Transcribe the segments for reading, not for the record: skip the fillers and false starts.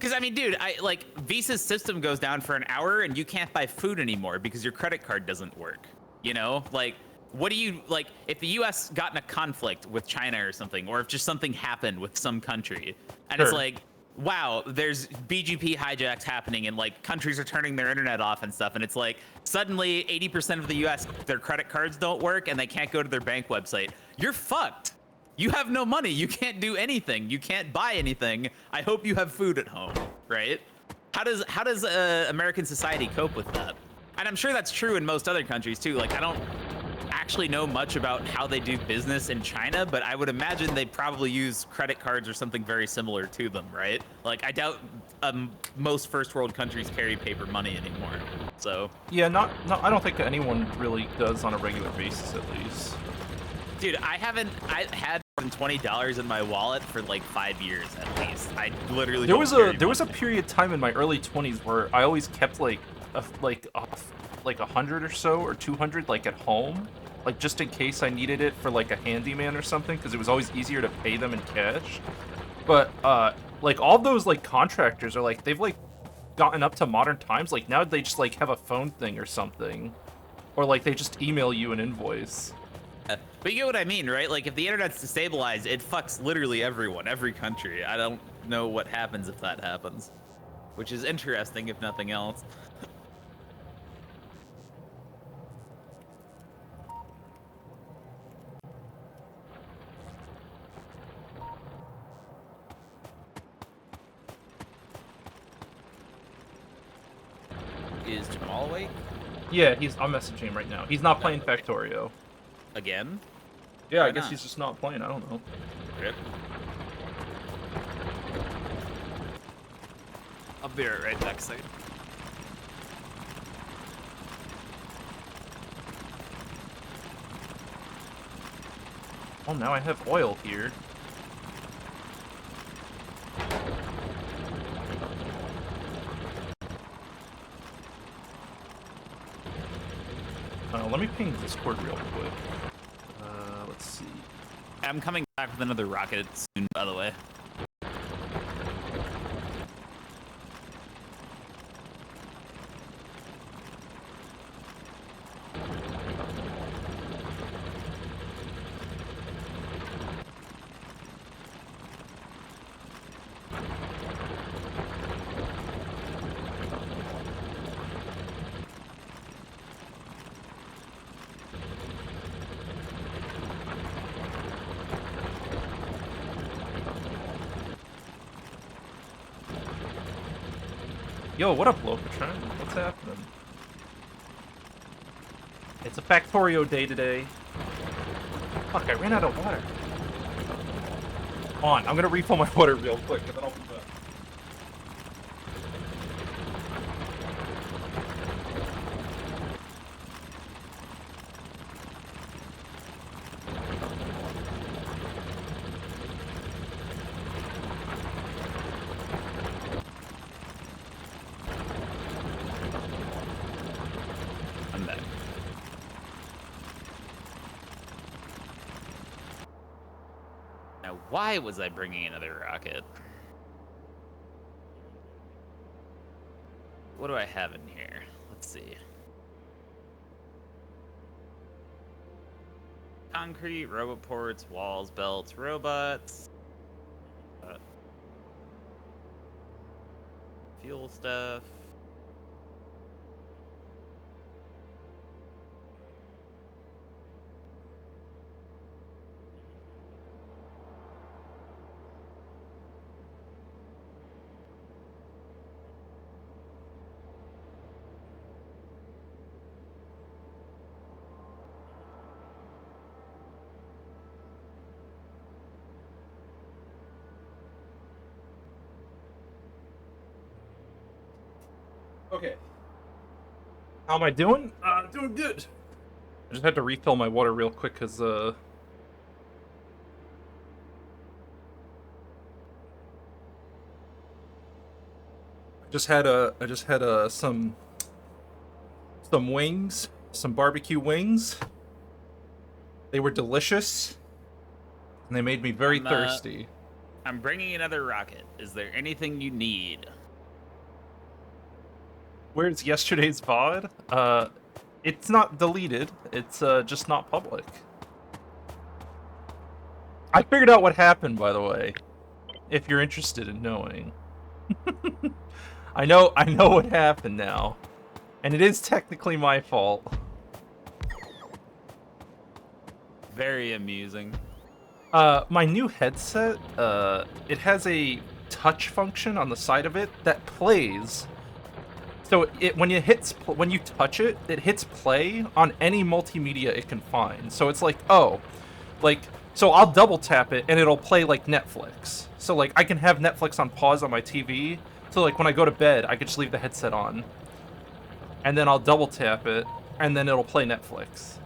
Because, I mean, dude, Visa's system goes down for an hour and you can't buy food anymore because your credit card doesn't work. You know? Like, what do you, like, if the US got in a conflict with China or something, or if just something happened with some country, and it's Sure. like, wow, there's BGP hijacks happening and, like, countries are turning their internet off and stuff, and it's like, suddenly 80% of the US, their credit cards don't work and they can't go to their bank website. You're fucked. You have no money. You can't do anything. You can't buy anything. I hope you have food at home, right? How does American society cope with that? And I'm sure that's true in most other countries too. Like, I don't actually know much about how they do business in China, but I would imagine they probably use credit cards or something very similar to them, right? Like, I doubt most first world countries carry paper money anymore. So Yeah, not I don't think anyone really does on a regular basis, at least. dude, I had more than $20 in my wallet for like 5 years at least. I literally There was a period of time in my early 20s where I always kept like 100 or so or 200 like at home, like just in case I needed it for like a handyman or something, because it was always easier to pay them in cash. But like all those like contractors are like, they've like gotten up to modern times. Like now they just like have a phone thing or something, or like they just email you an invoice. But you get what I mean, right? Like, if the internet's destabilized, it fucks literally everyone, every country. I don't know what happens if that happens, which is interesting, if nothing else. Is Jamal awake? Yeah, I'm messaging him right now. He's not playing okay. Factorio. Again? Yeah, Why I guess not? he's just not playing. I don't know. Rip. I'll be right back, second. Oh, now I have oil here. Let me ping Discord real quick. Let's see. I'm coming back with another rocket soon, by the way. Yo, what up, Lopatron? What's happening? It's a Factorio day today. Fuck, I ran out of water. On, I'm gonna refill my water real quick, and then I'll be back. I'm back. Now, why was I bringing another rocket? What do I have in here? Let's see. Concrete, roboports, walls, belts, robots. Fuel stuff. Okay. How am I doing? Doing good. I just had to refill my water real quick, cause I just had some wings, some barbecue wings. They were delicious, and they made me very thirsty. I'm bringing another rocket. Is there anything you need? Where's yesterday's VOD? It's not deleted. It's just not public. I figured out what happened, by the way. If you're interested in knowing. I know what happened now. And it is technically my fault. Very amusing. My new headset, it has a touch function on the side of it that plays. So when you touch it, it hits play on any multimedia it can find. So it's like, oh, like, so I'll double tap it and it'll play like Netflix. So like I can have Netflix on pause on my TV. So like when I go to bed, I can just leave the headset on. And then I'll double tap it and then it'll play Netflix.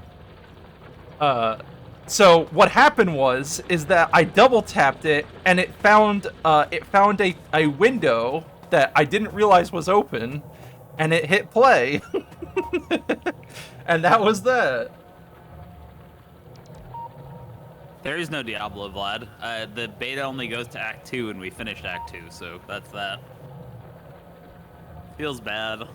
So what happened is that I double tapped it and it found a window that I didn't realize was open, and it hit play. And that was that. There is no Diablo, Vlad. The beta only goes to Act 2, and we finished Act 2, so that's that. Feels bad.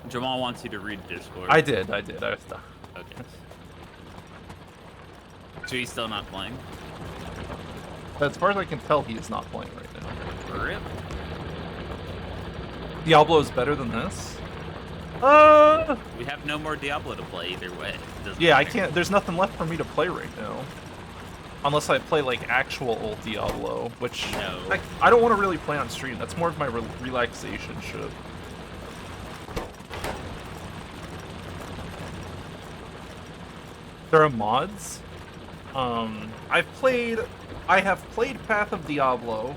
Jamal wants you to read Discord. I did. I was done. Okay. So he's still not playing? But as far as I can tell, he is not playing right now. Rip. Diablo is better than this? We have no more Diablo to play either way. Yeah, I can't. There's nothing left for me to play right now. Unless I play, like, actual old Diablo, which No. I don't want to really play on stream. That's more of my relaxation shit. There are mods. I have played Path of Diablo.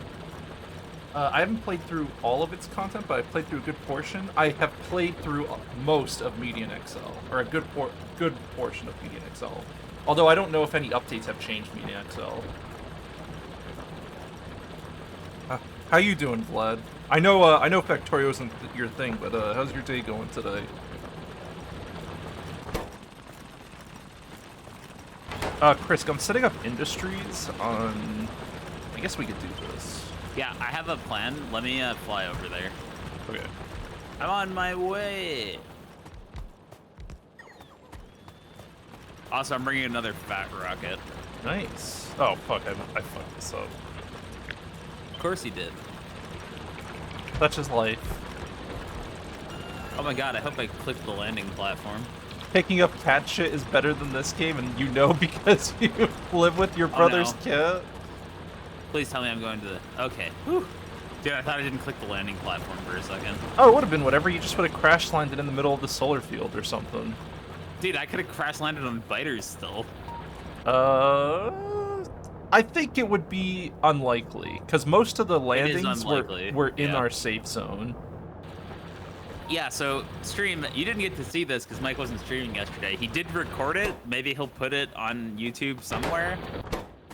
I haven't played through all of its content, but I've played through a good portion. I have played through most of Median XL, or a good portion of Median XL. Although I don't know if any updates have changed Median XL. How you doing, Vlad? I know Factorio isn't your thing, but how's your day going today? Chris, I'm setting up industries on... I guess we could do this. Yeah, I have a plan. Let me fly over there. Okay. I'm on my way. Also, I'm bringing another fat rocket. Nice. Oh, fuck, I fucked this up. Of course he did. Such is life. Oh my god, I hope I clicked the landing platform. Picking up cat shit is better than this game, and you know because you live with your brother's cat? Please tell me I'm going to the... Okay. Whew. Dude, I thought I didn't click the landing platform for a second. Oh, it would have been whatever. You just would have crash landed in the middle of the solar field or something. Dude, I could have crash landed on biters still. I think it would be unlikely, because most of the landings were in our safe zone. Yeah, so stream, you didn't get to see this because Mike wasn't streaming yesterday. He did record it. Maybe he'll put it on YouTube somewhere.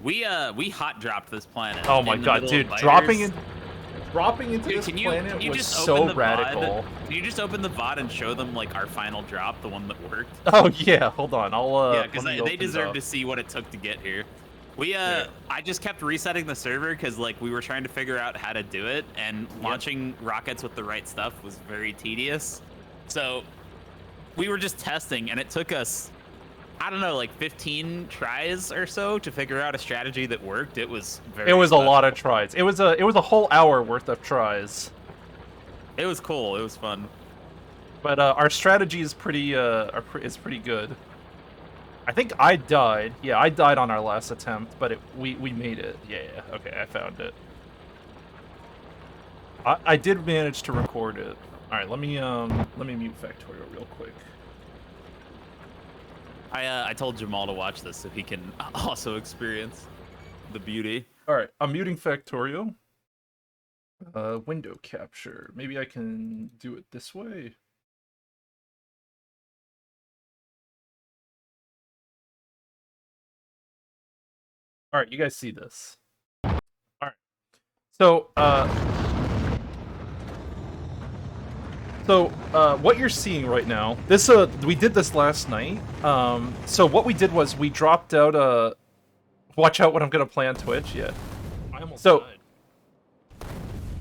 We hot dropped this planet. Oh my god, dude, dropping into this planet was so radical. Can you just open the VOD and show them like our final drop, the one that worked? Oh yeah, hold on. Yeah, because they deserve to see what it took to get here. I just kept resetting the server because like we were trying to figure out how to do it, and launching rockets with the right stuff was very tedious. So we were just testing, and it took us, I don't know, like 15 tries or so to figure out a strategy that worked. It was very. It was a lot of tries. It was a whole hour worth of tries. It was cool. It was fun. But our strategy is pretty good. I think I died. Yeah, I died on our last attempt, but we made it. Yeah, okay, I found it. I did manage to record it. All right, let me mute Factorio real quick. I told Jamal to watch this so he can also experience the beauty. All right, I'm muting Factorio. Window capture. Maybe I can do it this way. All right, you guys see this. All right. So, So, what you're seeing right now, this, we did this last night. So what we did was we dropped out, watch out what I'm gonna play on Twitch, yeah. I almost So, died.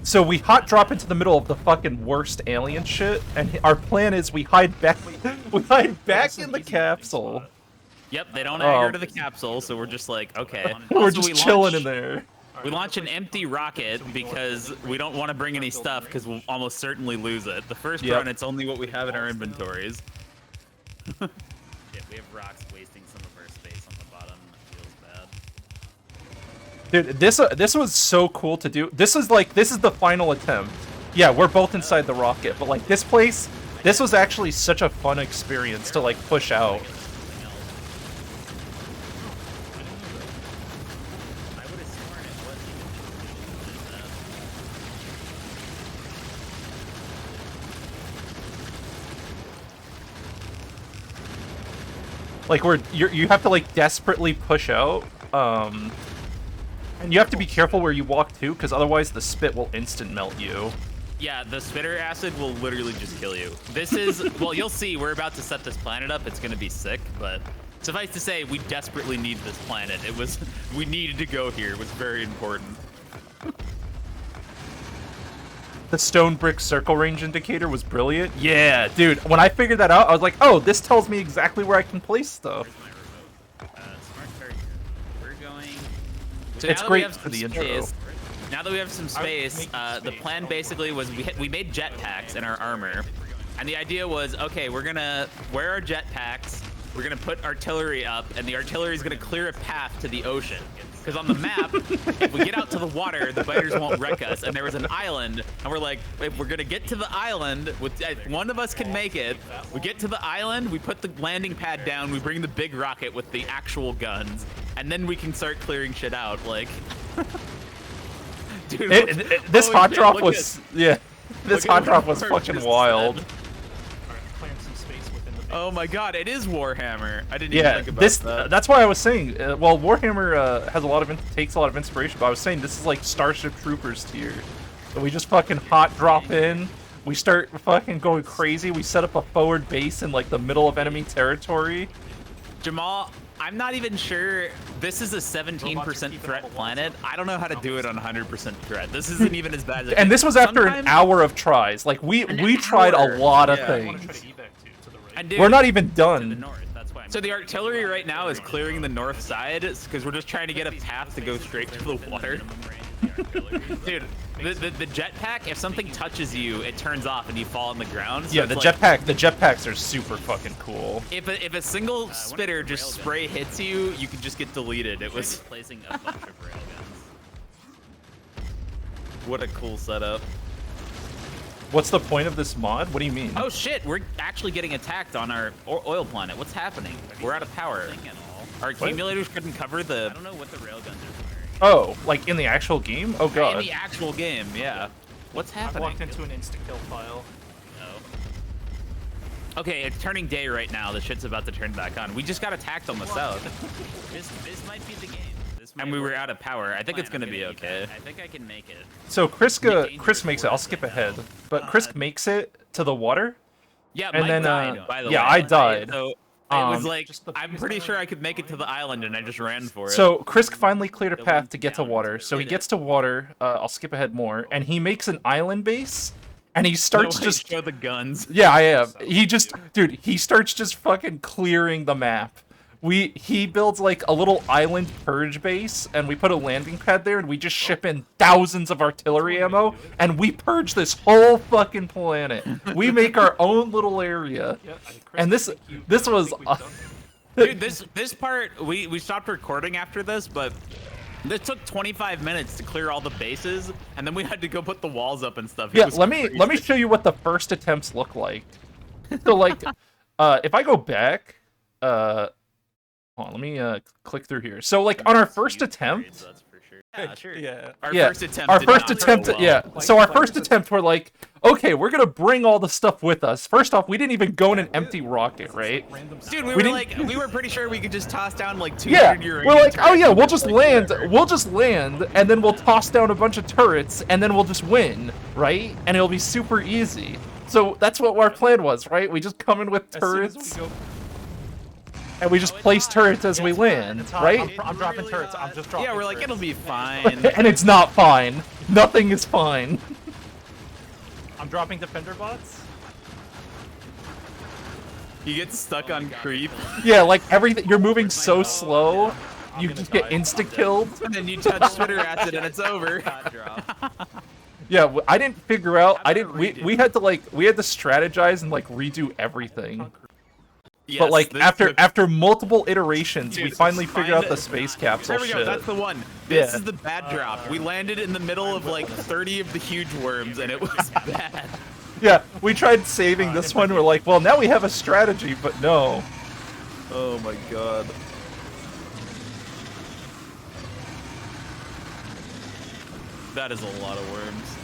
so we hot drop into the middle of the fucking worst alien shit, and our plan is we hide back, in the capsule. Yep, they don't aggro to the capsule, so we're just like, okay. We're Also, just we chilling launch- in there. We launch an empty rocket because we don't want to bring any stuff because we'll almost certainly lose it. The first run, it's only what we have in our inventories. Yeah, we have rocks wasting some of our space on the bottom. It feels bad. Dude, this was so cool to do. This is the final attempt. Yeah, we're both inside the rocket, but like this was actually such a fun experience to like push out. Like you have to like desperately push out, and you have to be careful where you walk too, because otherwise the spit will instant melt you. Yeah, the spitter acid will literally just kill you. This is, well, you'll see, we're about to set this planet up. It's gonna be sick, but suffice to say, we desperately need this planet. We needed to go here. It was very important. The stone brick circle range indicator was brilliant. Yeah, dude, when I figured that out, I was like, oh, this tells me exactly where I can place stuff. We're going. So it's great for the intro. Now that we have some space, the plan basically was we made jetpacks in our armor, and the idea was, okay, we're gonna wear our jetpacks, we're gonna put artillery up, and the artillery is gonna clear a path to the ocean. Because on the map, if we get out to the water, the biters won't wreck us. And there was an island, and we're like, if we're gonna get to the island, if one of us can make it, we get to the island, we put the landing pad down, we bring the big rocket with the actual guns, and then we can start clearing shit out. Like, dude, this hot drop was this hot drop was fucking wild. Oh my god, it is Warhammer. I didn't even think about that. That's why I was saying, well, Warhammer has takes a lot of inspiration, but I was saying this is like Starship Troopers tier. So we just fucking hot drop in, we start fucking going crazy, we set up a forward base in like the middle of enemy territory. Jamal, I'm not even sure. This is a 17% threat planet. I don't know how to do it on 100% threat. This isn't even as bad as And this was after an hour of tries. Like we tried a lot of things. And dude, we're not even done. So the artillery right now is clearing the north side because we're just trying to get a path to go straight to the water. Dude, the jetpack, if something touches you, it turns off and you fall on the ground. So yeah, the jetpacks are super fucking cool. If a single spitter just spray hits you, you can just get deleted. It was placing a bunch of railguns. What a cool setup. What's the point of this mod? What do you mean? Oh shit, we're actually getting attacked on our oil planet. What's happening? We're out of power. Our accumulators couldn't cover the... I don't know what the railguns are firing. Oh, like in the actual game? Oh god. In the actual game, yeah. What's happening? I walked into an insta-kill file. Oh. Okay, it's turning day right now. The shit's about to turn back on. We just got attacked on the south. This might be the game. And we were out of power. I think it's gonna be okay. I think I can make it. So Chris makes it. I'll skip ahead, but Chris makes it to the water. Yeah, and Mike then died, by the way. yeah, I died. So it was like I'm pretty sure I could make it to the island, and I just ran for it. So Chris finally cleared a path to get to water. So he gets to water. I'll skip ahead more, and he makes an island base. And he starts just show the guns. Yeah, I am. He starts just fucking clearing the map. He builds like a little island purge base, and we put a landing pad there, and we just ship in thousands of artillery ammo, and we purge this whole fucking planet. We make our own little area, and this was. Dude, this part we stopped recording after this, but this took 25 minutes to clear all the bases, and then we had to go put the walls up and stuff. Yeah, let me show you what the first attempts look like. So like, if I go back, hold on, let me click through here. So like on our first attempt, yeah. Our first attempt, yeah. So our first attempt, we're like, okay, we're gonna bring all the stuff with us. First off, we didn't even go in an empty rocket, right? Dude, we were pretty sure we could just toss down like 200 Yeah, we're like, oh yeah, we'll just land, and then we'll toss down a bunch of turrets, and then we'll just win, right? And it'll be super easy. So that's what our plan was, right? We just come in with As soon as turrets, we go, and we just place turrets as we land, it's hot. right? I'm dropping turrets. I'm just dropping. Yeah, we're like, turrets. it'll be fine. And it's not fine. Nothing is fine. I'm dropping defender bots. You get stuck on creep, Yeah, like everything. You're moving so slow, I'm you gonna just die. get I'm insta dead. killed. and then you touch Twitter acid, and it's over. Yeah, I didn't figure out. I about didn't. a We had to strategize and like redo everything. Yes, But like this- after multiple iterations, we Dude, finally figured out find the it. space capsule There we go. shit. That's the one. This Yeah. is the bad drop. We landed in the middle of like 30 of the huge worms, and it was bad. Yeah, we tried saving this one. We're like, well, now we have a strategy, but no. Oh my god. That is a lot of worms.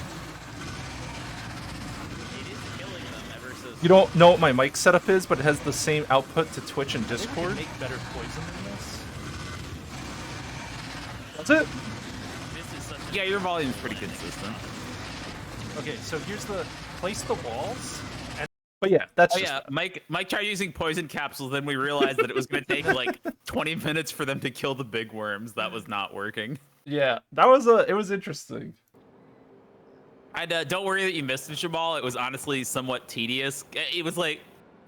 It is killing them ever so You don't know what my mic setup is, but it has the same output to Twitch and I think we Discord. can make better poison than this. That's it. Yeah, your volume's pretty consistent. Okay, so here's the place the walls. But yeah, that's Oh just yeah, Mike tried using poison capsules, then we realized that it was gonna take like 20 minutes for them to kill the big worms. That was not working. yeah. That was it was interesting. And don't worry that you missed it, Jamal. It was honestly somewhat tedious. It was like,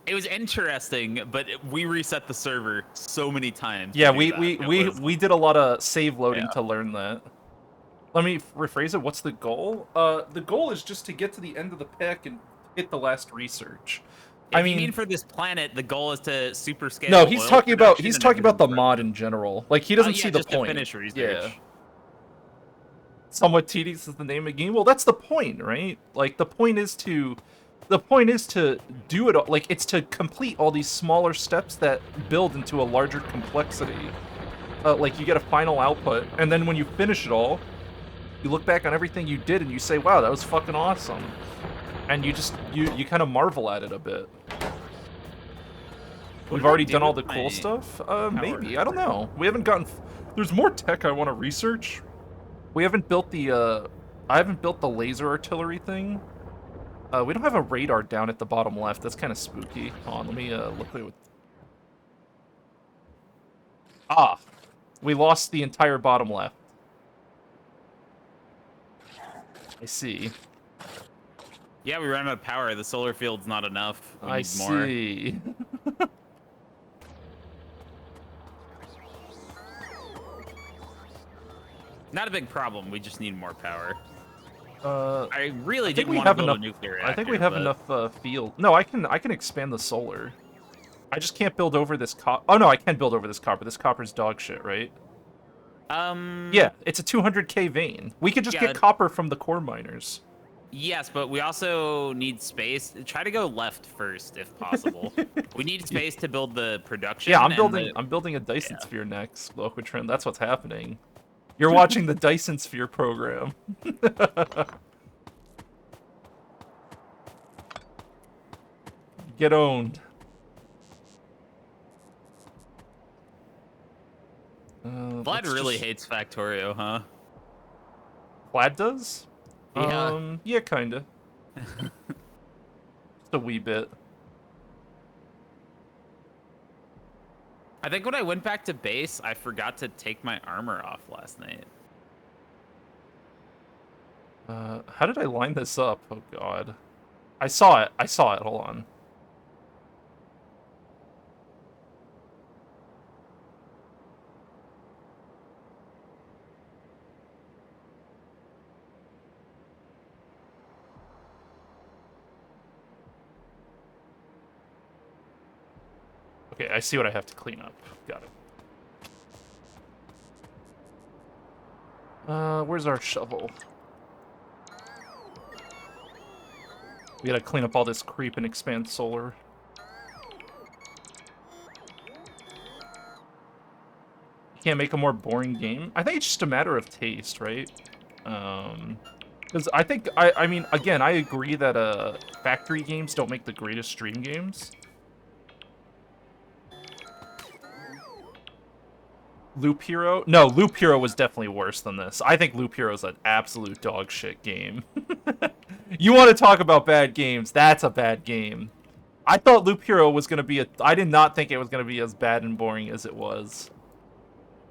it was interesting, but we reset the server so many times. Yeah, to do that. we did a lot of save loading Yeah. to learn that. Let me rephrase it. What's the goal? The goal is just to get to the end of the pack and hit the last research. If you mean for this planet, the goal is to super scale. No, he's oil talking about production he's and talking about the everything. mod in general. Like he doesn't Yeah, see the just to point. finish research. Yeah. Somewhat tedious is the name of the game. Well, that's the point, right? Like the point is to do it all. Like it's to complete all these smaller steps that build into a larger complexity. Like you get a final output, and then when you finish it all, you look back on everything you did and you say, "Wow, that was fucking awesome." And you just you kind of marvel at it a bit. We've do I already do done all with the cool my stuff. Maybe I don't know. We haven't gotten. There's more tech I want to research. We haven't built the. I haven't built the laser artillery thing. We don't have a radar down at the bottom left. That's kind of spooky. Hold on, let me look at it. Ah, we lost the entire bottom left. I see. Yeah, we ran out of power. The solar field's not enough. We I need more. see. Not a big problem. We just need more power. Uh, I really I think didn't we want to have build enough. a nuclear reactor. I think we have but- enough field. No, I can expand the solar. I just can't build over this copper. Oh no, I can build over this copper. This copper's dog shit, right? Yeah, it's a 200k vein. We could just Yeah. get copper from the core miners. Yes, but we also need space. Try to go left first, if possible. We need space to build the production. Yeah, I'm and building. the- I'm building a Dyson sphere next, Loquitrin. That's what's happening. You're watching the Dyson sphere program. Get owned. Vlad let's really just- hates Factorio, huh? Vlad does? Yeah. Yeah, kinda. Just a wee bit. I think when I went back to base, I forgot to take my armor off last night. How did I line this up? Oh god. I saw it. I saw it. Hold on. Okay, I see what I have to clean up. Got it. Where's our shovel? We gotta clean up all this creep and expand solar. Can't make a more boring game? I think it's just a matter of taste, right? Because I think, I mean, again, I agree that factory games don't make the greatest stream games. Loop Hero? No, Loop Hero was definitely worse than this. I think Loop Hero is an absolute dog shit game. You want to talk about bad games? That's a bad game. I thought Loop Hero was going to be I did not think it was going to be as bad and boring as it was.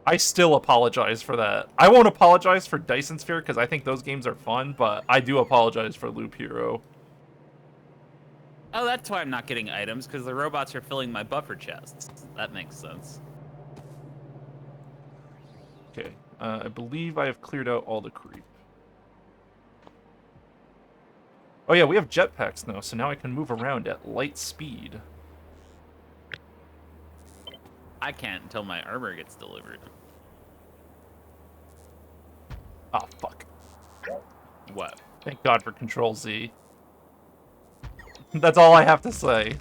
I still apologize for that. I won't apologize for Dyson Sphere because I think those games are fun, but I do apologize for Loop Hero. Oh, that's why I'm not getting items, because the robots are filling my buffer chests. That makes sense. Okay, I believe I have cleared out all the creep. Oh yeah, we have jetpacks now, so now I can move around at light speed. I can't until my armor gets delivered. Oh, fuck. What? Thank God for Control Z. That's all I have to say.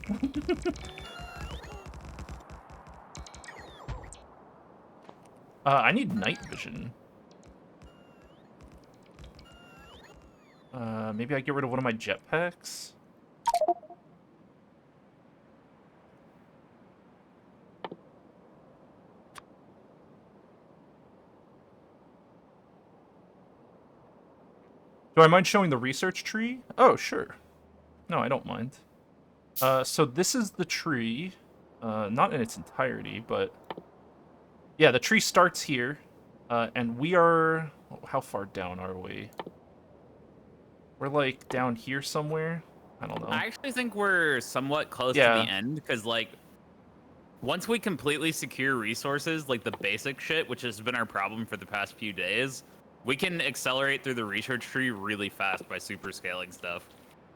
I need night vision. Maybe I get rid of one of my jetpacks? Do I mind showing the research tree? Oh, sure. No, I don't mind. So this is the tree. Not in its entirety, but... Yeah, the tree starts here. And we are... How far down are we? We're, like, down here somewhere? I don't know. I actually think we're somewhat close to Yeah. the end, because, like, once we completely secure resources, like the basic shit, which has been our problem for the past few days, we can accelerate through the research tree really fast by super scaling stuff.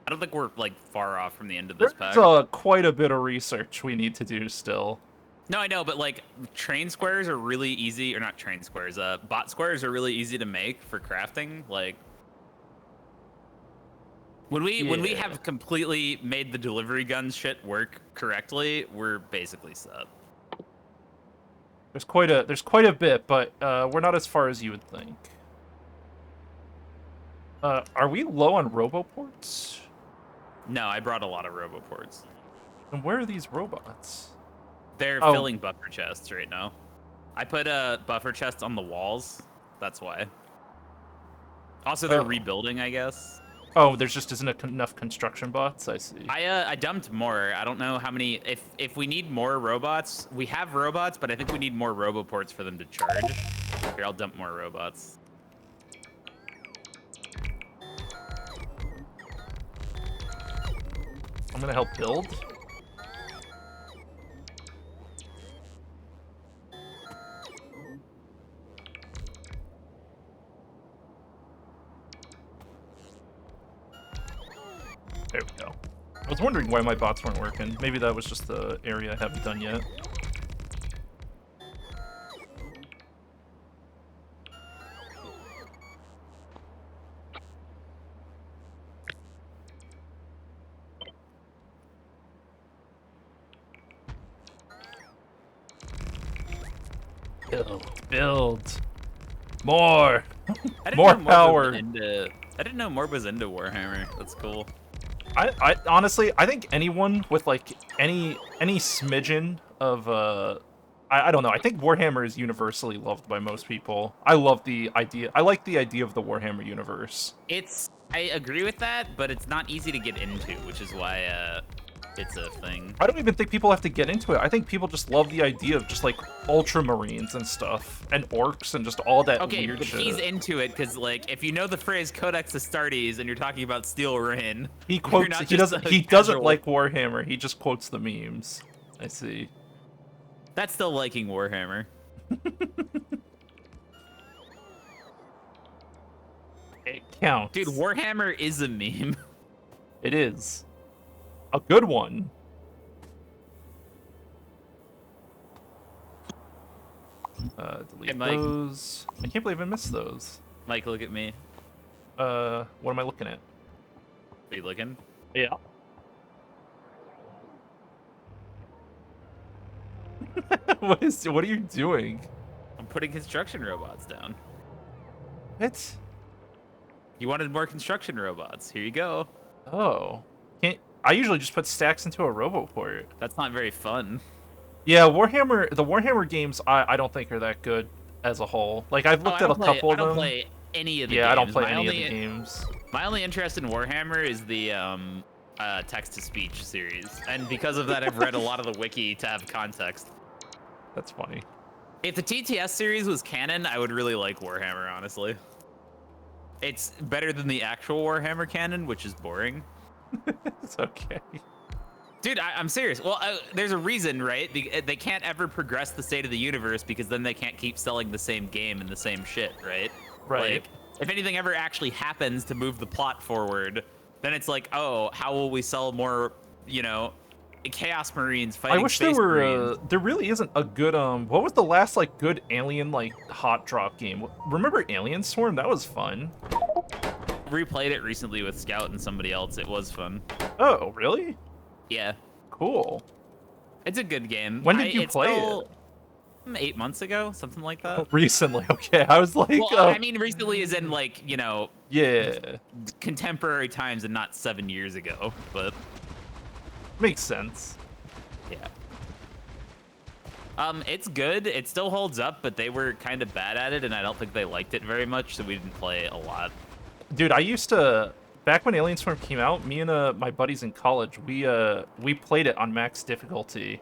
I don't think we're, like, far off from the end of this pack. There's quite a bit of research we need to do still. No, I know, but, like, train squares are really easy, or not train squares, bot squares are really easy to make for crafting. Like, when we have completely made the delivery gun shit work correctly, we're basically set. There's quite a bit, but we're not as far as you would think. Are we low on roboports? No, I brought a lot of roboports. And where are these robots? They're filling buffer chests right now. I put buffer chests on the walls. That's why. Also, they're rebuilding, I guess. Oh, there's just isn't enough construction bots? I see. I dumped more. I don't know how many. If we need more robots, we have robots, but I think we need more roboports for them to charge. Here, I'll dump more robots. I'm gonna help build. There we go. I was wondering why my bots weren't working. Maybe that was just the area I haven't done yet. Build. More. More power. I didn't know more was into Warhammer. That's cool. I honestly, I think anyone with like any smidgen of I don't know. I think Warhammer is universally loved by most people. I love the idea. I like the idea of the Warhammer universe. I agree with that, but it's not easy to get into, which is why it's a thing. I don't even think people have to get into it. I think people just love the idea of just like ultramarines and stuff and orcs and just all that weird but shit. he's into it because, like, if you know the phrase Codex Astartes and you're talking about Steel Rain, He quotes. He doesn't like Warhammer. He just quotes the memes. I see. That's still liking Warhammer. It counts. Dude, Warhammer is a meme. It is. A good one. Delete Hey, Mike. those. I can't believe I missed those. Mike, look at me. What am I looking at? Are you looking? Yeah. What are you doing? I'm putting construction robots down. What? You wanted more construction robots. Here you go. Oh. I usually just put stacks into a roboport. That's not very fun. Yeah, Warhammer. The Warhammer games, I don't think are that good as a whole. Like I've Oh, looked at a couple I of don't them. play any of the Yeah, games. I don't play My any of only the games. my only interest in Warhammer is the text-to-speech series, and because of that, I've read a lot of the wiki to have context. That's funny. If the TTS series was canon, I would really like Warhammer, honestly. It's better than the actual Warhammer canon, which is boring. It's okay. Dude, I'm serious. Well, there's a reason, right? They can't ever progress the state of the universe because then they can't keep selling the same game and the same shit, right? Right. Like, if anything ever actually happens to move the plot forward, then it's like, oh, how will we sell more, you know, Chaos Marines fighting I wish Space there were. Marines? There really isn't a good. What was the last like good Alien like hot drop game? Remember Alien Storm? That was fun. Replayed it recently with Scout and somebody else. It was fun. Oh, really? Yeah. Cool. It's a good game. When did you play it? 8 months ago, something like that. Recently, okay. I was like, Well, I mean, recently is in like, you know, yeah, contemporary times and not 7 years ago, but makes sense. yeah. It's good. It still holds up, but they were kind of bad at it, and I don't think they liked it very much, so we didn't play a lot. Dude, I used to back when Alien Storm came out. Me and my buddies in college, we played it on max difficulty.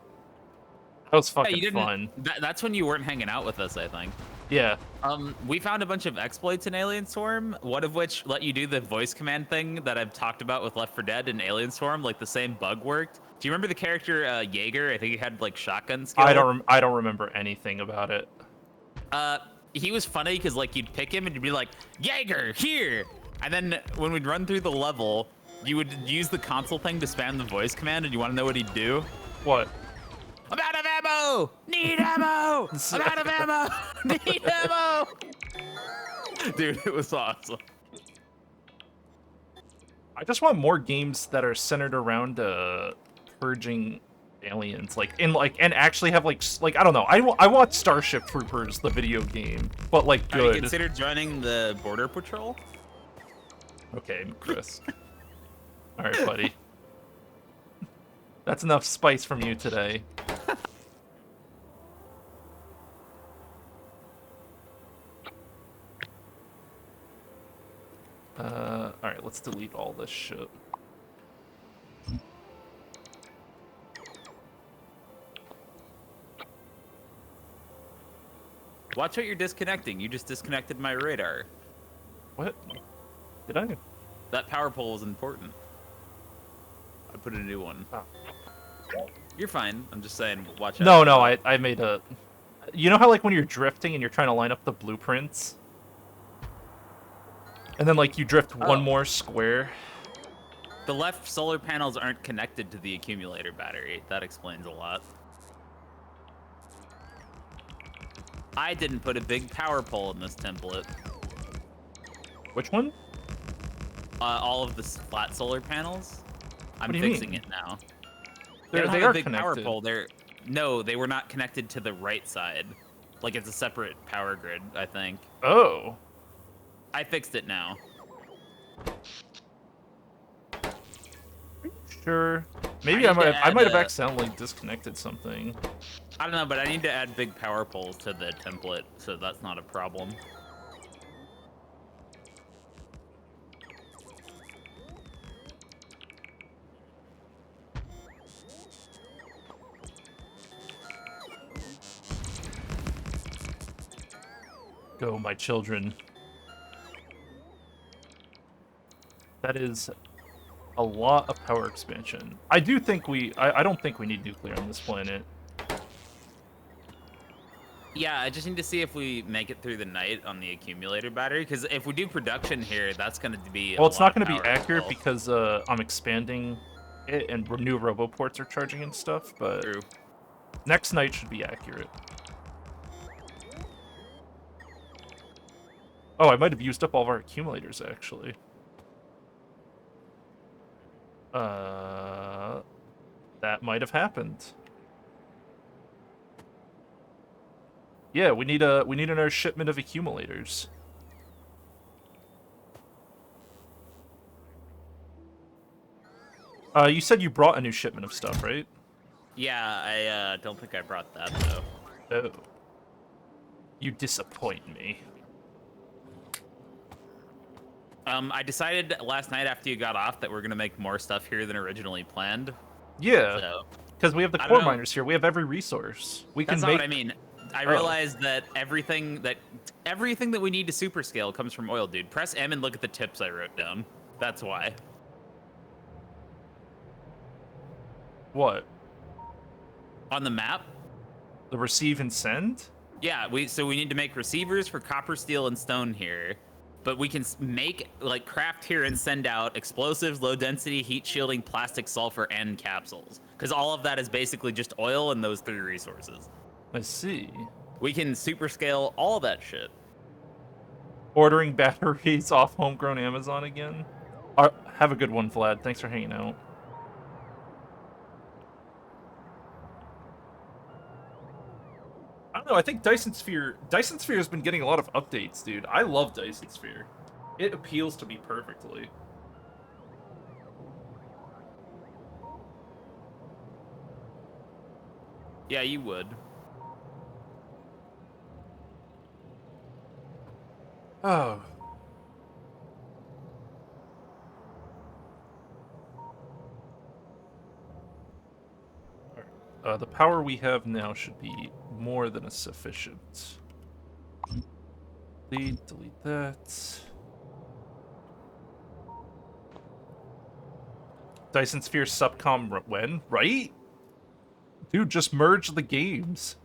That was Yeah, fucking fun. That's when you weren't hanging out with us, I think. Yeah. We found a bunch of exploits in Alien Storm, one of which let you do the voice command thing that I've talked about with Left 4 Dead and Alien Storm. Like the same bug worked. Do you remember the character Jaeger? I think he had like shotgun skill. I don't remember anything about it. He was funny because like you'd pick him and you'd be like, Jaeger, here! And then when we'd run through the level, you would use the console thing to spam the voice command, and you want to know what he'd do? What? I'm out of ammo! Need ammo! I'm out of ammo! Need ammo! Dude, it was awesome. I just want more games that are centered around purging aliens, and actually have like I don't know. I want Starship Troopers, the video game, but like Have you good. considered joining the Border Patrol? Okay, Chris. All right, buddy. That's enough spice from you today. All right, let's delete all this shit. Watch what you're disconnecting. You just disconnected my radar. What? Did I? That power pole was important. I put a new one. Oh. You're fine. I'm just saying, watch out. No, I made a... You know how, like, when you're drifting and you're trying to line up the blueprints? And then, like, you drift one more square? The left solar panels aren't connected to the accumulator battery. That explains a lot. I didn't put a big power pole in this template. Which one? All of the flat solar panels. I'm What do you fixing mean? it now. They don't have are a big power connected. pole. No, they were not connected to the right side. Like it's a separate power grid, I think. Oh. I fixed it now. Sure. Maybe I I need to might have add, accidentally disconnected something. I don't know, but I need to add big power poles to the template, so that's not a problem. Go, my children. That is a lot of power expansion. I do think I don't think we need nuclear on this planet. Yeah, I just need to see if we make it through the night on the accumulator battery, because if we do production here, that's going to be Well, it's not going to be power accurate as well. because I'm expanding it and new roboports are charging and stuff, but True. next night should be accurate. Oh, I might have used up all of our accumulators, actually. That might have happened. Yeah, we need another shipment of accumulators. You said you brought a new shipment of stuff, right? Yeah, I don't think I brought that though. Oh. You disappoint me. I decided last night after you got off that we're gonna make more stuff here than originally planned. Yeah, So because we have the I don't core know. miners here. We have every resource. We That's can not make. what I mean. I Oh. realized that everything that we need to super scale comes from oil, dude. Press M and look at the tips I wrote down. That's why. What? On the map, The receive and send? yeah, we need to make receivers for copper, steel, and stone here. But we can make like craft here and send out explosives, low density, heat shielding, plastic, sulfur, and capsules. Because all of that is basically just oil and those 3 resources. I see. We can super scale all that shit. Ordering batteries off homegrown Amazon again? Have a good one, Vlad. Thanks for hanging out. I don't know, I think Dyson Sphere has been getting a lot of updates, dude. I love Dyson Sphere. It appeals to me perfectly. Yeah, you would. Oh. The power we have now should be more than sufficient. Delete that. Dyson Sphere Subcom when? Right? Dude, just merge the games.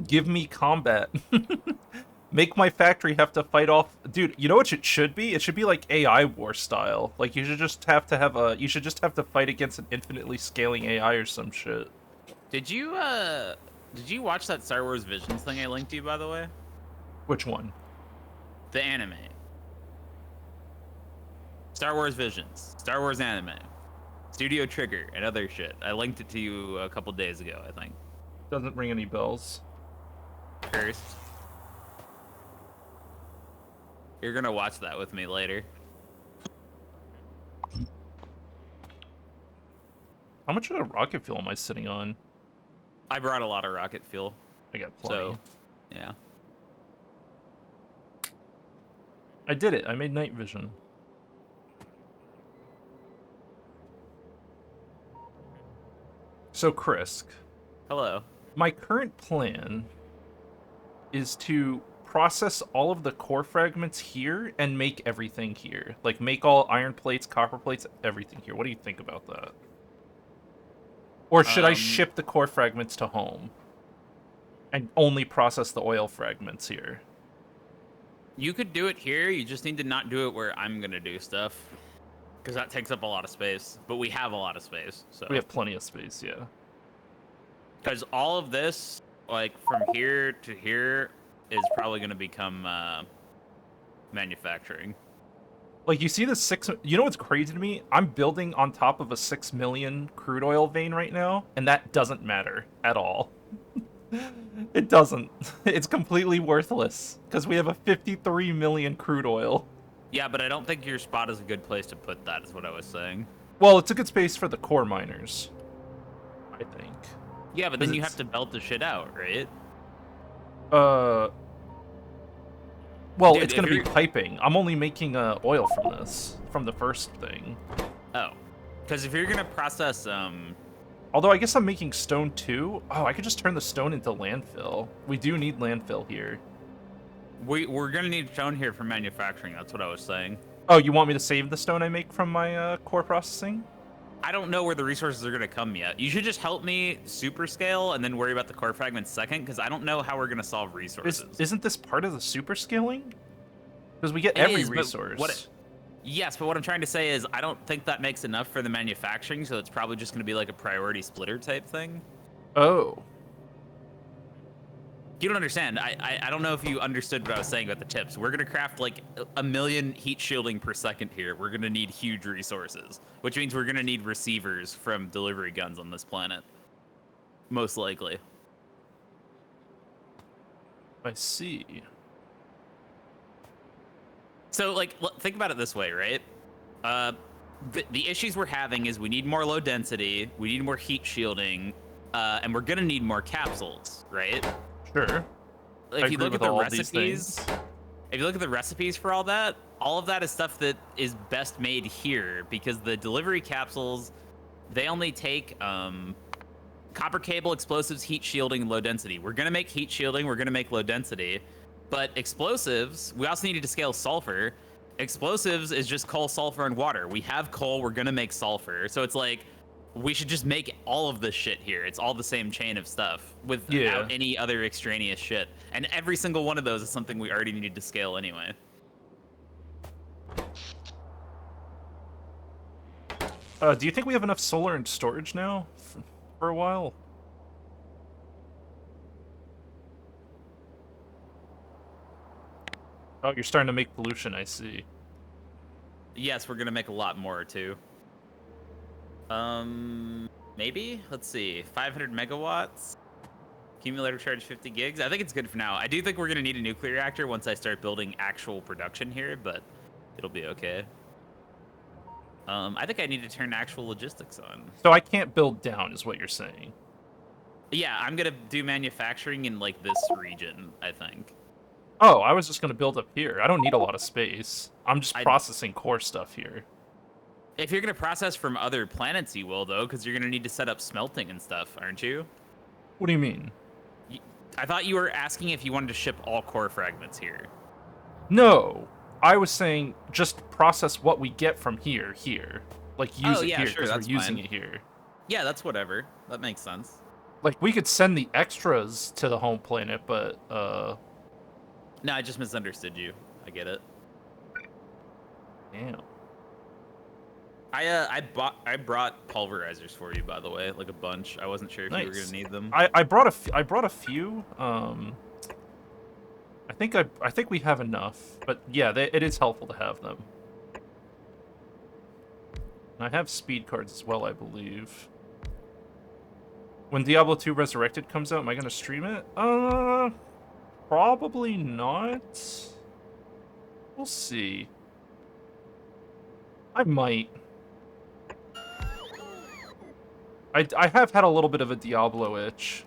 Give me combat. Make my factory have to fight off. Dude, you know what it should be? It should be like AI war style. Like you should just have to have a. You should just have to fight against an infinitely scaling AI or some shit. Did you watch that Star Wars Visions thing I linked to you, by the way? Which one? The anime. Star Wars Visions. Star Wars anime. Studio Trigger and other shit. I linked it to you a couple days ago, I think. Doesn't ring any bells. Cursed. You're gonna watch that with me later. How much of a rocket fuel am I sitting on? I brought a lot of rocket fuel. I got plenty. So, yeah. I did it. I made night vision. So, Krisk, Hello. my current plan is to process all of the core fragments here and make everything here. Like, make all iron plates, copper plates, everything here. What do you think about that? Or should I ship the core fragments to home and only process the oil fragments here? You could do it here. You just need to not do it where I'm gonna do stuff, because that takes up a lot of space. But we have a lot of space, so We have plenty of space, yeah. because all of this, like from here to here, is probably gonna become manufacturing. Like, you see the 6... You know what's crazy to me? I'm building on top of a 6 million crude oil vein right now, and that doesn't matter at all. It doesn't. It's completely worthless, because we have a 53 million crude oil. Yeah, but I don't think your spot is a good place to put that, is what I was saying. Well, it's a good space for the core miners, I think. Yeah, but 'Cause then you it's- have to belt the shit out, right? Well, Dude, it's if going to be you're- piping. I'm only making oil from this, from the first thing. Oh, because if you're gonna process, Although I guess I'm making stone too. Oh, I could just turn the stone into landfill. We do need landfill here. we're gonna need stone here for manufacturing. That's what I was saying. Oh, you want me to save the stone I make from my core processing? I don't know where the resources are gonna come yet. You should just help me super scale and then worry about the core fragments second, because I don't know how we're gonna solve resources. Isn't this part of the super scaling? Because we get It every is, but resource. Yes, but what I'm trying to say is I don't think that makes enough for the manufacturing, so it's probably just gonna be like a priority splitter type thing. Oh. You don't understand. I don't know if you understood what I was saying about the tips. We're gonna craft like a million heat shielding per second here. We're gonna need huge resources, which means we're gonna need receivers from delivery guns on this planet, most likely. I see. So like, think about it this way, right? the issues we're having is we need more low density, we need more heat shielding, and we're gonna need more capsules, right? Sure. If you look at the all these recipes, things. if you look at the recipes for all of that is stuff that is best made here because the delivery capsules, they only take copper cable, explosives, heat shielding, and low density. We're gonna make heat shielding, we're gonna make low density, but explosives, we also needed to scale sulfur. Explosives is just coal, sulfur, and water. We have coal, we're gonna make sulfur. So it's like, we should just make all of this shit here. It's all the same chain of stuff without any other extraneous shit. And every single one of those is something we already needed to scale anyway. Do you think we have enough solar and storage now for a while? Oh, you're starting to make pollution, I see. Yes, we're gonna make a lot more too. Maybe? Let's see. 500 megawatts. Accumulator charge 50 gigs. I think it's good for now. I do think we're gonna need a nuclear reactor once I start building actual production here, but it'll be okay. I think I need to turn actual logistics on. So I can't build down, is what you're saying? Yeah, I'm gonna do manufacturing in like this region, I think. Oh, I was just gonna build up here. I don't need a lot of space. I'm just processing core stuff here. If you're gonna process from other planets, you will though, because you're gonna need to set up smelting and stuff, aren't you? What do you mean? I thought you were asking if you wanted to ship all core fragments here. No, I was saying just process what we get from here. Like use it here sure, because we're using fine. it here. Yeah, that's whatever. That makes sense. Like we could send the extras to the home planet, but No, I just misunderstood you. I get it. damn. I brought pulverizers for you, by the way, like a bunch. I wasn't sure if you were gonna need them. I brought a few. I think we have enough, but yeah, it is helpful to have them. And I have speed cards as well, I believe. When Diablo 2 Resurrected comes out, am I gonna stream it? Probably not. We'll see. I might. I have had a little bit of a Diablo itch.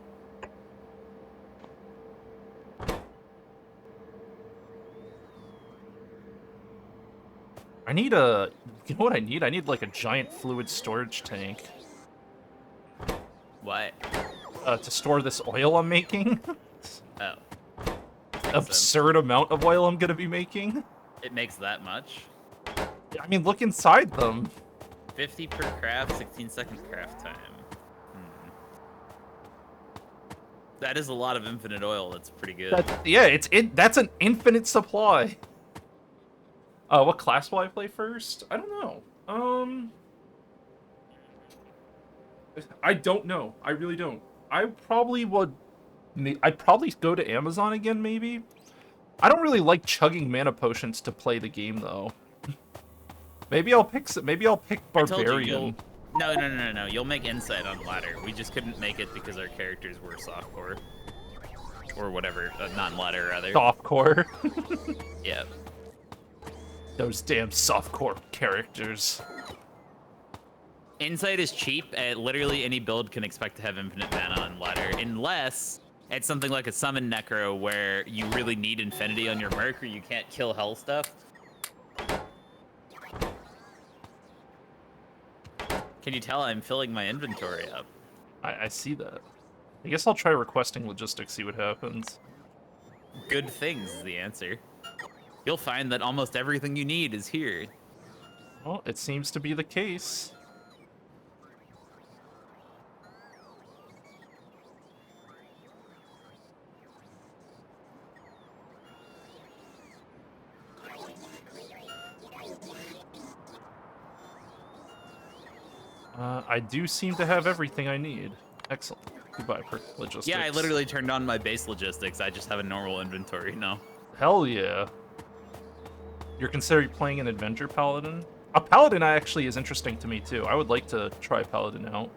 I need a... You know what I need? I need, like, a giant fluid storage tank. What? To store this oil I'm making. Oh. Absurd amount of oil I'm gonna be making. It makes that much? I mean, look inside them. 50 per craft, 16-second craft time. That is a lot of infinite oil. That's pretty good. That's an infinite supply. What class will I play first? I don't know. I don't know. I really don't. I'd probably go to Amazon again, maybe. I don't really like chugging mana potions to play the game, though. Maybe I'll pick Barbarian. No. You'll make Insight on ladder. We just couldn't make it because our characters were softcore. Or whatever. Not ladder, rather. Softcore. Yeah. Those damn softcore characters. Insight is cheap. Literally any build can expect to have infinite mana on ladder. Unless it's something like a Summon Necro where you really need Infinity on your Merc or you can't kill hell stuff. Can you tell I'm filling my inventory up? I see that. I guess I'll try requesting logistics, see what happens. Good things is the answer. You'll find that almost everything you need is here. Well, it seems to be the case. I do seem to have everything I need. Excellent. Goodbye, logistics. Yeah, I literally turned on my base logistics. I just have a normal inventory now. Hell yeah. You're considering playing an adventure paladin? A paladin actually is interesting to me too. I would like to try paladin out.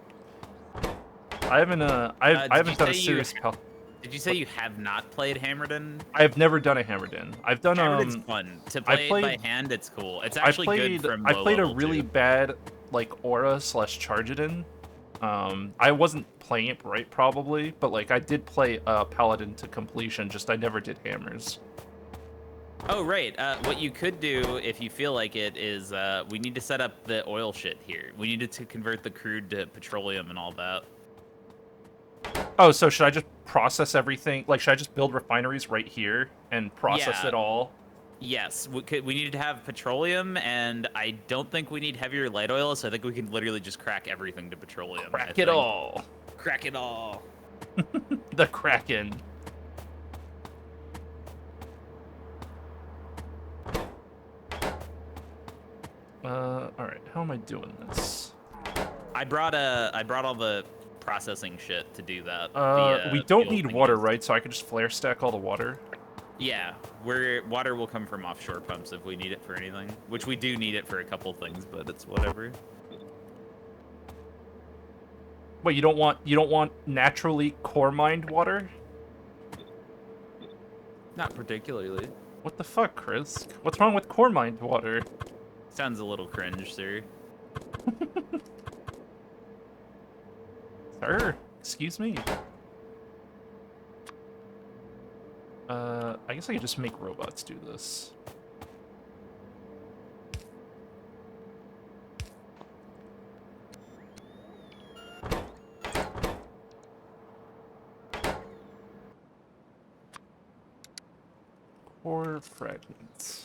I haven't done a serious paladin. Did you say you have not played Hammerden? I've never done a Hammerden. I've done Hammerden's fun. To play it by hand, it's cool. It's actually good from I low played a level, really too. bad like Aura / Chargedon. I wasn't playing it right probably, but like I did play Paladin to completion. Just I never did hammers. Oh, right. What you could do, if you feel like it, is we need to set up the oil shit here. We needed to convert the crude to petroleum and all that. Oh, so should I just process everything? Like, should I just build refineries right here and process Yeah. it all? Yes, we needed to have petroleum, and I don't think we need heavier light oil, so I think we can literally just crack everything to petroleum. Crack it all. Crack it all. The Kraken. Alright, how am I doing this? I brought all the processing shit to do that. We don't fuel need thingies. water, right? So I could just flare stack all the water? Yeah, water will come from offshore pumps if we need it for anything, which we do need it for a couple things, but it's whatever. Wait, you don't want naturally core mined water? Not particularly. What the fuck, Chris? What's wrong with core mined water? Sounds a little cringe, sir. Sir, excuse me. I guess I could just make robots do this. Core fragments.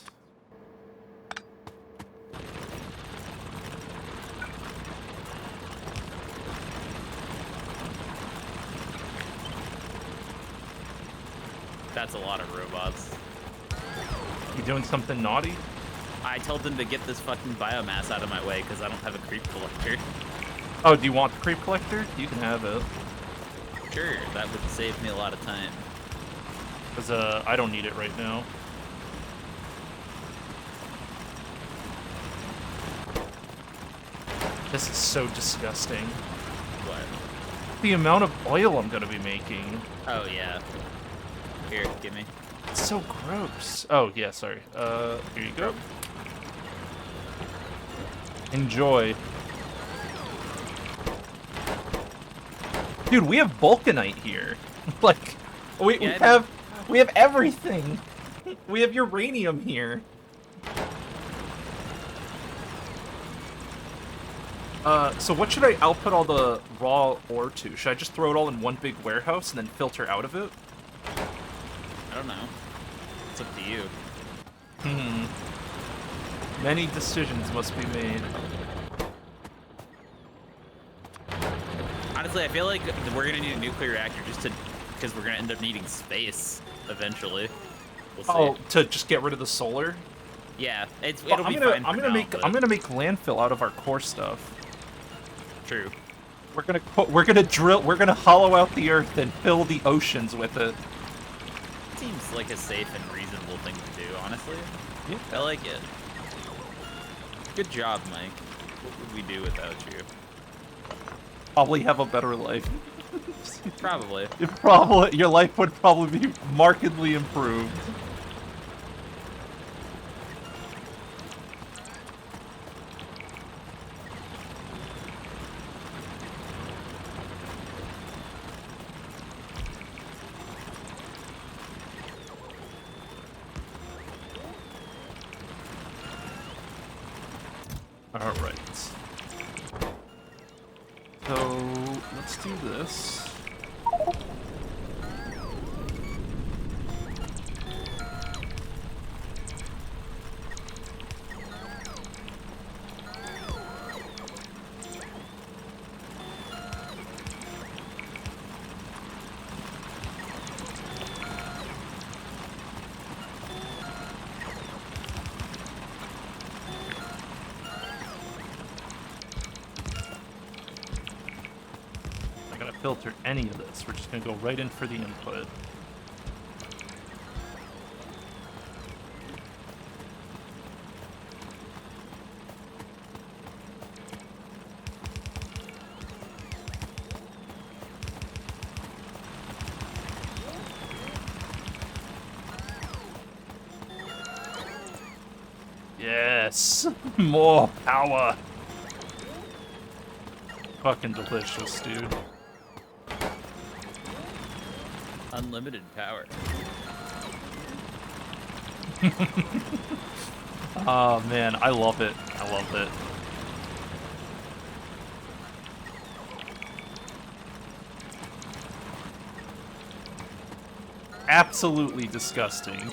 That's a lot of robots. You doing something naughty? I told them to get this fucking biomass out of my way because I don't have a creep collector. Oh, do you want the creep collector? You can have it. Sure, that would save me a lot of time. Because, I don't need it right now. This is so disgusting. What? The amount of oil I'm gonna be making. Oh, yeah. Here, give me. It's so gross. Oh, yeah, sorry. Here you go. Enjoy. Dude, we have vulcanite here. Like, we have everything. We have uranium here. So what should I output all the raw ore to? Should I just throw it all in one big warehouse and then filter out of it? I don't know. It's up to you. Many decisions must be made. Honestly, I feel like we're gonna need a nuclear reactor because we're gonna end up needing space eventually. We'll see. Oh, to just get rid of the solar? Yeah, it'll Well, be fine. I'm gonna make landfill out of our core stuff. True. We're gonna hollow out the earth and fill the oceans with it. Seems like a safe and reasonable thing to do, honestly. Yeah. I like it. Good job, Mike. What would we do without you? Probably have a better life. Probably. Your life would probably be markedly improved. Alright. So, let's do this. Filter any of this. We're just gonna go right in for the input. Yes! More power! Fucking delicious, dude. Unlimited power. Oh man, I love it. I love it. Absolutely disgusting.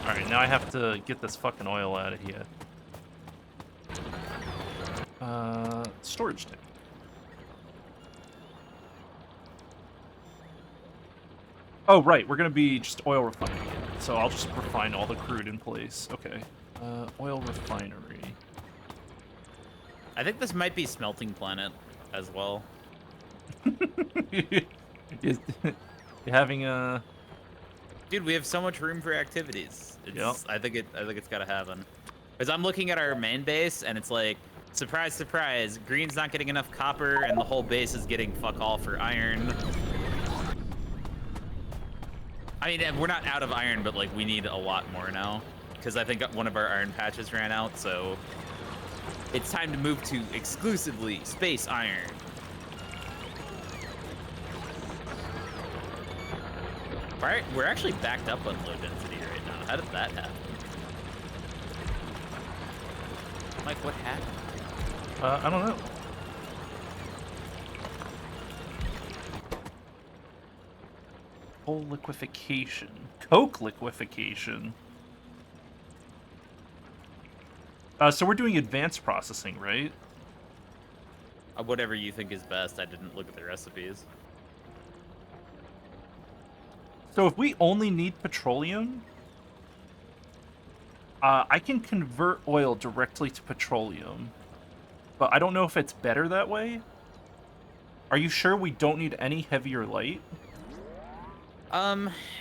Alright, now I have to get this fucking oil out of here. Storage tank. Oh, right, we're gonna be just oil refining it. So I'll just refine all the crude in place. Okay. Oil refinery. I think this might be smelting planet as well. You're having a... Dude, we have so much room for activities. It's, Yep. I think it's gotta happen. Because I'm looking at our main base, and it's like, surprise, surprise, green's not getting enough copper, and the whole base is getting fuck all for iron. I mean, we're not out of iron, but like we need a lot more now. Because I think one of our iron patches ran out, so it's time to move to exclusively space iron. Alright, we're actually backed up on low density right now. How did that happen? Like, what happened? I don't know. Coal liquefaction. Coke liquefaction. So we're doing advanced processing, right? Whatever you think is best. I didn't look at the recipes. So if we only need petroleum, I can convert oil directly to petroleum. But I don't know if it's better that way. Are you sure we don't need any heavy or light?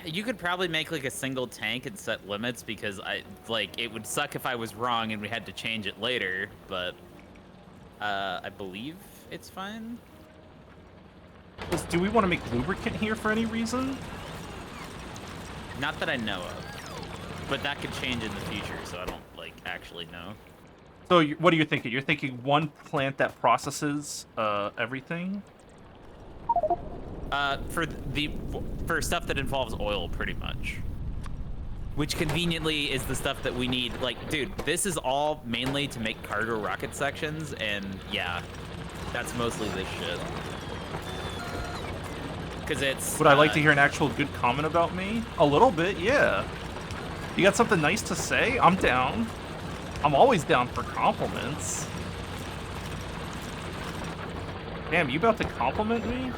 You could probably make like a single tank and set limits because it would suck if I was wrong and we had to change it later, but I believe it's fine. Do we want to make lubricant here for any reason? Not that I know of, but that could change in the future, so I don't like actually know. So what are you thinking? You're thinking one plant that processes everything? For stuff that involves oil, pretty much. Which conveniently is the stuff that we need. Like, dude, this is all mainly to make cargo rocket sections, and yeah, that's mostly this shit. Because it's... Would I like to hear an actual good comment about me? A little bit, yeah. You got something nice to say? I'm down. I'm always down for compliments. Damn, you about to compliment me?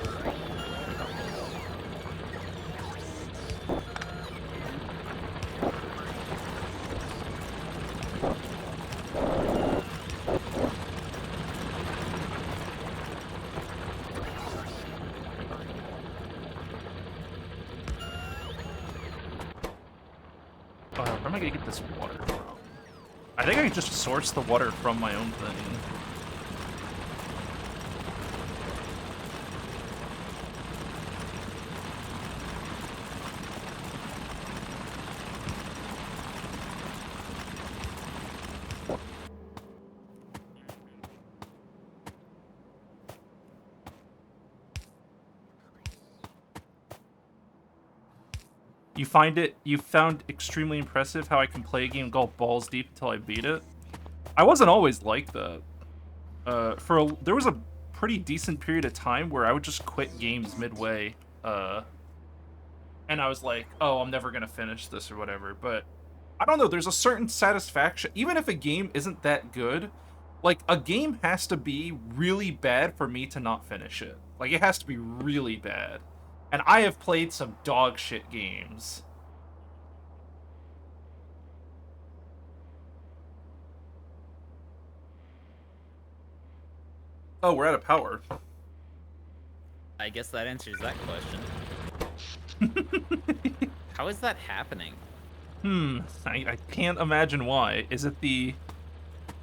Where am I gonna get this water from? I think I can just source the water from my own thing. You found extremely impressive how I can play a game called balls deep until I beat it. I wasn't always like that. There was a pretty decent period of time where I would just quit games midway, and I was like, oh, I'm never gonna finish this or whatever. But I don't know, there's a certain satisfaction, even if a game isn't that good. Like, a game has to be really bad for me to not finish it. Like, it has to be really bad. And I have played some dog shit games. Oh, we're out of power. I guess that answers that question. How is that happening? I can't imagine why. Is it the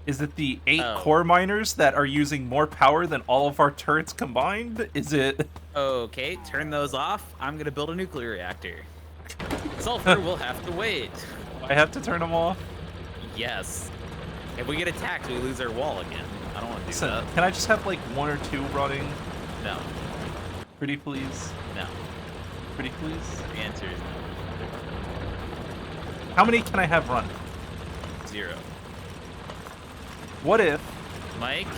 8 Oh. core miners that are using more power than all of our turrets combined? Is it... Okay, turn those off. I'm gonna build a nuclear reactor. Sulfur will have to wait. I have to turn them off. Yes. If we get attacked, we lose our wall again. I don't want to do Listen, that. can I just have like 1 or 2 running? No. Pretty please. No. Pretty please. The answer is no. How many can I have running? 0. What if Mike?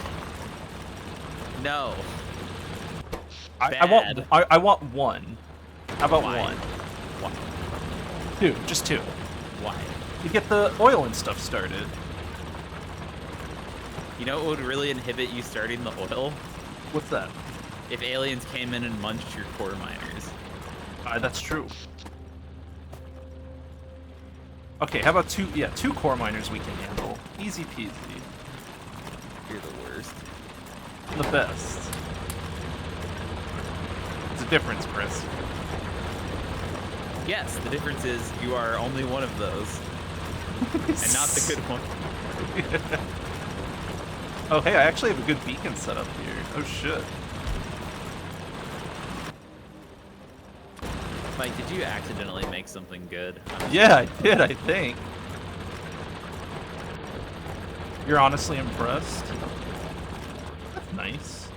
No. I want 1? How about Why? 1? Why? 2, just 2. Why? You get the oil and stuff started. You know what would really inhibit you starting the oil? What's that? If aliens came in and munched your core miners. That's true. Okay, how about 2? Yeah, 2 core miners we can handle. Easy peasy. You're the worst. The best. There's a difference, Chris. Yes, the difference is you are only one of those. And not the good one. Oh, hey, I actually have a good beacon set up here. Oh, shit. Mike, did you accidentally make something good? Yeah, I did, I think. You're honestly impressed? That's nice.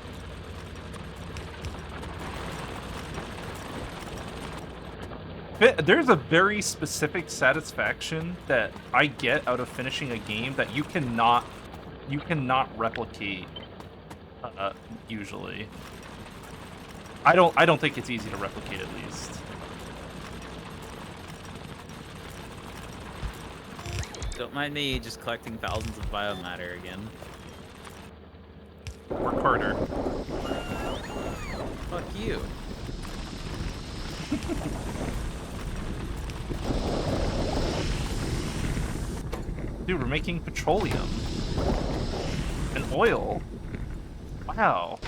There's a very specific satisfaction that I get out of finishing a game that you cannot replicate usually. I don't think it's easy to replicate, at least. Don't mind me just collecting thousands of biomatter again. Work harder. Fuck you. Dude, we're making petroleum. And oil. Wow.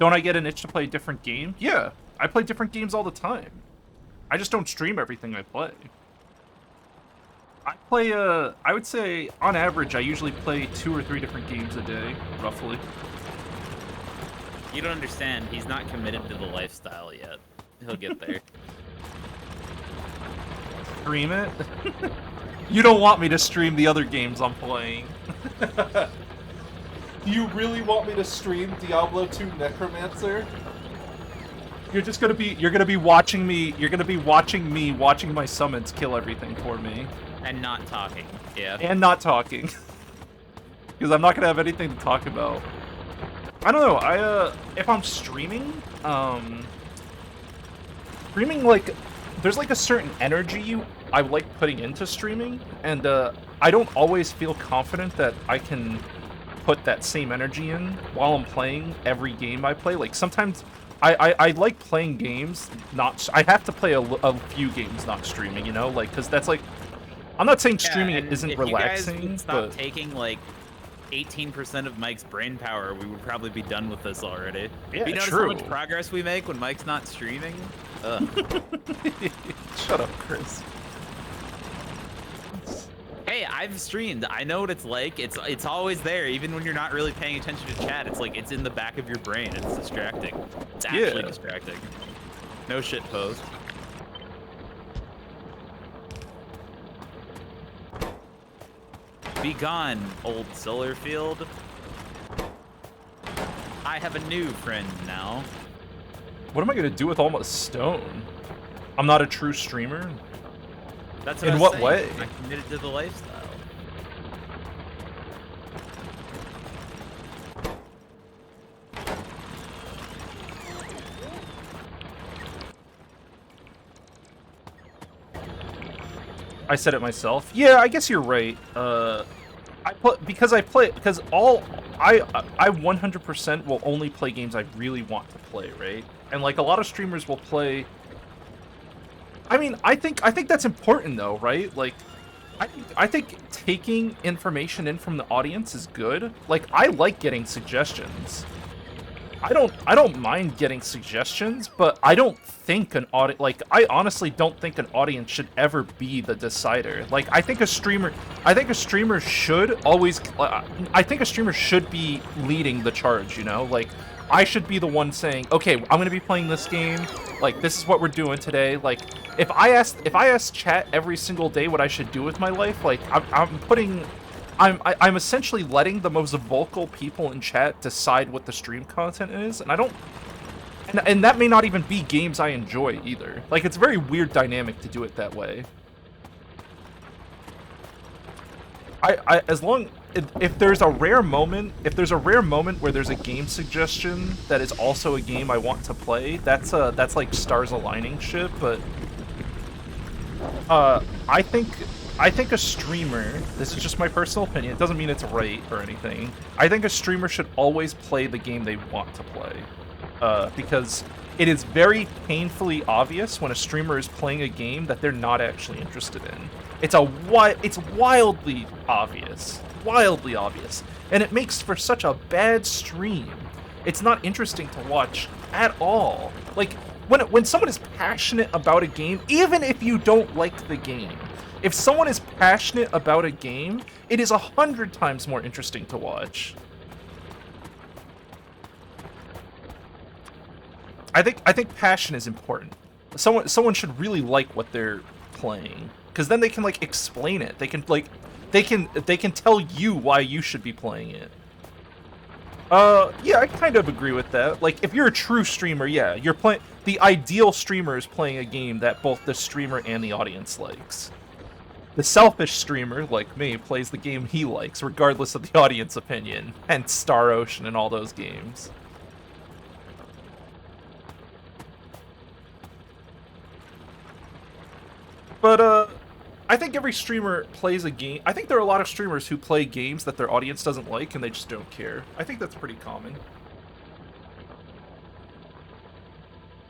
Don't I get an itch to play a different game? Yeah, I play different games all the time. I just don't stream everything I play. I play, I would say, on average, I usually play 2 or 3 different games a day, roughly. You don't understand. He's not committed to the lifestyle yet. He'll get there. Stream it? You don't want me to stream the other games I'm playing. Do you really want me to stream Diablo 2 Necromancer? You're gonna be watching me watching my summons kill everything for me. And not talking. Yeah. And not talking. Because I'm not gonna have anything to talk about. I don't know, if I'm streaming, like, there's like a certain energy I like putting into streaming, and I don't always feel confident that I can put that same energy in while I'm playing every game I play. Like, sometimes I like playing games, I have to play a few games not streaming, you know? Like, because that's like, I'm not saying streaming isn't relaxing, if you guys but... stop taking, like, 18% of Mike's brain power, we would probably be done with this already. Yeah, you notice true. how much progress we make when Mike's not streaming? Ugh. Shut up, Chris. Hey, I've streamed. I know what it's like. It's always there, even when you're not really paying attention to chat. It's like it's in the back of your brain. It's distracting. It's actually distracting. No shit post. Be gone, old solar field. I have a new friend now. What am I gonna do with all my stone? I'm not a true streamer? That's what In I'm what saying. way? I'm committed to the lifestyle. I said it myself. Yeah, I guess you're right. I 100% will only play games I really want to play, right? And like a lot of streamers will play. I mean, I think that's important though, right? Like, I think taking information in from the audience is good. Like, I like getting suggestions. I don't mind getting suggestions, but I don't think I honestly don't think an audience should ever be the decider. Like, I think a streamer should always, I think a streamer should be leading the charge, you know? Like, I should be the one saying, okay, I'm gonna be playing this game, like, this is what we're doing today, like, if I asked chat every single day what I should do with my life, like I'm essentially letting the most vocal people in chat decide what the stream content is, and I don't, and that may not even be games I enjoy either. Like, it's a very weird dynamic to do it that way. As long, if there's a rare moment where there's a game suggestion that is also a game I want to play, that's like stars aligning shit. But I think a streamer, this is just my personal opinion, it doesn't mean it's right or anything. I think a streamer should always play the game they want to play, because it is very painfully obvious when a streamer is playing a game that they're not actually interested in. It's wildly obvious, and it makes for such a bad stream. It's not interesting to watch at all. Like, when someone is passionate about a game, even if you don't like the game, if someone is passionate about a game, it is 100 times more interesting to watch. I think passion is important. Someone should really like what they're playing, because then they can like explain it. They can tell you why you should be playing it. Yeah, I kind of agree with that. Like, if you're a true streamer, yeah, you're playing. The ideal streamer is playing a game that both the streamer and the audience likes. The selfish streamer, like me, plays the game he likes, regardless of the audience opinion, hence Star Ocean and all those games. But, I think every streamer plays a game. I think there are a lot of streamers who play games that their audience doesn't like and they just don't care. I think that's pretty common.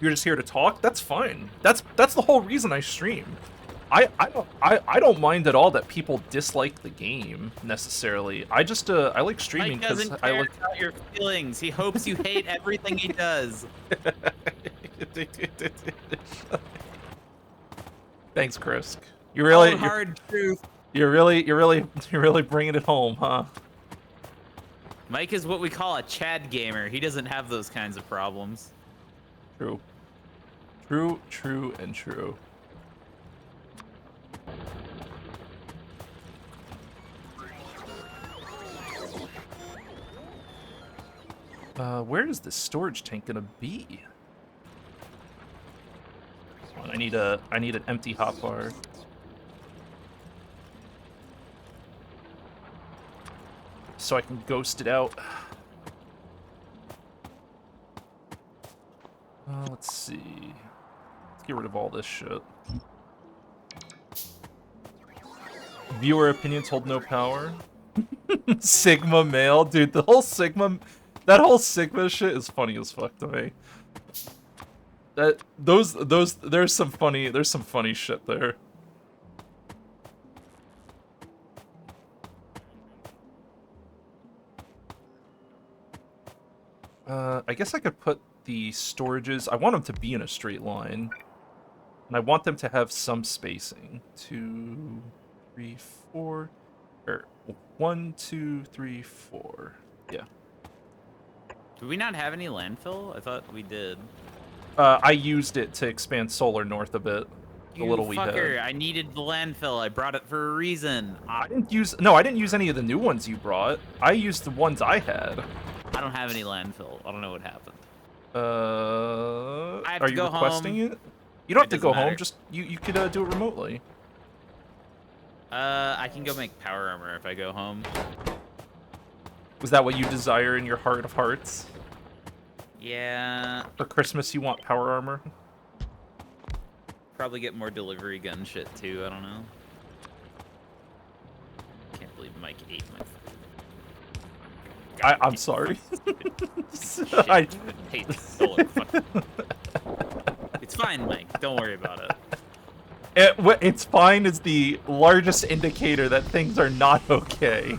You're just here to talk? That's fine. That's the whole reason I stream. I don't mind at all that people dislike the game necessarily. I just I like streaming because I like about your feelings. He hopes you hate everything he does. Thanks, Chris. You really hard truth. You're really bringing it home, huh? Mike is what we call a Chad gamer. He doesn't have those kinds of problems. True. True, true, and true. Where is this storage tank gonna be? I need an empty hotbar. So I can ghost it out. Let's see. Let's get rid of all this shit. Viewer opinions hold no power. Sigma male, dude. That whole Sigma shit is funny as fuck to me. There's some funny shit there. I guess I could put the storages. I want them to be in a straight line, and I want them to have some spacing. 2, 3, 4, or 1, 2, 3, 4. Yeah. Do we not have any landfill? I thought we did. I used it to expand solar north a bit. The You little we had. fucker! I needed the landfill. I brought it for a reason. I didn't use any of the new ones you brought. I used the ones I had. I don't have any landfill. I don't know what happened. I have Are to you go requesting home. it? You don't have It to go doesn't home. matter. Just you could do it remotely. I can go make power armor if I go home. Was that what you desire in your heart of hearts? Yeah. For Christmas, you want power armor? Probably get more delivery gun shit too. I don't know. Can't believe Mike ate my food. I'm sorry. Shit. I- hate solar. Fuck. It's fine, Mike. Don't worry about it. It's fine is the largest indicator that things are not okay.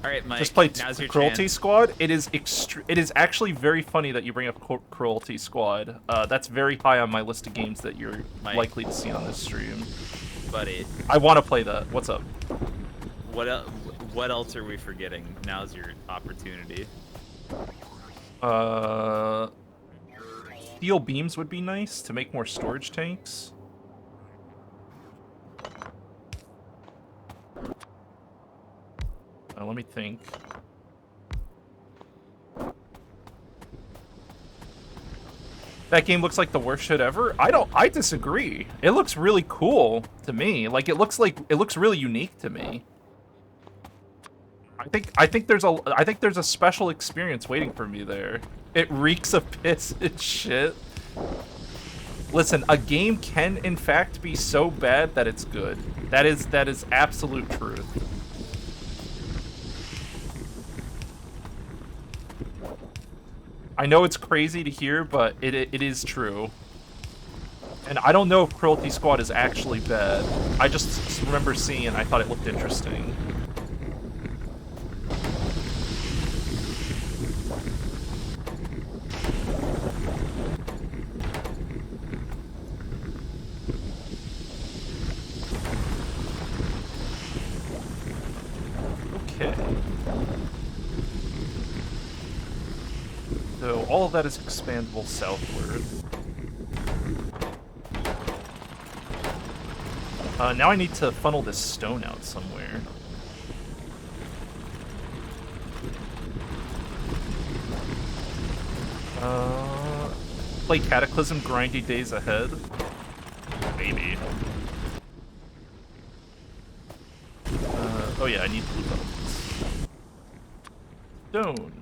All right, Mike. Just play now's your Cruelty chance. Squad. It is actually very funny that you bring up Cruelty Squad. That's very high on my list of games that you're Mike. likely to see on this stream. Buddy, I want to play that. What's up? what else are we forgetting? Now's your opportunity. steel beams would be nice to make more storage tanks. Let me think. That game looks like the worst shit ever. I disagree. It looks really cool to me. Like it looks really unique to me. I think there's a special experience waiting for me there. It reeks of piss and shit. Listen, a game can in fact be so bad that it's good. That is absolute truth. I know it's crazy to hear, but it is true. And I don't know if Cruelty Squad is actually bad. I just remember seeing it and I thought it looked interesting. Okay. So all of that is expandable southward. Now I need to funnel this stone out somewhere. Play Cataclysm grindy days ahead? Maybe. Oh yeah, I need blue bones. Stone.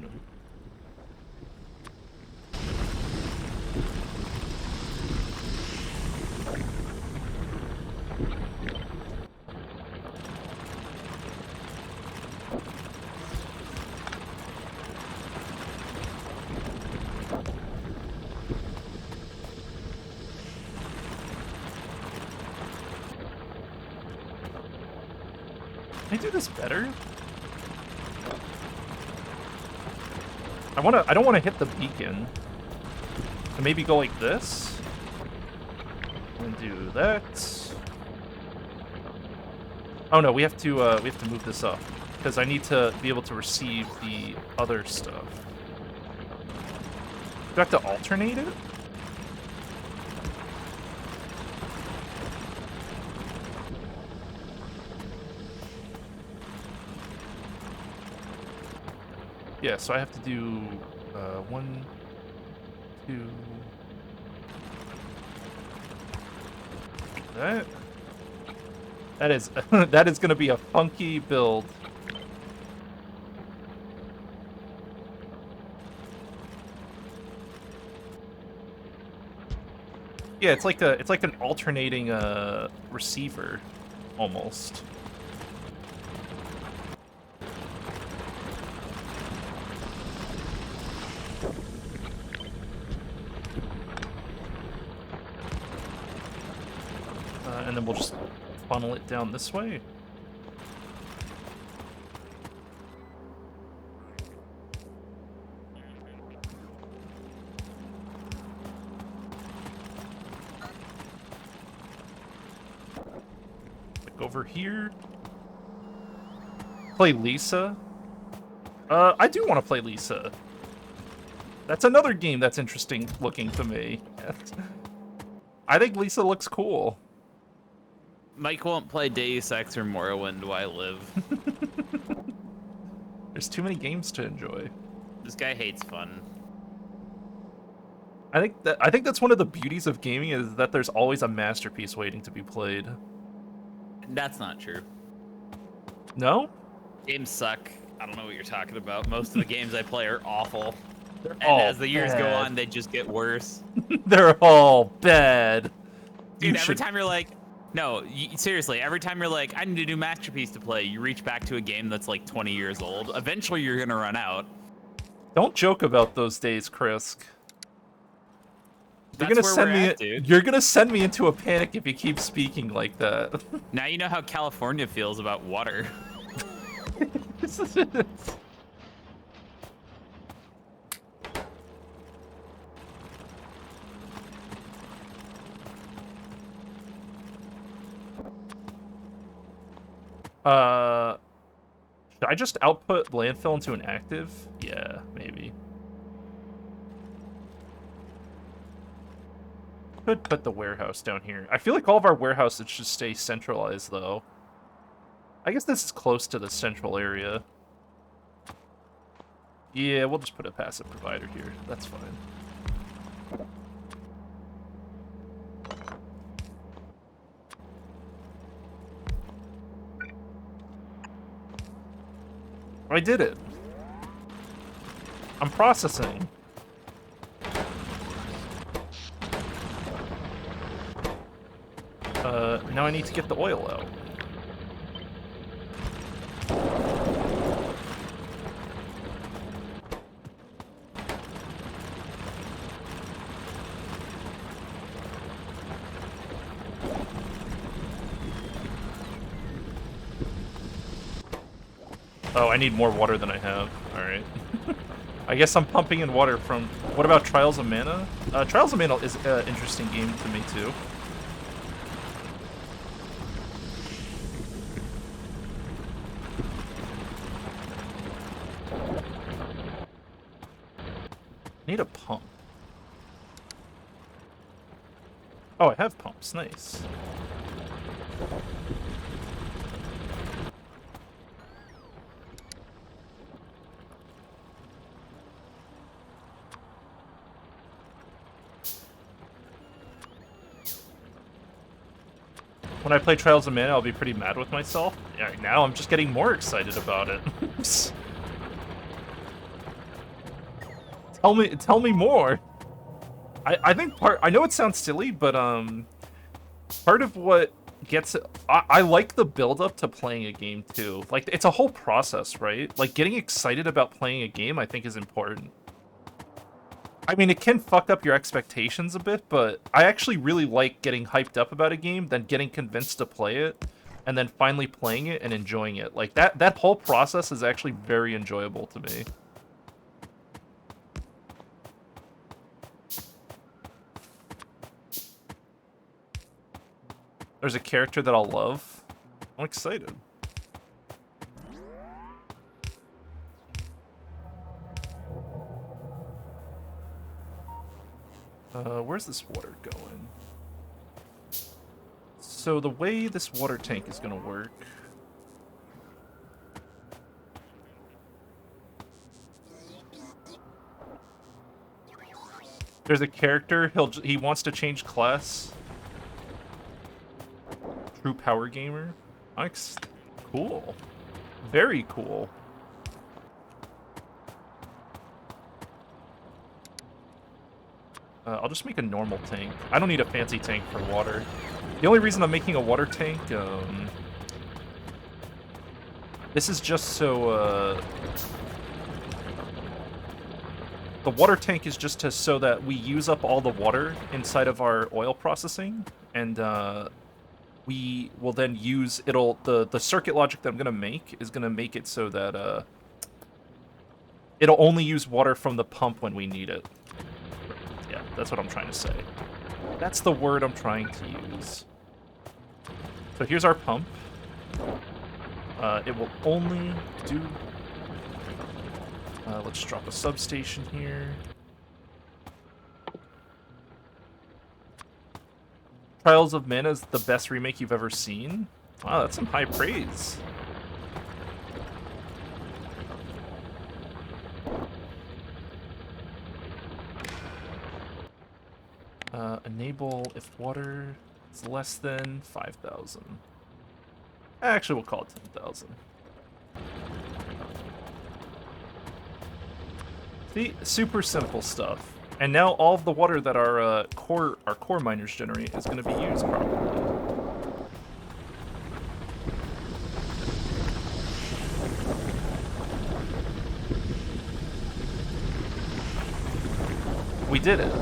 Can I do this better? I don't wanna hit the beacon. So maybe go like this. And do that. Oh no, we have to move this up. Because I need to be able to receive the other stuff. Do I have to alternate it? Yeah, so I have to do 1, 2. That is that is gonna be a funky build. Yeah, it's like an alternating receiver, almost. And then we'll just funnel it down this way. Like over here. Play Lisa. I do want to play Lisa. That's another game that's interesting looking to me. I think Lisa looks cool. Mike won't play Deus Ex or Morrowind while I live. There's too many games to enjoy. This guy hates fun. I think that's one of the beauties of gaming is that there's always a masterpiece waiting to be played. That's not true. No? Games suck. I don't know what you're talking about. Most of the games I play are awful. They're And as the years go on, they just get worse. They're all bad. Dude, every time you're like, no, seriously, every time you're like, I need a new masterpiece to play, you reach back to a game that's like 20 years old. Eventually, you're gonna run out. Don't joke about those days, Chris. That's where we're at, dude. You're gonna send me into a panic if you keep speaking like that. Now you know how California feels about water. Should I just output landfill into an active? Yeah, maybe. Could put the warehouse down here. I feel like all of our warehouses should stay centralized, though. I guess this is close to the central area. Yeah, we'll just put a passive provider here. That's fine. I did it. I'm processing. Now I need to get the oil out. Oh, I need more water than I have. Alright. I guess I'm pumping in water from... What about Trials of Mana? Trials of Mana is an interesting game to me, too. Need a pump. Oh, I have pumps. Nice. When I play Trials of Mana, I'll be pretty mad with myself. Yeah, now I'm just getting more excited about it. Tell me more. I think I know it sounds silly, but part of what gets it, I like the build up to playing a game too. Like, it's a whole process, right? Like, getting excited about playing a game, I think, is important. I mean, it can fuck up your expectations a bit, but I actually really like getting hyped up about a game, then getting convinced to play it, and then finally playing it and enjoying it. Like, that whole process is actually very enjoyable to me. There's a character that I'll love. I'm excited. Where's this water going? So the way this water tank is gonna work... There's a character, he wants to change class. True power gamer. Cool. Very cool. I'll just make a normal tank. I don't need a fancy tank for water. The only reason I'm making a water tank, this is just so, the water tank is just so that we use up all the water inside of our oil processing, and, we will then use, the circuit logic that I'm gonna make is gonna make it so that, it'll only use water from the pump when we need it. Yeah, that's what I'm trying to say. That's the word I'm trying to use. So here's our pump. It will only do... let's drop a substation here. Trials of Mana is the best remake you've ever seen? Wow, that's some high praise. Enable if water is less than 5,000. Actually, we'll call it 10,000. See, super simple stuff. And now all of the water that our core miners generate is going to be used properly. We did it.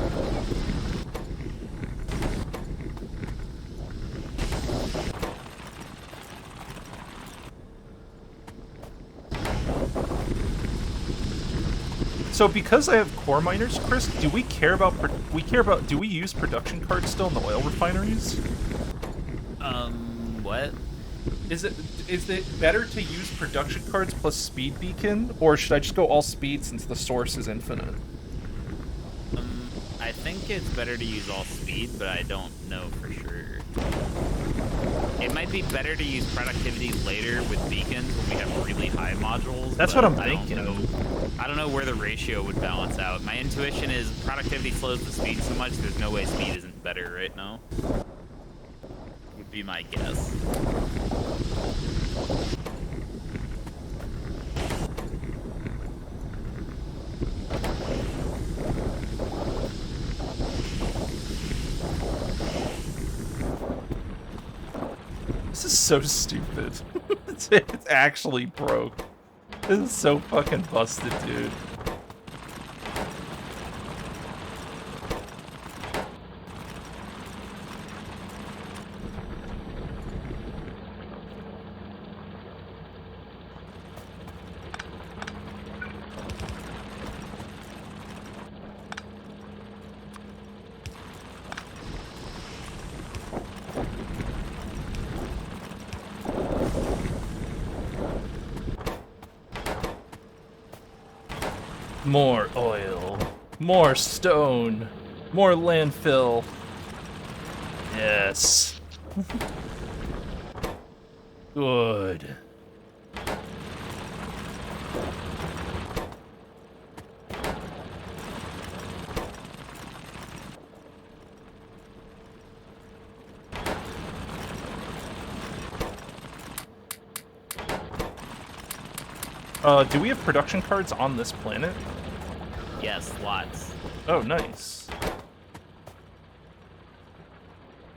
So because I have core miners, Chris, do we care about do we use production cards still in the oil refineries? What? Is it better to use production cards plus speed beacon, or should I just go all speed since the source is infinite? I think it's better to use all speed, but I don't know for sure. It might be better to use productivity later with beacons when we have really high modules. That's but what I'm I don't thinking. know. I don't know where the ratio would balance out. My intuition is productivity slows the speed so much, there's no way speed isn't better right now. Would be my guess. This is so stupid. It's actually broke. This is so fucking busted, dude. More oil, more stone, more landfill. Yes. Good. Do we have production cards on this planet? Yes, lots. Oh, nice.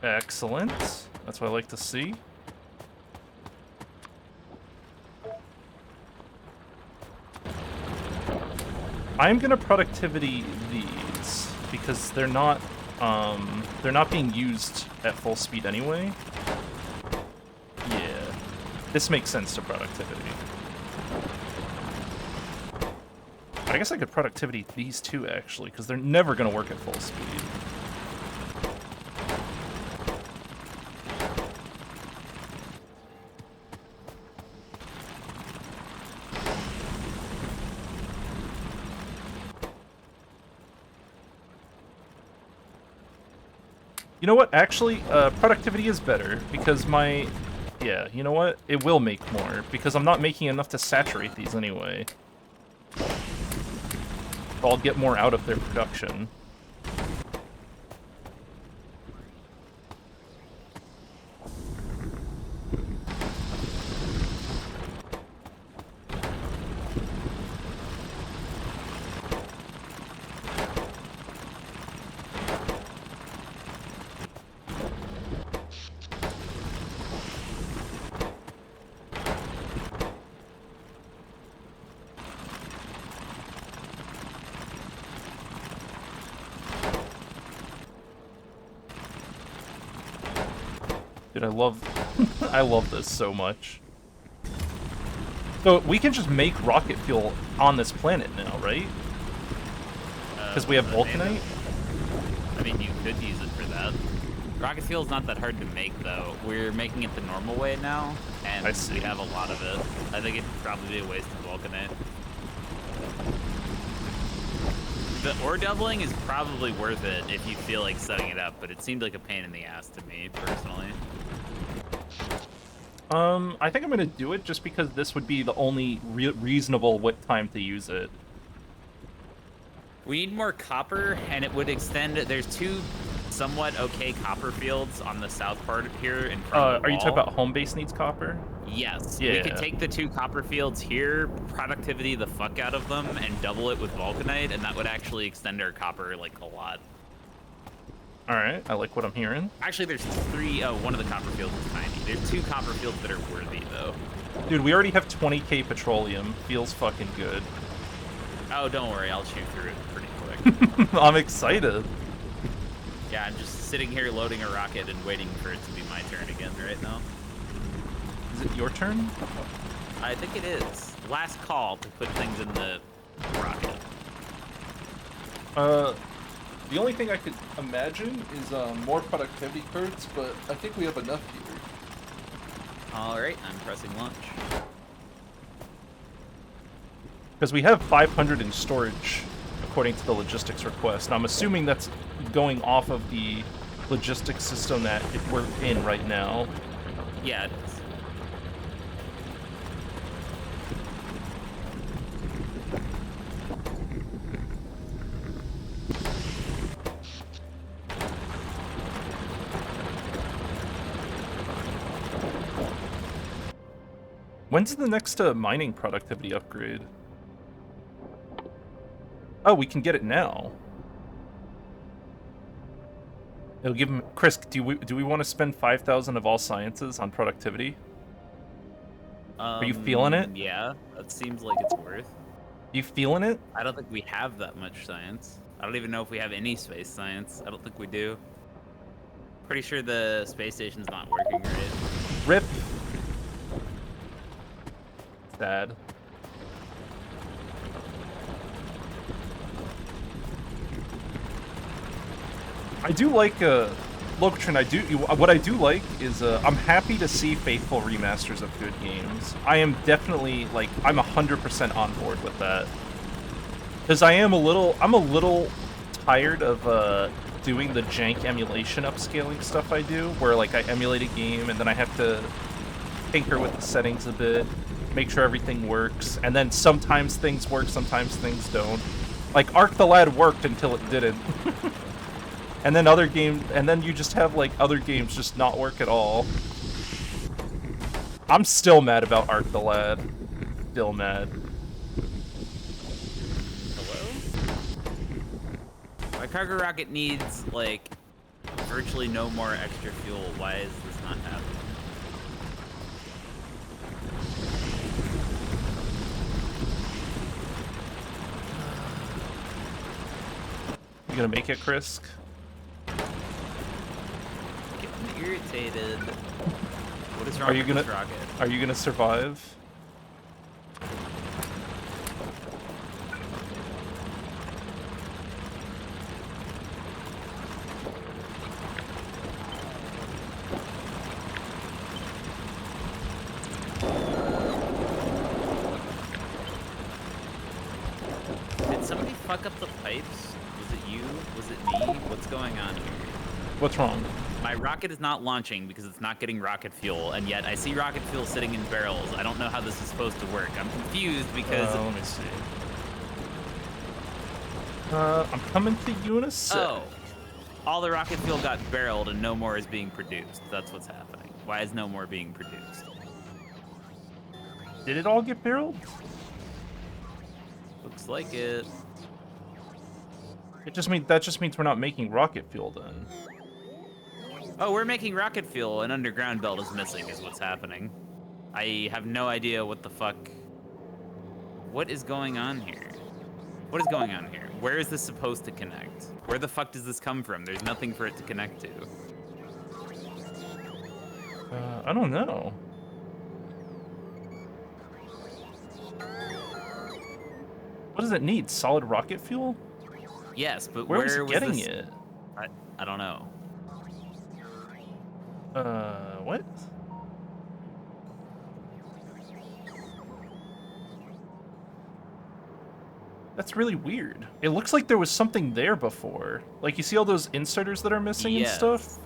Excellent. That's what I like to see. I'm gonna productivity these because they're not being used at full speed anyway. Yeah. This makes sense to productivity. I guess I could productivity these two, actually, because they're never going to work at full speed. You know what? Actually, productivity is better, because my... Yeah, you know what? It will make more, because I'm not making enough to saturate these anyway. I'll get more out of their production. Dude, I love this so much. So we can just make rocket fuel on this planet now, right? Because we have vulcanite? I mean, you could use it for that. Rocket fuel is not that hard to make, though. We're making it the normal way now, and I see. we have a lot of it. I think it'd probably be a waste of vulcanite. The ore doubling is probably worth it if you feel like setting it up, but it seemed like a pain in the ass to me, personally. I think I'm gonna do it just because this would be the only reasonable time to use it. We need more copper, and it would extend... There's two somewhat okay copper fields on the south part here in front of the Are you talking wall. about home base needs copper? Yes. Yeah. We could take the two copper fields here, productivity the fuck out of them, and double it with vulcanite, and that would actually extend our copper, like, a lot. Alright, I like what I'm hearing. Actually, there's three... Oh, one of the copper fields is tiny. There's two copper fields that are worthy, though. Dude, we already have 20k petroleum. Feels fucking good. Oh, don't worry. I'll shoot through it pretty quick. I'm excited. Yeah, I'm just sitting here loading a rocket and waiting for it to be my turn again right now. Is it your turn? I think it is. Last call to put things in the rocket. The only thing I could imagine is more productivity cards, but I think we have enough here. Alright, I'm pressing launch. Because we have 500 in storage according to the logistics request. And I'm assuming that's going off of the logistics system that we're in right now. Yeah, it is. When's the next mining productivity upgrade? Oh, we can get it now. It'll give him... Chris, do we want to spend 5,000 of all sciences on productivity? Are you feeling it? Yeah, that seems like it's worth. You feeling it? I don't think we have that much science. I don't even know if we have any space science. I don't think we do. Pretty sure the space station's not working right. RIP. Sad. I do like Locatron. What I do like is I'm happy to see faithful remasters of good games. I am definitely like I'm 100% on board with that. Because I'm a little tired of doing the jank emulation upscaling stuff I do, where like I emulate a game and then I have to tinker with the settings a bit, make sure everything works, and then sometimes things work, sometimes things don't. Like Arc the Lad worked until it didn't. And then you just have like other games just not work at all. I'm still mad about Arc the Lad. Still mad. Hello? My cargo rocket needs like virtually no more extra fuel. Why is this not happening? You gonna make it, Chris? Getting irritated. What is wrong with this rocket? Are you gonna survive? Did somebody fuck up the pipes? Was it you? Was it me? What's going on here? What's wrong? My rocket is not launching because it's not getting rocket fuel, and yet I see rocket fuel sitting in barrels. I don't know how this is supposed to work. I'm confused because... let me see. I'm coming to you in a sec. Oh. All the rocket fuel got barreled and no more is being produced. That's what's happening. Why is no more being produced? Did it all get barreled? Looks like it. That just means we're not making rocket fuel then. Oh, we're making rocket fuel. An underground belt is missing is what's happening. I have no idea what the fuck... What is going on here? What is going on here? Where is this supposed to connect? Where the fuck does this come from? There's nothing for it to connect to. I don't know. What does it need? Solid rocket fuel? Yes, but Where where was it was getting this... it? I don't know. What? That's really weird. It looks like there was something there before. Like, you see all those inserters that are missing and Yes. stuff?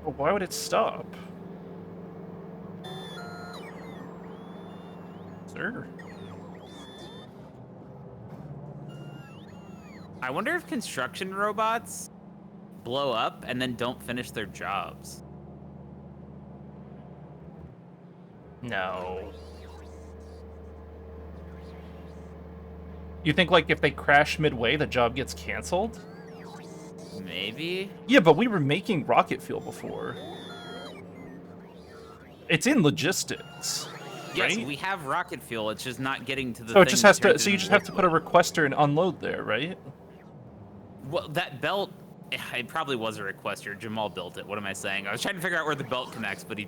But why would it stop? Sir? I wonder if construction robots blow up and then don't finish their jobs. No. You think, like, if they crash midway, the job gets canceled? Maybe? Yeah, but we were making rocket fuel before. It's in logistics. Yes, right? we have rocket fuel. It's just not getting to the So it thing just that has to. turns So you it just into have to put a requester and unload there, right? Well, that belt, it probably was a requester. Jamal built it. What am I saying? I was trying to figure out where the belt connects, but he...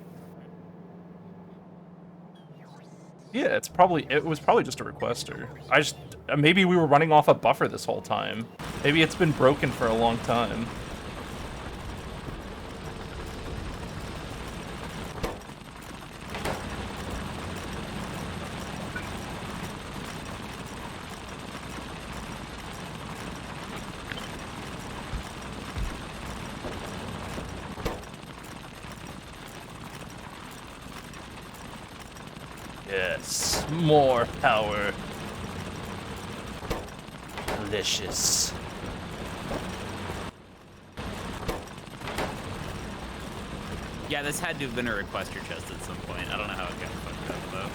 Yeah, it was probably just a requester. Maybe we were running off a buffer this whole time. Maybe it's been broken for a long time. More power. Delicious. Yeah, this had to have been a requester chest at some point. I don't know how it got fucked up though.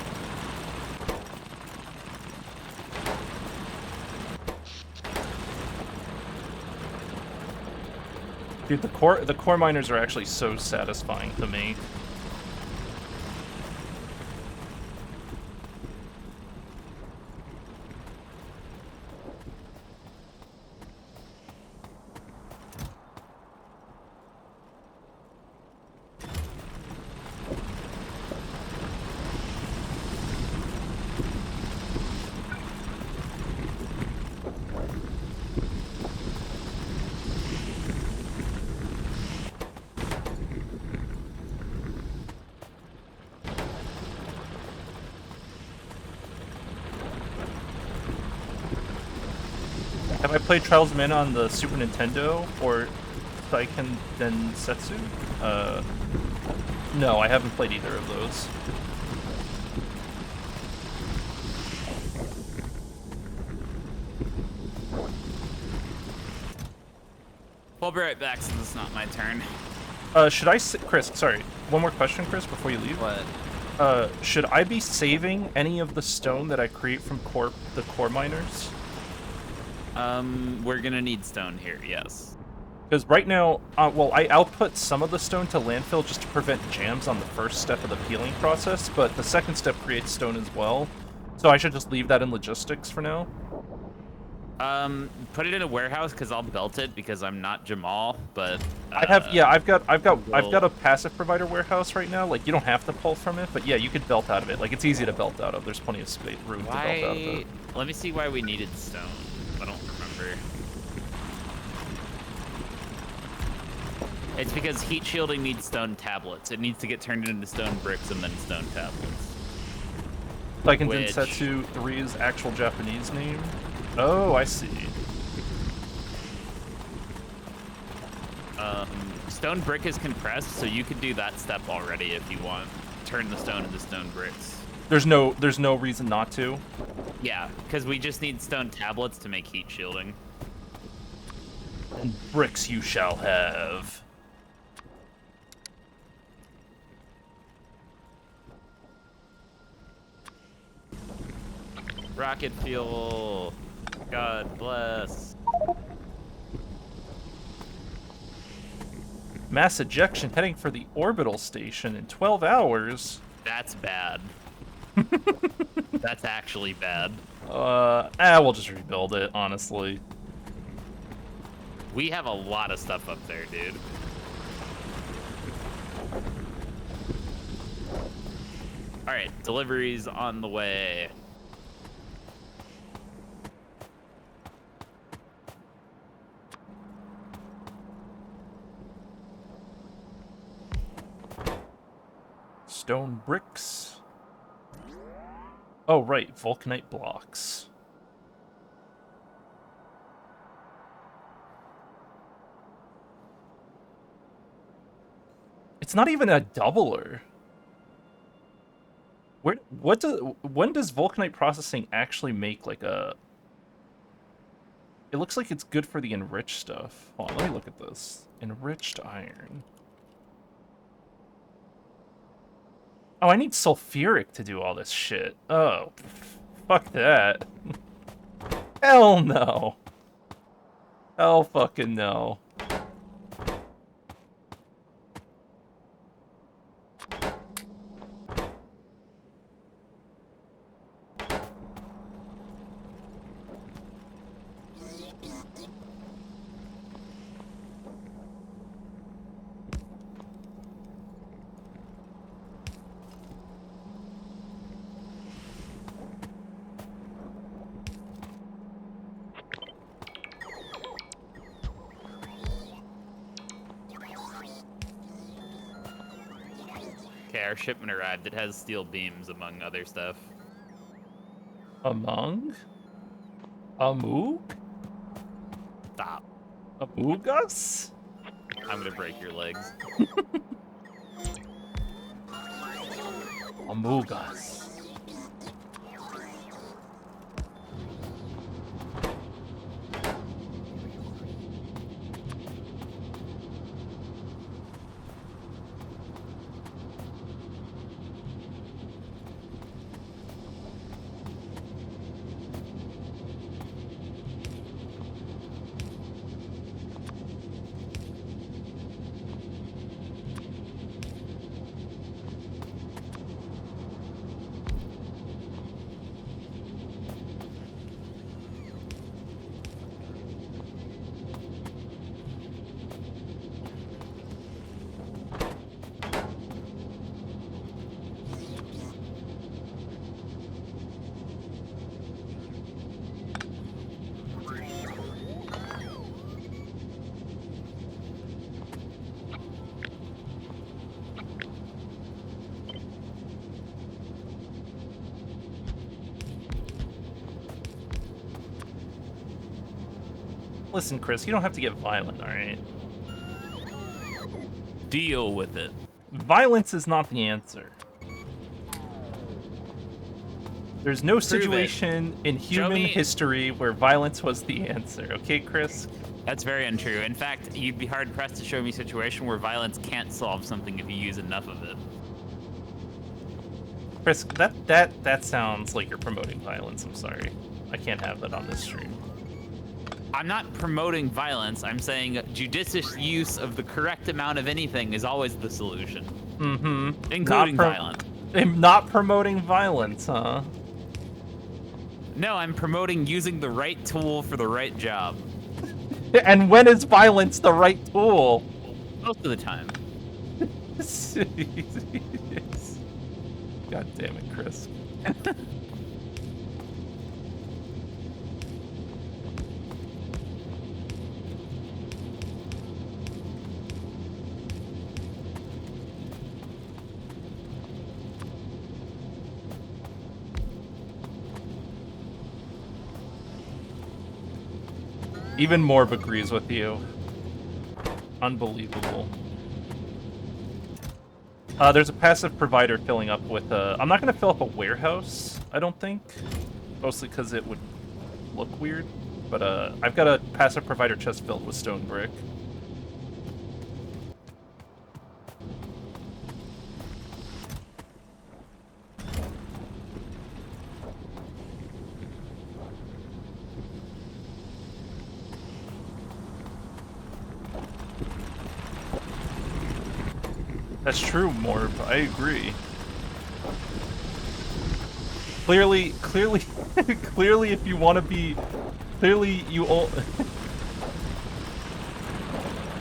Dude, the core miners are actually so satisfying to me. Have I played Trials of Mana on the Super Nintendo or Seiken Densetsu? No, I haven't played either of those. We'll be right back since it's not my turn. Should I Chris, sorry. One more question, Chris, before you leave. What? Should I be saving any of the stone that I create from the core miners? We're gonna need stone here, yes. Because right now, well, I output some of the stone to landfill just to prevent jams on the first step of the peeling process, but the second step creates stone as well. So I should just leave that in logistics for now. Put it in a warehouse because I'll belt it because I'm not Jamal, but I've got a passive provider warehouse right now. Like, you don't have to pull from it, but yeah, you could belt out of it. Like, it's easy to belt out of. There's plenty of space room to belt out of it. Let me see why we needed stone. I don't remember. It's because heat shielding needs stone tablets. It needs to get turned into stone bricks and then stone tablets. Like in Densetsu 3's actual Japanese name? Oh, I see. Stone brick is compressed, so you could do that step already if you want. Turn the stone into stone bricks. There's no reason not to. Yeah, because we just need stone tablets to make heat shielding. And bricks you shall have. Rocket fuel. God bless. Mass ejection heading for the orbital station in 12 hours. That's bad. That's actually bad. We'll just rebuild it, honestly. We have a lot of stuff up there, dude. Alright, deliveries on the way. Stone bricks. Oh, right, vulcanite blocks. It's not even a doubler. When does vulcanite processing actually make like a... It looks like it's good for the enriched stuff. Hold on, let me look at this. Enriched iron. Oh, I need sulfuric to do all this shit. Oh, fuck that. Hell no. Hell fucking no. Okay, our shipment arrived. It has steel beams, among other stuff. Among? Amug? Stop. Amugus? I'm gonna break your legs. Amugas. Listen, Chris, you don't have to get violent, all right? Deal with it. Violence is not the answer. There's no Prove it. situation in human me- history where violence was the answer. Okay, Chris? That's very untrue. In fact, you'd be hard pressed to show me a situation where violence can't solve something if you use enough of it. Chris, that sounds like you're promoting violence. I'm sorry. I can't have that on this stream. I'm not promoting violence. I'm saying judicious use of the correct amount of anything is always the solution. Mm-hmm. Including violence. I'm not promoting violence, huh? No, I'm promoting using the right tool for the right job. And when is violence the right tool? Most of the time. God damn it, Chris. Even Morb agrees with you. Unbelievable. There's a passive provider filling up with I'm not going to fill up a warehouse, I don't think. Mostly because it would look weird. But I've got a passive provider chest filled with stone brick. That's true, Morb. I agree. Clearly, clearly, if you want to be, clearly you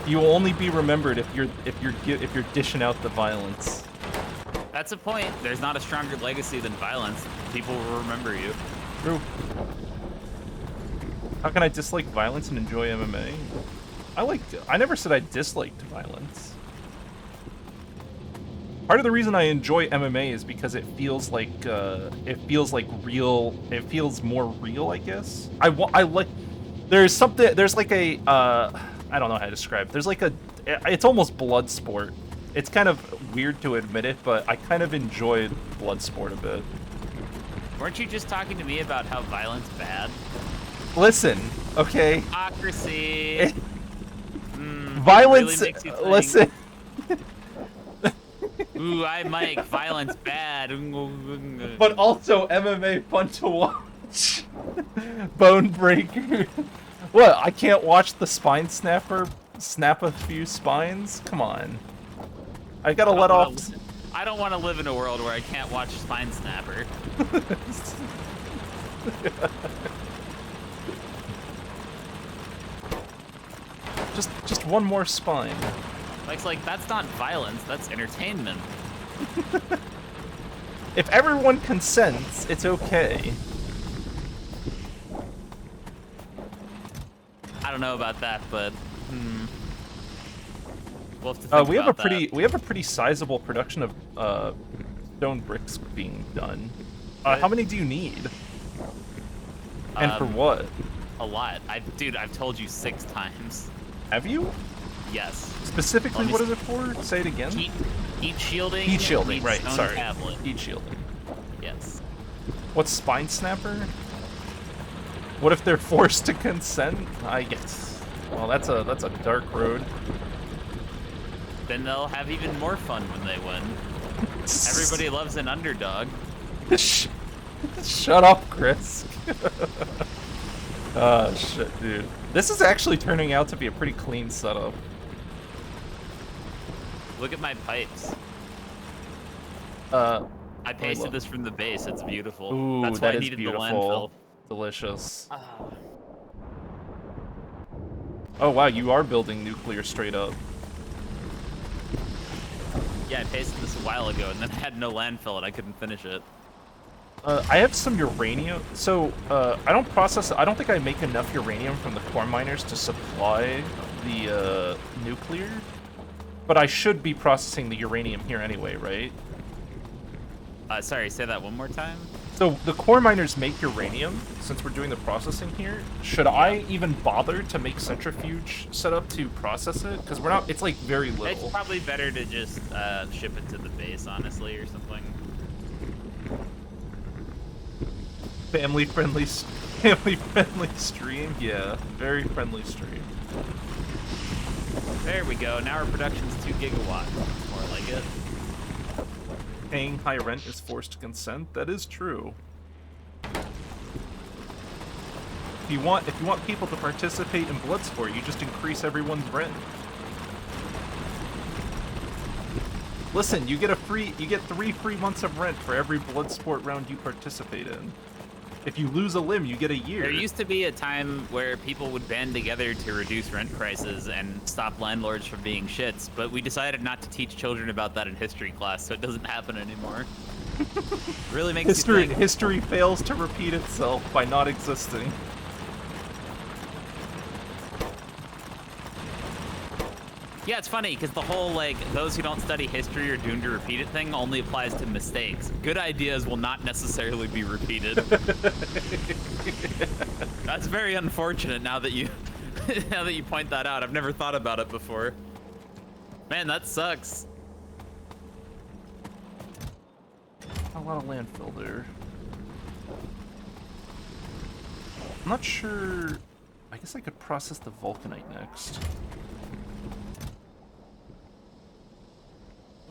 you will only be remembered if you're dishing out the violence. That's a point. There's not a stronger legacy than violence. People will remember you. True. How can I dislike violence and enjoy MMA? I never said I disliked violence. Part of the reason I enjoy MMA is because it feels like real. It feels more real, I guess. I like. There's something. There's like a. I don't know how to describe. There's like a. It's almost blood sport. It's kind of weird to admit it, but I kind of enjoy blood sport a bit. Weren't you just talking to me about how violence bad? Listen, okay. Democracy. Violence. Really makes you think. Listen. Ooh, I Mike. Violence bad. But also MMA fun to watch. Bone breaker. What? I can't watch the spine snapper snap a few spines? Come on. I gotta let off. I don't want to live in a world where I can't watch Spine Snapper. just one more spine. Like that's not violence. That's entertainment. If everyone consents, it's okay. I don't know about that, but we'll have to think we have about a pretty sizable production of stone bricks being done. How many do you need? And for what? A lot. Dude, I've told you 6 times. Have you? Yes. Specifically, what is it for? Say it again. Heat shielding. Heat shielding, right? Stone Sorry. Tablet. Heat shielding. Yes. What's spine snapper? What if they're forced to consent? I guess. Well, that's a dark road. Then they'll have even more fun when they win. Everybody loves an underdog. Shut up, Chris. Oh, shit, dude. This is actually turning out to be a pretty clean setup. Look at my pipes. I pasted this from the base. It's beautiful. Ooh, That's why that I is needed beautiful. the landfill. Delicious. Oh. Oh, wow, you are building nuclear straight up. Yeah, I pasted this a while ago, and then I had no landfill, and I couldn't finish it. I have some uranium. So, I don't think I make enough uranium from the core miners to supply the nuclear. But I should be processing the uranium here anyway, right? Sorry, say that one more time. So the core miners make uranium, since we're doing the processing here. Should I even bother to make centrifuge setup to process it? Because we're not, it's like very It's little. probably better to just ship it to the base, honestly, or something. Family-friendly stream? Yeah, very friendly stream. There we go. Now our production's 2 gigawatts. More like it. Paying high rent is forced consent. That is true. If you want people to participate in Bloodsport, you just increase everyone's rent. Listen, you get 3 free months of rent for every Bloodsport round you participate in. If you lose a limb, you get a year. There used to be a time where people would band together to reduce rent prices and stop landlords from being shits, but we decided not to teach children about that in history class, so it doesn't happen anymore. Really makes you think. History fails to repeat itself by not existing. Yeah, it's funny, because the whole, like, those who don't study history are doomed to repeat it thing only applies to mistakes. Good ideas will not necessarily be repeated. That's very unfortunate now that you now that you point that out. I've never thought about it before. Man, that sucks. A lot of landfill there. I'm not sure. I guess I could process the vulcanite next.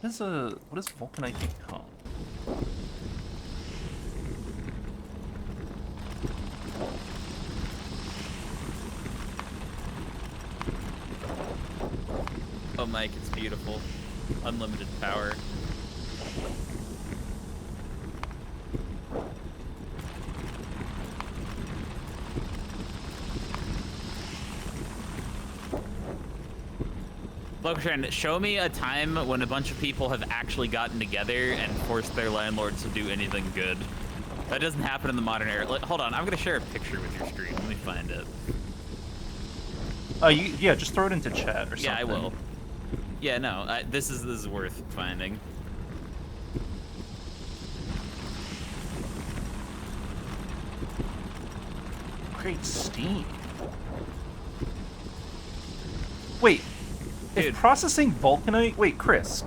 What does vulcanite become? Oh, Mike, it's beautiful. Unlimited power. Lokashan, show me a time when a bunch of people have actually gotten together and forced their landlords to do anything good. That doesn't happen in the modern era. Hold on, I'm gonna share a picture with your stream. Let me find it. Yeah, just throw it into chat or something. Yeah, I will. Yeah, no, this is worth finding. Great steam. Wait, Dude. if processing vulcanite... Wait, Chris.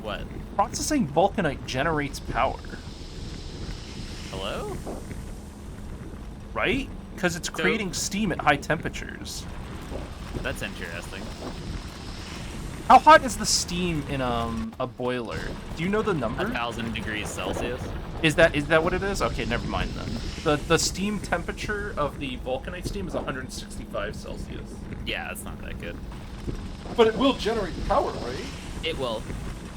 What? Processing vulcanite generates power, Hello? right? Because it's creating steam at high temperatures. That's interesting. How hot is the steam in a boiler? Do you know the number? 1,000 degrees Celsius. Is that what it is? Okay, never mind then. The steam temperature of the vulcanite steam is 165 Celsius. Yeah, that's not that good. But it will generate power, right? It will.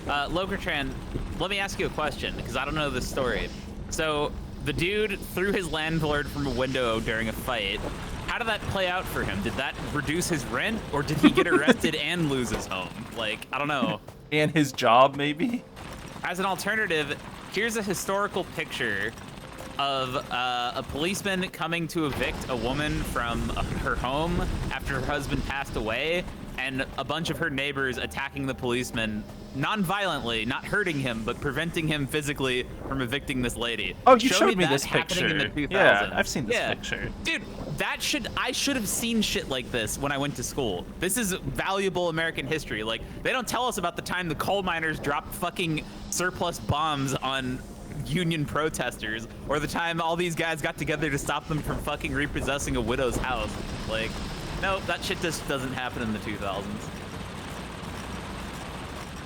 Lokertran, let me ask you a question, because I don't know this story. So, the dude threw his landlord from a window during a fight. How did that play out for him? Did that reduce his rent, or did he get arrested and lose his home? Like, I don't know. And his job, maybe? As an alternative, here's a historical picture of a policeman coming to evict a woman from her home after her husband passed away, and a bunch of her neighbors attacking the policeman non-violently, not hurting him, but preventing him physically from evicting this lady. Oh, you Show showed me that this happening picture. in the 2000s. Yeah, I've seen this Yeah. picture. Dude, I should have seen shit like this when I went to school. This is valuable American history. Like, they don't tell us about the time the coal miners dropped fucking surplus bombs on union protesters, or the time all these guys got together to stop them from fucking repossessing a widow's house. Like, no, that shit just doesn't happen in the 2000s.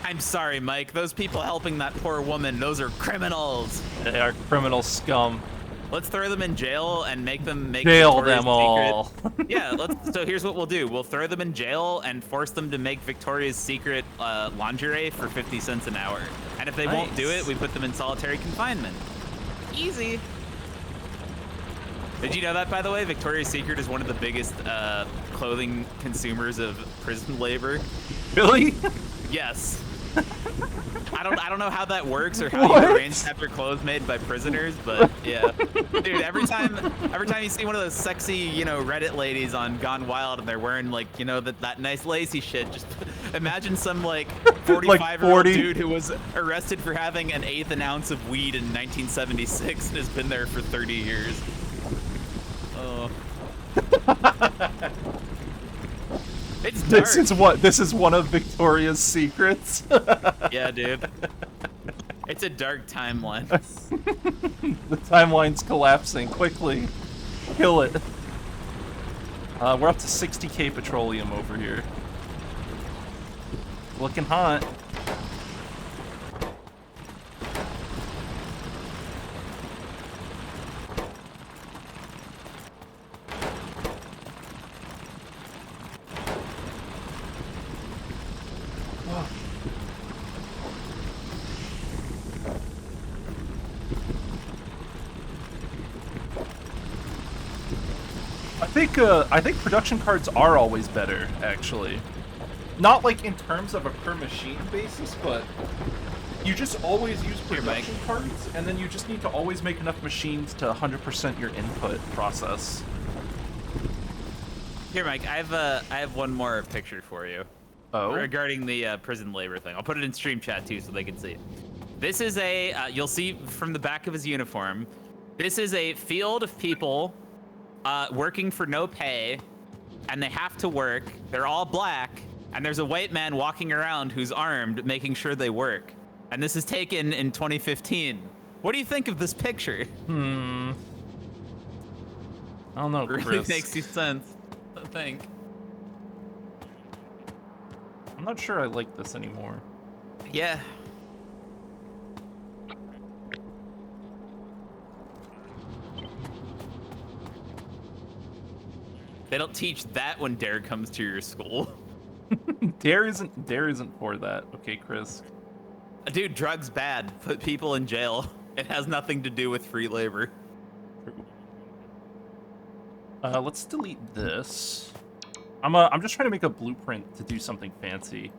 I'm sorry, Mike. Those people helping that poor woman, those are criminals. They are criminal scum. Let's throw them in jail and make them make Jail Victoria's them all. Secret. Yeah, so here's what we'll do. We'll throw them in jail and force them to make Victoria's Secret lingerie for 50 cents an hour. And if they won't do Nice. it, we put them in solitary confinement. Easy. Did you know that, by the way? Victoria's Secret is one of the biggest clothing consumers of prison labor. Really? Yes. I don't know how that works or how you arrange to have your clothes made by prisoners, but yeah, dude. Every time you see one of those sexy, you know, Reddit ladies on Gone Wild and they're wearing like, you know, that nice lacy shit, just imagine some like 45-year-old dude who was arrested for having an eighth an ounce of weed in 1976 and has been there for 30 years. Oh. It's dark. This is one of Victoria's secrets. Yeah, dude. It's a dark timeline. The timeline's collapsing quickly. Kill it. We're up to 60k petroleum over here. Looking hot. I think production cards are always better, actually. Not like in terms of a per machine basis, but you just always use production cards, and then you just need to always make enough machines to 100% your input process. Here, Mike, I have one more picture for you. Oh? Regarding the prison labor thing. I'll put it in stream chat too so they can see it. This is a, you'll see from the back of his uniform, this is a field of people working for no pay, and they have to work. They're all black, and there's a white man walking around who's armed, making sure they work. And this is taken in 2015. What do you think of this picture? I don't know, Chris. Really makes you sense, I think. I'm not sure I like this anymore. Yeah. They don't teach that when Dare comes to your school. Dare isn't for that. Okay, Chris. Dude, drugs bad. Put people in jail. It has nothing to do with free labor. Let's delete this. I'm just trying to make a blueprint to do something fancy.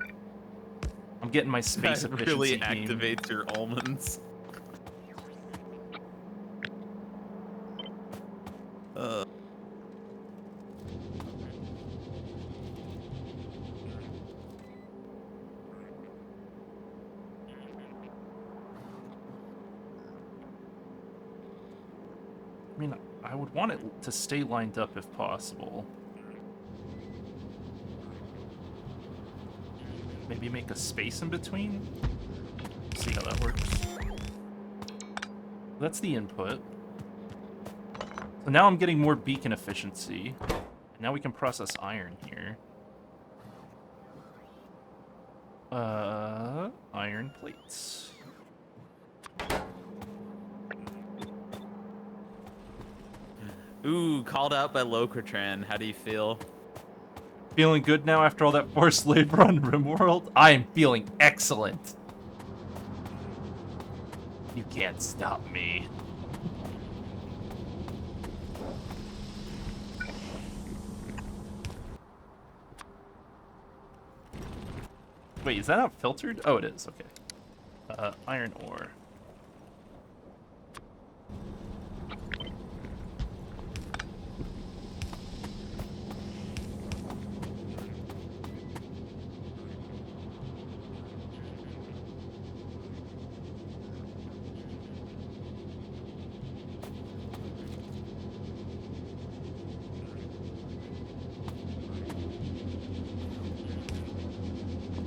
I'm getting my space That efficiency really game. activates your almonds. I mean, I would want it to stay lined up if possible. Maybe make a space in between? See how that works. That's the input. So now I'm getting more beacon efficiency. And now we can process iron here. Iron plates. Ooh, called out by Locratran. How do you feel? Feeling good now after all that forced labor on RimWorld? I am feeling excellent. You can't stop me. Wait, is that not filtered? Oh, it is. Okay. Iron ore.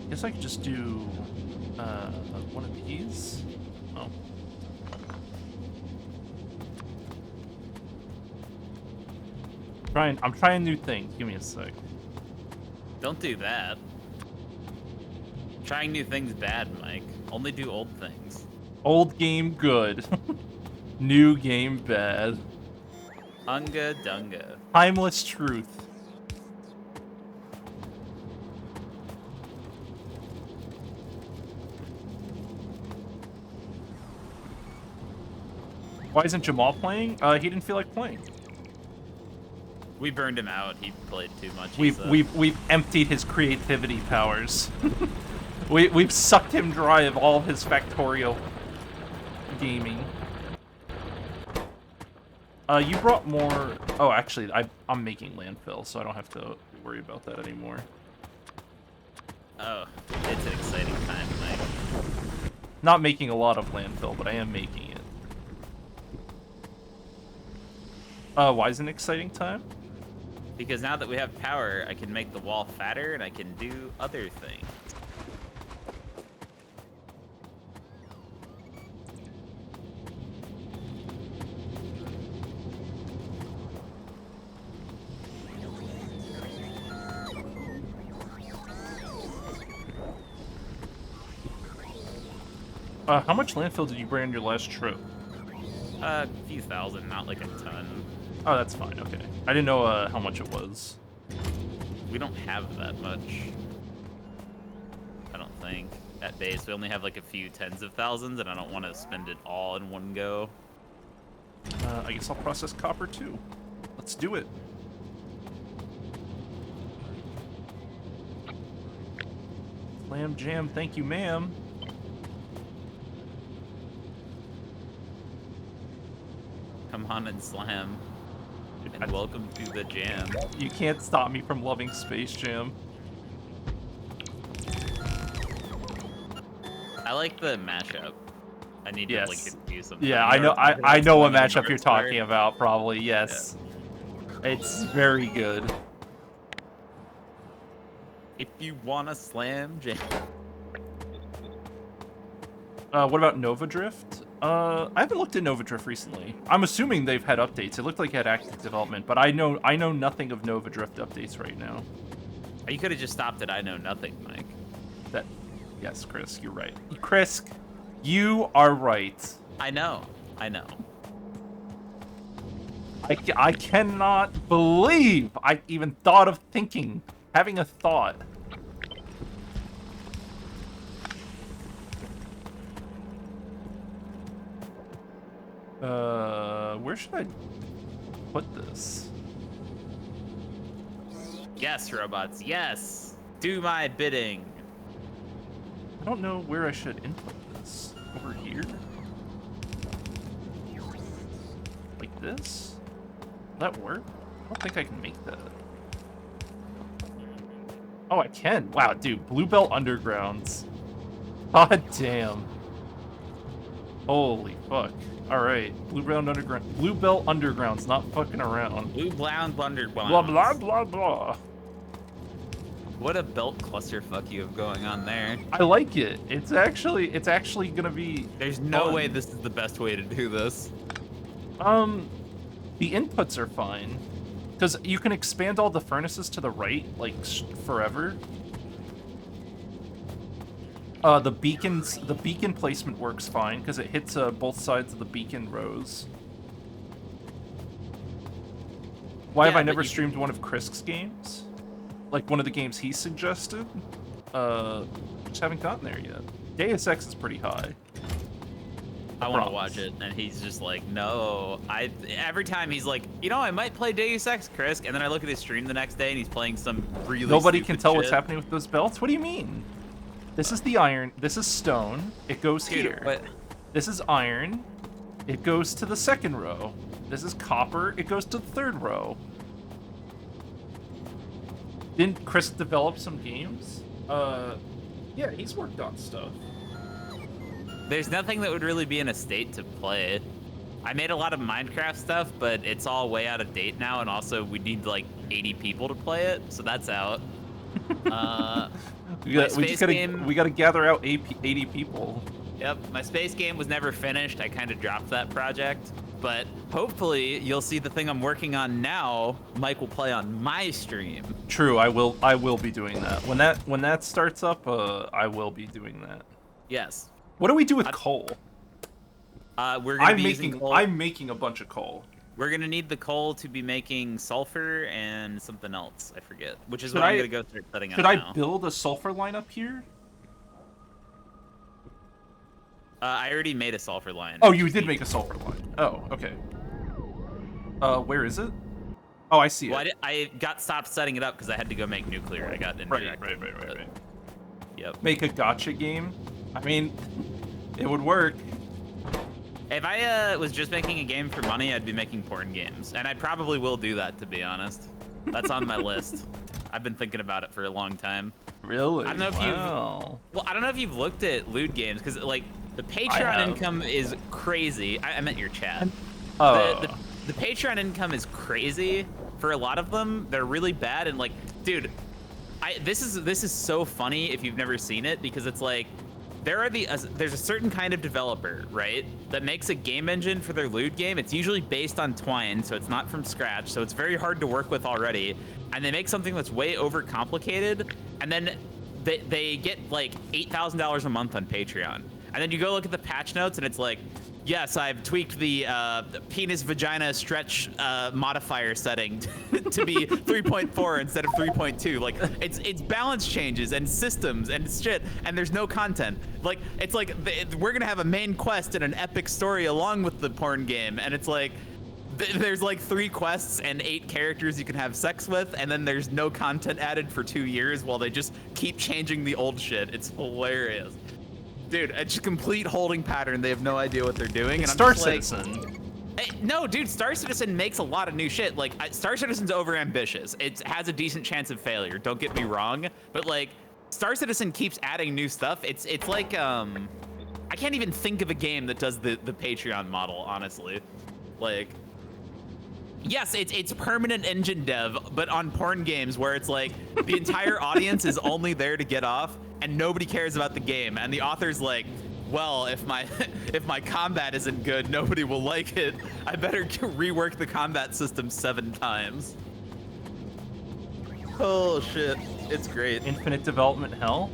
Guess I could just do one of these. Oh. I'm trying new things. Give me a sec. Don't do that. Trying new things bad, Mike. Only do old things. Old game good. New game bad. Unga dunga. Timeless truth. Why isn't Jamal playing? He didn't feel like playing. We burned him out. He played too much. We've emptied his creativity powers. We've sucked him dry of all of his Factorio gaming. You brought more... Oh, actually, I'm making landfill, so I don't have to worry about that anymore. Oh, it's an exciting time, Mike. Not making a lot of landfill, but I am making it. Why is it an exciting time? Because now that we have power, I can make the wall fatter and I can do other things. How much landfill did you bring on your last trip? A few thousand, not like a ton. Oh, that's fine, okay. I didn't know how much it was. We don't have that much. I don't think. At base, we only have like a few tens of thousands, and I don't want to spend it all in one go. I guess I'll process copper too. Let's do it. Slam jam, thank you, ma'am. Come on and slam. And welcome to the jam. You can't stop me from loving Space Jam. I like the mashup. I need to like confuse them. Yeah, I know. I know what matchup you're talking about. Probably yes. Yeah. It's very good. If you wanna slam jam. What about Nova Drift? I haven't looked at Nova Drift recently. I'm assuming they've had updates. It looked like it had active development, but I know nothing of Nova Drift updates right now. You could have just stopped at I know nothing, Mike. Yes, Chris, you're right. Chris, you are right. I know. I cannot believe I even thought of having a thought. Where should I put this? Yes, robots, yes! Do my bidding. I don't know where I should input this. Over here? Like this? Will that work? I don't think I can make that. Oh, I can. Wow, dude. Blue Belt Undergrounds. God damn. Holy fuck. Alright. Blue Belt Underground's not fucking around. Blue Brown Blunderbound. Blah, blah, blah, blah. What a belt clusterfuck you have going on there. I like it. It's actually gonna be There's no fun. way this is the best way to do this. The inputs are fine. Because you can expand all the furnaces to the right, like, forever. The beacon placement works fine, because it hits both sides of the beacon rows. Why have I never streamed one of Krisk's games? Like, one of the games he suggested? Just haven't gotten there yet. Deus Ex is pretty high. I want to watch it, and he's just like, no. Every time he's like, you know, I might play Deus Ex, Chris, and then I look at his stream the next day, and he's playing some really Nobody can tell shit. what's happening with those belts? What do you mean? This is the iron. This is stone. It goes here. But This is iron. It goes to the second row. This is copper. It goes to the third row. Didn't Chris develop some games? Yeah, he's worked on stuff. there's nothing that would really be in a state to play it. I made a lot of Minecraft stuff, but it's all way out of date now, and also we need like 80 people to play it, so that's out. We gotta gather out 80 people. Yep, my space game was never finished. I kind of dropped that project, but hopefully you'll see the thing I'm working on now. Mike will play on my stream. True, I will be doing that. When that starts up, I will be doing that. Yes. What do we do with coal? We're gonna be using coal. I'm making a bunch of coal. We're gonna need the coal to be making sulfur and something else. I forget. Which is Should what I'm I- gonna go start setting up Should now. I build a sulfur line up here? I already made a sulfur line. Oh, you did make a sulfur line. Oh, okay. Where is it? Oh, I see it. Well, I got stopped setting it up because I had to go make nuclear. I got Right. indirected. But Yep. make a gotcha game. I mean, it would work. If I was just making a game for money, I'd be making porn games, and I probably will do that, to be honest. That's on my list. I've been thinking about it for a long time. Really? I don't know if I don't know if you've looked at lewd games, because like the Patreon income is crazy. I meant your chat. Oh. The Patreon income is crazy for a lot of them. They're really bad, and like, dude, this is so funny if you've never seen it, because it's like there's a certain kind of developer, right, that makes a game engine for their lewd game. It's usually based on Twine, so it's not from scratch, so it's very hard to work with already. And they make something that's way overcomplicated, and then they get like $8,000 a month on Patreon. And then you go look at the patch notes, and it's like, yes, I've tweaked the penis vagina stretch modifier setting to be 3.4 instead of 3.2. Like, it's balance changes and systems and shit, and there's no content. Like, it's like we're gonna have a main quest and an epic story along with the porn game, and it's like there's like 3 quests and 8 characters you can have sex with, and then there's no content added for 2 years while they just keep changing the old shit. It's hilarious. Dude, it's a complete holding pattern. They have no idea what they're doing. And Star I'm just Citizen. like, no, dude, Star Citizen makes a lot of new shit. Like, Star Citizen's overambitious. It has a decent chance of failure, don't get me wrong. But like, Star Citizen keeps adding new stuff. It's like, I can't even think of a game that does the Patreon model, honestly. Like, yes, it's permanent engine dev, but on porn games where it's like the entire audience is only there to get off and nobody cares about the game, and the author's like, well, if my combat isn't good, nobody will like it. I better rework the combat system 7 times. Oh shit, it's great. Infinite development hell?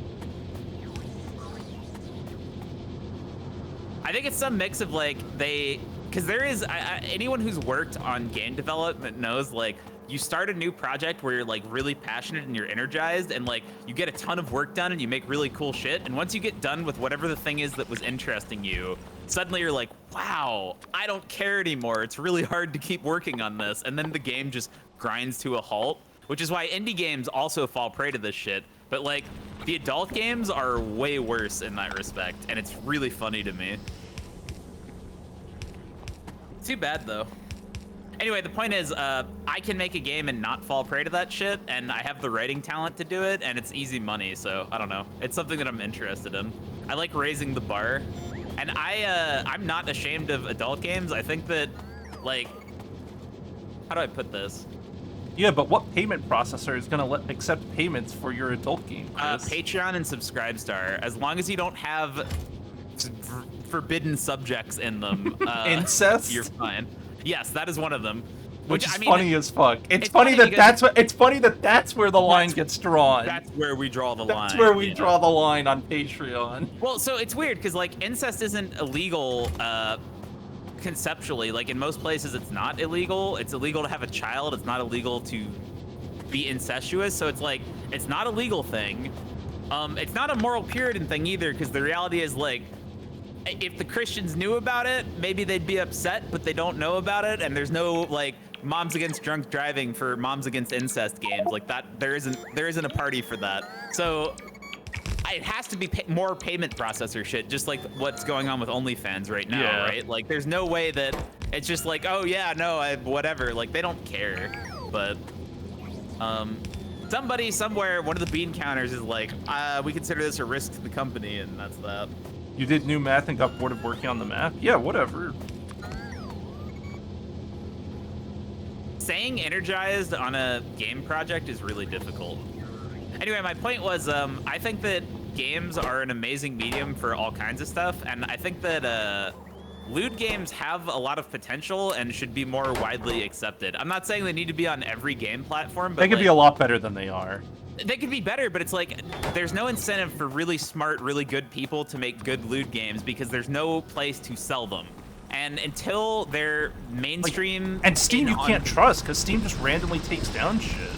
I think it's some mix of like because there is anyone who's worked on game development knows, like, you start a new project where you're like really passionate and you're energized, and like you get a ton of work done and you make really cool shit, and once you get done with whatever the thing is that was interesting you, suddenly you're like, wow, I don't care anymore. It's really hard to keep working on this, and then the game just grinds to a halt, which is why indie games also fall prey to this shit. But like, the adult games are way worse in that respect, and it's really funny to me. Too bad though. Anyway, the point is, I can make a game and not fall prey to that shit, and I have the writing talent to do it, and it's easy money, so I don't know. It's something that I'm interested in. I like raising the bar, and I'm not ashamed of adult games. I think that, like, how do I put this? Yeah, but what payment processor is gonna accept payments for your adult game, Chris? Patreon and Subscribestar. As long as you don't have forbidden subjects in them, Incest? you're fine. Yes, that is one of them. Which is I mean, funny as fuck. It's funny funny that because it's funny that that's where the line gets drawn. That's where we draw the line. That's where we yeah. draw the line on Patreon. Well, so it's weird because like incest isn't illegal conceptually. Like in most places, it's not illegal. It's illegal to have a child. It's not illegal to be incestuous. So it's like it's not a legal thing. It's not a moral Puritan thing either, because the reality is, like, if the Christians knew about it, maybe they'd be upset, but they don't know about it, and there's no like Moms Against Drunk Driving for Moms Against Incest games like that. There isn't a party for that. So it has to be more payment processor shit, just like what's going on with OnlyFans right now, right? Like, there's no way that it's just like, oh yeah, no, whatever. Like, they don't care. But somebody somewhere, one of the bean counters is like, we consider this a risk to the company, and that's that. You did new math and got bored of working on the map? Yeah, whatever. Staying energized on a game project is really difficult. Anyway, my point was, I think that games are an amazing medium for all kinds of stuff, and I think that lewd games have a lot of potential and should be more widely accepted. I'm not saying they need to be on every game platform, but they could like, be a lot better than they are. They could be better, but it's like there's no incentive for really smart, really good people to make good lewd games because there's no place to sell them. And until they're mainstream, and Steam you can't trust because Steam just randomly takes down shit.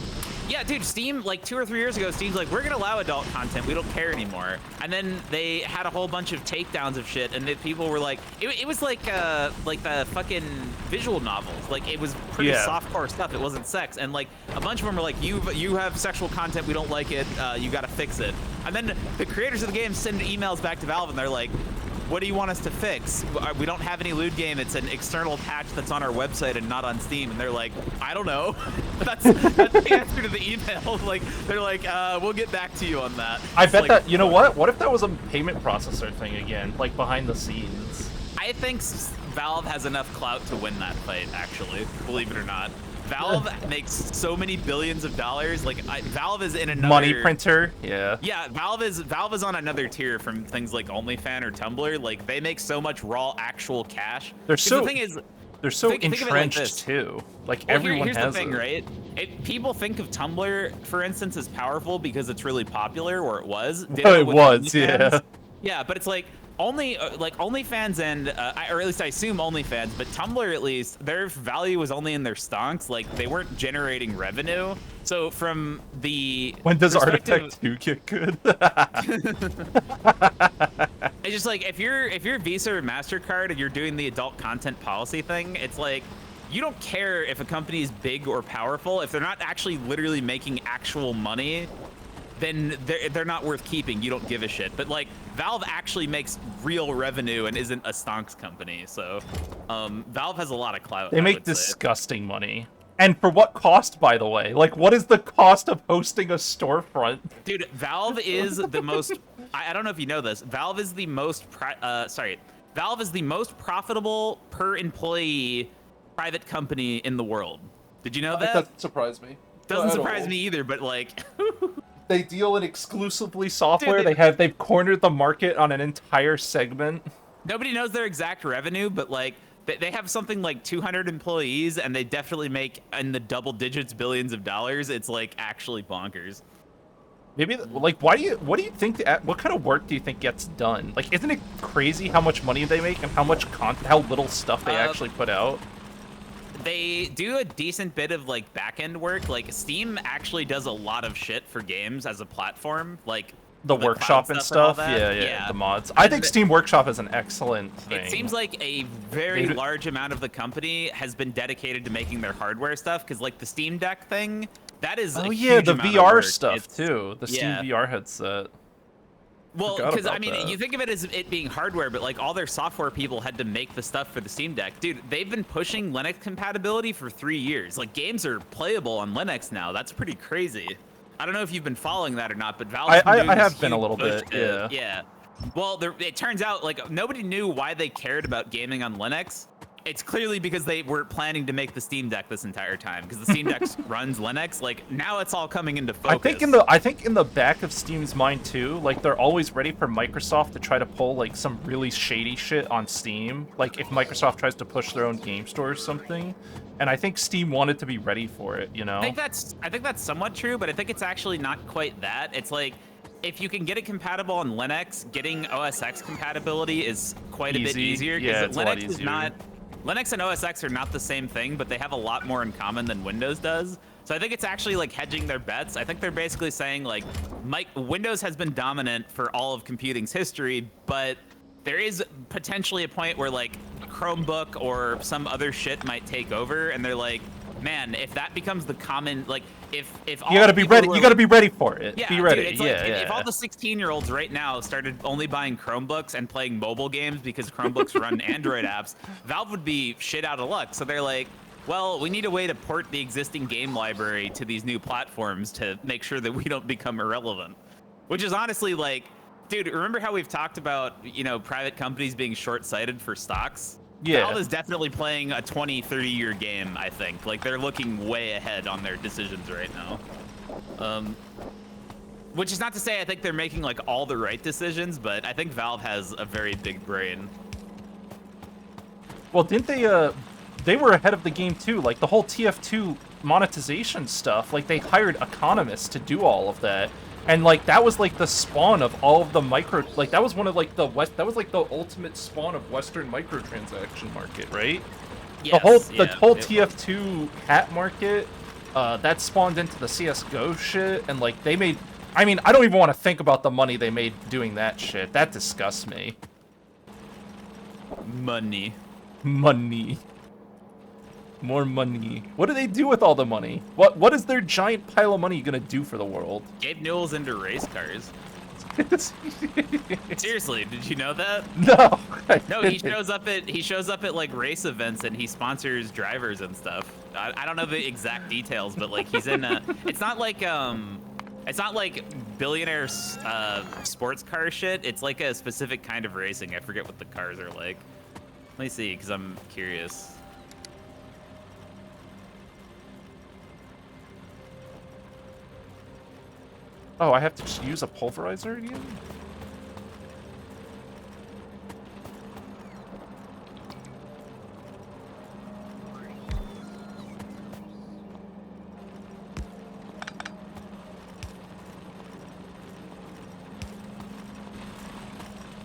Yeah, dude, Steam, like 2 or 3 years ago, Steam's like, we're gonna allow adult content, we don't care anymore. And then they had a whole bunch of takedowns of shit, and people were like, it was like the fucking visual novels. Like, it was pretty softcore stuff, it wasn't sex. And like, a bunch of them were like, you have sexual content, we don't like it, you gotta fix it. And then the creators of the game send emails back to Valve, and they're like, what do you want us to fix? We don't have any lewd game. It's an external patch that's on our website and not on Steam. And they're like, I don't know. that's the answer to the email. Like, they're like, we'll get back to you on that. I bet that, you know what? What if that was a payment processor thing again, like behind the scenes? I think Valve has enough clout to win that fight, actually, believe it or not. Valve makes so many billions of dollars. Like, Valve is in another money printer. Yeah. Yeah, Valve is on another tier from things like OnlyFans or Tumblr. Like, they make so much raw actual cash. They're so the thing is, they're so think of it like entrenched this. too. Like well, everyone here's has the thing, it. right? People think of Tumblr, for instance, as powerful because it's really popular, or it was. No, it was, yeah. Yeah, but it's like OnlyFans and or at least I assume OnlyFans, but Tumblr at least their value was only in their stonks. Like, they weren't generating revenue. So from the When does perspective- Artifact 2 get good? It's just like, if you're Visa or MasterCard and you're doing the adult content policy thing, it's like, you don't care if a company is big or powerful. If they're not actually literally making actual money, then they're not worth keeping. You don't give a shit. But like, Valve actually makes real revenue and isn't a stonks company. So Valve has a lot of clout. They make disgusting money. And for what cost, by the way? Like, what is the cost of hosting a storefront? Dude, Valve is the most. I don't know if you know this. Valve is the most. Valve is the most profitable per employee private company in the world. Did you know that? That doesn't surprise me. Doesn't At surprise all. me either. But like, They deal in exclusively software. Dude, They've cornered the market on an entire segment. nobody knows their exact revenue, but like, they have something like 200 employees, and they definitely make in the double digits billions of dollars. It's like actually bonkers. Maybe, like, what do you think? What kind of work do you think gets done? Like, isn't it crazy how much money they make and how little stuff they actually put out? They do a decent bit of like back-end work. Like, Steam actually does a lot of shit for games as a platform, like The cloud workshop and all stuff. that. Yeah, the mods. I think Steam Workshop is an excellent thing. It seems like a very large amount of the company has been dedicated to making their hardware stuff, because like the Steam Deck thing, that is Oh a yeah, huge the amount of VR work. stuff It's- too. The Steam yeah. VR headset. Well, Forgot because I about mean, that. you think of it as it being hardware, but like all their software people had to make the stuff for the Steam Deck. Dude, they've been pushing Linux compatibility for 3 years. Like, games are playable on Linux now. That's pretty crazy. I don't know if you've been following that or not, but Valve's been doing I this have been a huge little push bit, to- yeah. Yeah. Well, it turns out like nobody knew why they cared about gaming on Linux. It's clearly because they were planning to make the Steam Deck this entire time, because the Steam Deck runs Linux. Like, now it's all coming into focus. I think in the back of Steam's mind too, like they're always ready for Microsoft to try to pull like some really shady shit on Steam. Like if Microsoft tries to push their own game store or something. And I think Steam wanted to be ready for it, you know? I think that's somewhat true, but I think it's actually not quite that. It's like, if you can get it compatible on Linux, getting OS X compatibility is quite a bit Easy. easier. Yeah, it's a lot Linux is easier. not. Linux and OS X are not the same thing, but they have a lot more in common than Windows does. So I think it's actually like hedging their bets. I think they're basically saying like, Windows has been dominant for all of computing's history, but there is potentially a point where like Chromebook or some other shit might take over, and they're like, man, if that becomes the common, like, if all You gotta be people ready. were- You gotta be ready for it. yeah, be ready. Dude, it's like, yeah, if all the 16-year-olds right now started only buying Chromebooks and playing mobile games because Chromebooks run Android apps, Valve would be shit out of luck. So they're like, well, we need a way to port the existing game library to these new platforms to make sure that we don't become irrelevant. Which is honestly like, dude, remember how we've talked about, you know, private companies being short-sighted for stocks? Yeah. Valve is definitely playing a 20, 30-year game, I think. Like, they're looking way ahead on their decisions right now. Which is not to say I think they're making, like, all the right decisions, but I think Valve has a very big brain. Well, didn't they were ahead of the game too. Like the whole TF2 monetization stuff, like they hired economists to do all of that. And like that was like the spawn of all of the like that was one of like that was like the ultimate spawn of Western microtransaction market, right? Yes, The whole yeah, it was. TF2 hat market that spawned into the CS:GO shit, and like they made. I mean, I don't even want to think about the money they made doing that shit. That disgusts me. Money. Money. More money. What do they do with all the money? What is their giant pile of money gonna do for the world? Gabe Newell's into race cars. Seriously, did you know that? No. No, he shows up at like race events and he sponsors drivers and stuff. I don't know the exact details, but like he's in a. It's not like billionaire sports car shit. It's like a specific kind of racing. I forget what the cars are like. Let me see, because I'm curious. Oh, I have to just use a pulverizer again?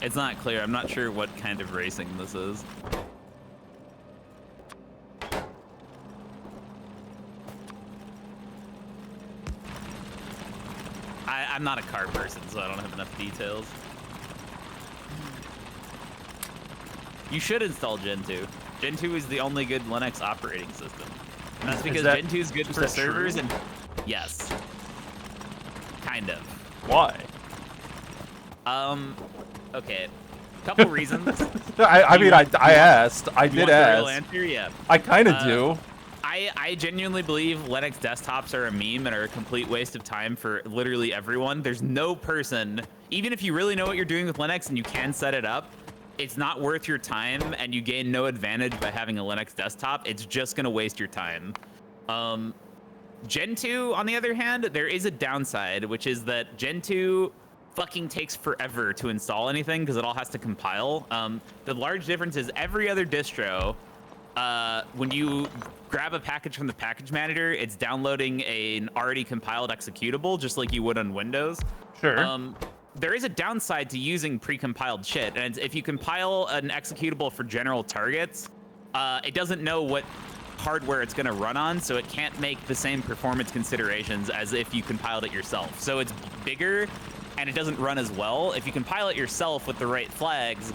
It's not clear. I'm not sure what kind of racing this is. I'm not a car person, so I don't have enough details. You should install Gen 2. Gen 2 is the only good Linux operating system. And that's because Gen 2 is good for servers and... Yes. Kind of. Why? Okay. Couple reasons. I mean, I asked. I did ask. The real answer? Yeah. I kind of do. I genuinely believe Linux desktops are a meme and are a complete waste of time for literally everyone. There's no person, even if you really know what you're doing with Linux and you can set it up, it's not worth your time and you gain no advantage by having a Linux desktop. It's just gonna waste your time. Gen 2, on the other hand, there is a downside, which is that Gen 2 fucking takes forever to install anything because it all has to compile. The large difference is every other distro, when you grab a package from the package manager, it's downloading an already compiled executable, just like you would on Windows. Sure. There is a downside to using pre-compiled shit, and if you compile an executable for general targets, it doesn't know what hardware it's going to run on, so it can't make the same performance considerations as if you compiled it yourself. So it's bigger, and it doesn't run as well. If you compile it yourself with the right flags,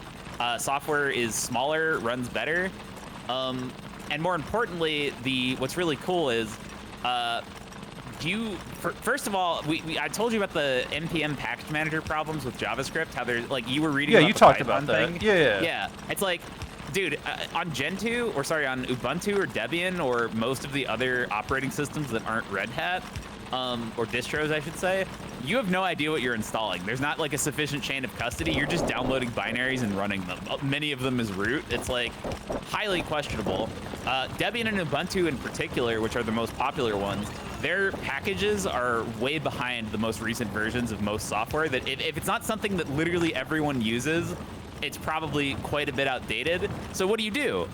software is smaller, runs better. And more importantly, what's really cool is, first of all, I told you about the npm package manager problems with JavaScript. How there's like you were reading. Yeah, about you the talked Python about that. thing. Yeah. Yeah, it's like, dude, on Gen 2, or sorry, on Ubuntu or Debian or most of the other operating systems that aren't Red Hat, or distros, I should say, you have no idea what you're installing. There's not like a sufficient chain of custody. You're just downloading binaries and running them. Many of them as root. It's like highly questionable. Debian and Ubuntu in particular, which are the most popular ones, their packages are way behind the most recent versions of most software. That if it's not something that literally everyone uses, it's probably quite a bit outdated. So what do?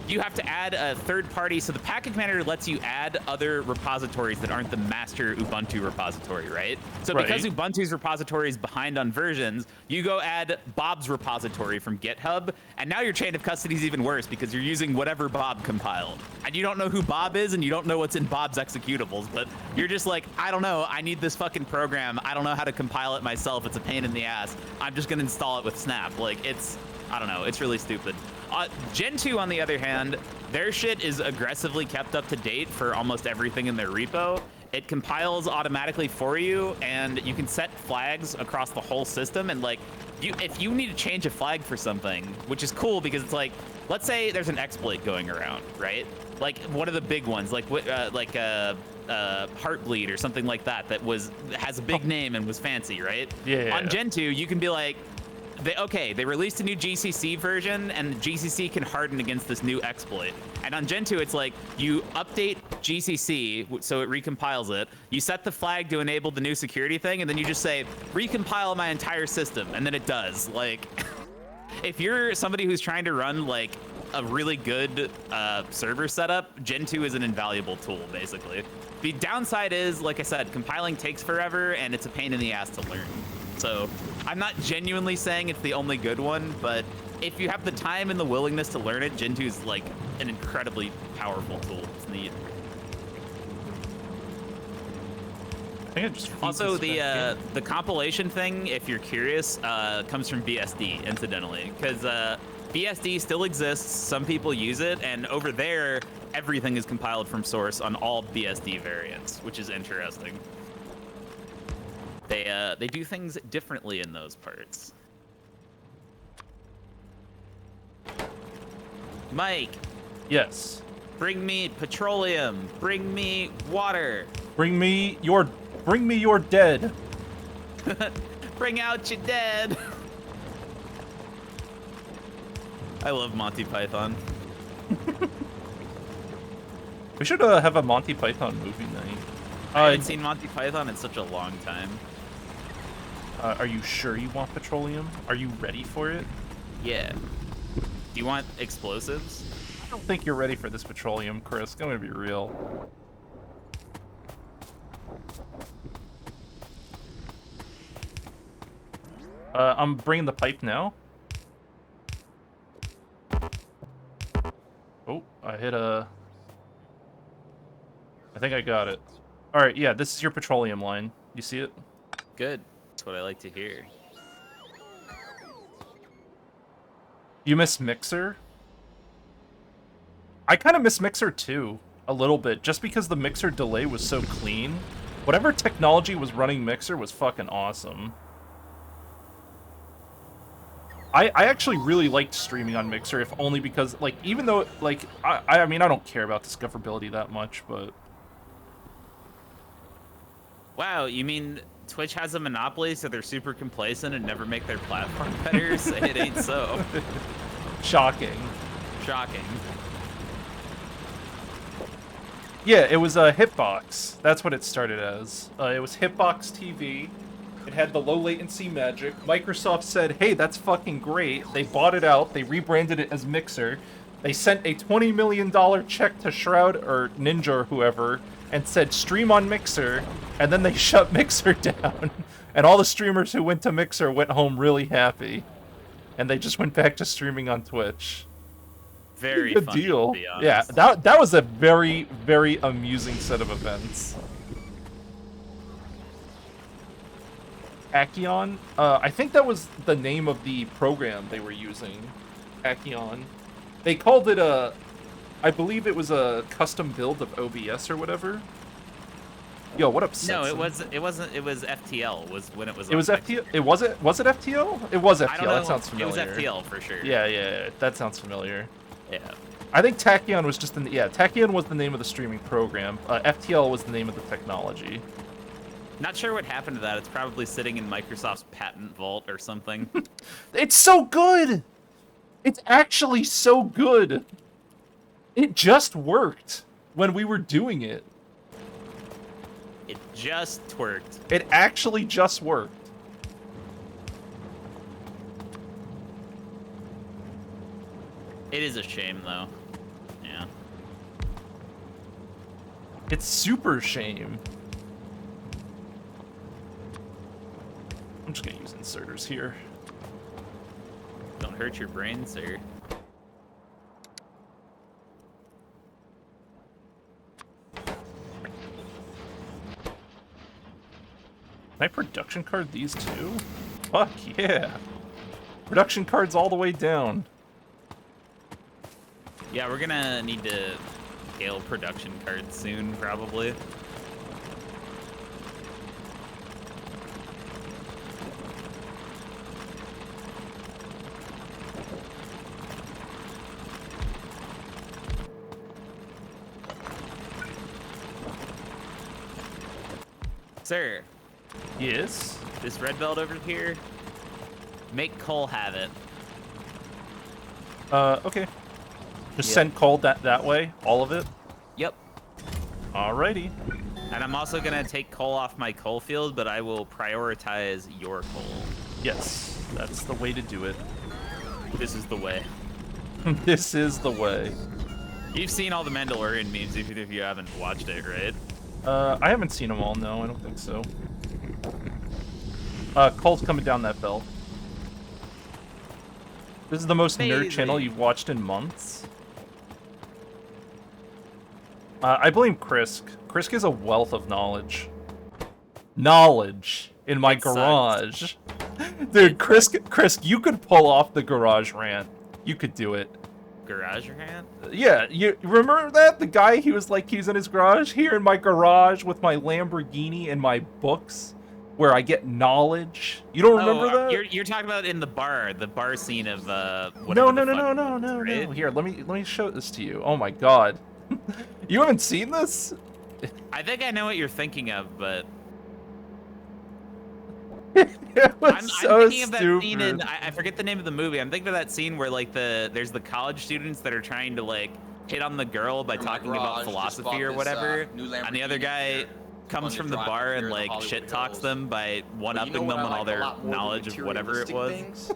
You have to add a third party. So the package manager lets you add other repositories that aren't the master Ubuntu repository, right? So because Ubuntu's repository is behind on versions, you go add Bob's repository from GitHub, and now your chain of custody is even worse because you're using whatever Bob compiled. And you don't know who Bob is, and you don't know what's in Bob's executables, but you're just like, I don't know, I need this fucking program. I don't know how to compile it myself. It's a pain in the ass. I'm just gonna install it with Snap. Like, I don't know, it's really stupid. Gen 2, on the other hand, their shit is aggressively kept up to date for almost everything in their repo. It compiles automatically for you, and you can set flags across the whole system. And like, if you need to change a flag for something, which is cool because it's like, let's say there's an exploit going around, right? Like one of the big ones, like Heartbleed or something like that, has a big name and was fancy, right? Yeah. On Gen 2, you can be like, they released a new GCC version, and GCC can harden against this new exploit. And on Gen 2, it's like, you update GCC, so it recompiles it, you set the flag to enable the new security thing, and then you just say, recompile my entire system, and then it does. Like, if you're somebody who's trying to run, like, a really good server setup, Gen 2 is an invaluable tool, basically. The downside is, like I said, compiling takes forever, and it's a pain in the ass to learn. So I'm not genuinely saying it's the only good one, but if you have the time and the willingness to learn it, Gen 2 is like an incredibly powerful tool. It's neat. think it just feeds Also, us back in. the compilation thing, if you're curious, comes from BSD, incidentally, because BSD still exists. Some people use it, and over there, everything is compiled from source on all BSD variants, which is interesting. They do things differently in those parts. Mike, Yes. bring me petroleum. Bring me water. Bring me your dead. Bring out your dead. I love Monty Python. We should have a Monty Python movie night. I haven't seen Monty Python in such a long time. Are you sure you want petroleum? Are you ready for it? Yeah. Do you want explosives? I don't think you're ready for this petroleum, Chris. I'm gonna be real. I'm bringing the pipe now. Oh, I hit a... I think I got it. Alright, yeah, this is your petroleum line. You see it? Good. That's what I like to hear. You miss Mixer? I kind of miss Mixer too, a little bit, just because the Mixer delay was so clean. Whatever technology was running Mixer was fucking awesome. I actually really liked streaming on Mixer, if only because, like, even though, like, I mean, I don't care about discoverability that much, but... Wow, you mean Twitch has a monopoly, so they're super complacent and never make their platform better? Say it ain't so. Shocking. Shocking. Yeah, it was a Hitbox. That's what it started as. It was Hitbox TV. It had the low latency magic. Microsoft said, hey, that's fucking great. They bought it out. They rebranded it as Mixer. They sent a $20 million check to Shroud or Ninja or whoever and said, stream on Mixer. And then they shut Mixer down. And all the streamers who went to Mixer went home really happy. And they just went back to streaming on Twitch. Very Good funny, deal. to be honest. Yeah, that was a very, very amusing set of events. Tachyon? I think that was the name of the program they were using. Tachyon. They called it a... I believe it was a custom build of OBS or whatever. Yo, what upsets No, them? it wasn't. It was FTL. Was when it was. It was on FTL. It was it. Was it FTL? It was FTL. I don't know. That sounds familiar. It was FTL for sure. Yeah. That sounds familiar. Yeah. I think Tachyon was just Tachyon was the name of the streaming program. FTL was the name of the technology. Not sure what happened to that. It's probably sitting in Microsoft's patent vault or something. It's so good. It's actually so good. It just worked when we were doing it. It just twerked. It actually just worked. It is a shame, though. Yeah. It's super shame. I'm just gonna use inserters here. Don't hurt your brain, sir. Can I production card these two? Fuck yeah. Production cards all the way down. Yeah, we're gonna need to scale production cards soon, probably. Sir, Yes. this red belt over here, make Cole have it. Okay. Just Yeah. send Cole that way, all of it. Yep. Alrighty. And I'm also gonna take coal off my coal field, but I will prioritize your coal. Yes, that's the way to do it. This is the way. This is the way. You've seen all the Mandalorian memes, even if you haven't watched it, right? I haven't seen them all, no, I don't think so. Cole's coming down that belt. This is the most nerd Amazing. channel you've watched in months. I blame Krisk. Krisk is a wealth of knowledge. knowledge in my It sucks. garage. Dude, Chris, you could pull off the garage rant. You could do it. Garage rant? Yeah, you remember that? The guy, he was like, he's in his garage, here in my garage with my Lamborghini and my books, where I get knowledge. You don't remember that? You're talking about in the bar scene of No. whatever the fuck it is, right? Here, let me show this to you. Oh my god. You haven't seen this? I think I know what you're thinking of, but It was I'm so thinking of that stupid. scene in I forget the name of the movie. I'm thinking of that scene where like there's the college students that are trying to like hit on the girl by Here in my talking about garage, just philosophy bought or this, whatever, new and the other Lamborghini guy here. comes Fun to from the drive bar up and here in the like Hollywood shit talks Hills. them by But one-upping you know what them I on all like a their lot more than knowledge of whatever it materialistic was. things?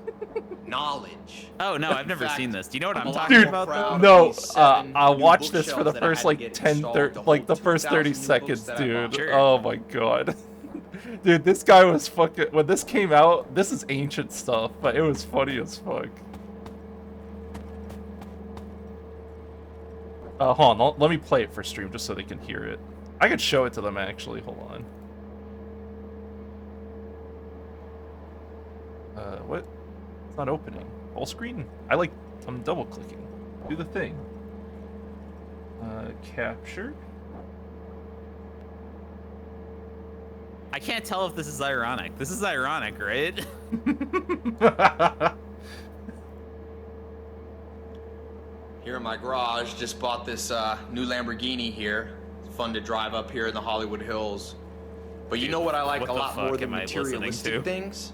Knowledge. Oh no, I've In never fact, seen this. Do you know what I'm I'm a lot talking Dude, more about proud though? of no, these 7 I'll new watch this for the bookshelves that I first had to like get 10, installed 30, to like the hold first 30 2,000 new books seconds, that I dude. bought. Sure. Oh my god. Dude, this guy was fucking, when this came out, this is ancient stuff, but it was funny as fuck. Hold on, let me play it for stream just so they can hear it. I could show it to them actually, hold on. What? It's not opening. Full screen? I'm double clicking. Do the thing. Capture. I can't tell if this is ironic. This is ironic, right? Here in my garage, just bought this new Lamborghini here. It's fun to drive up here in the Hollywood Hills. But you know what I like What a the lot more fuck than am I listening to? materialistic things?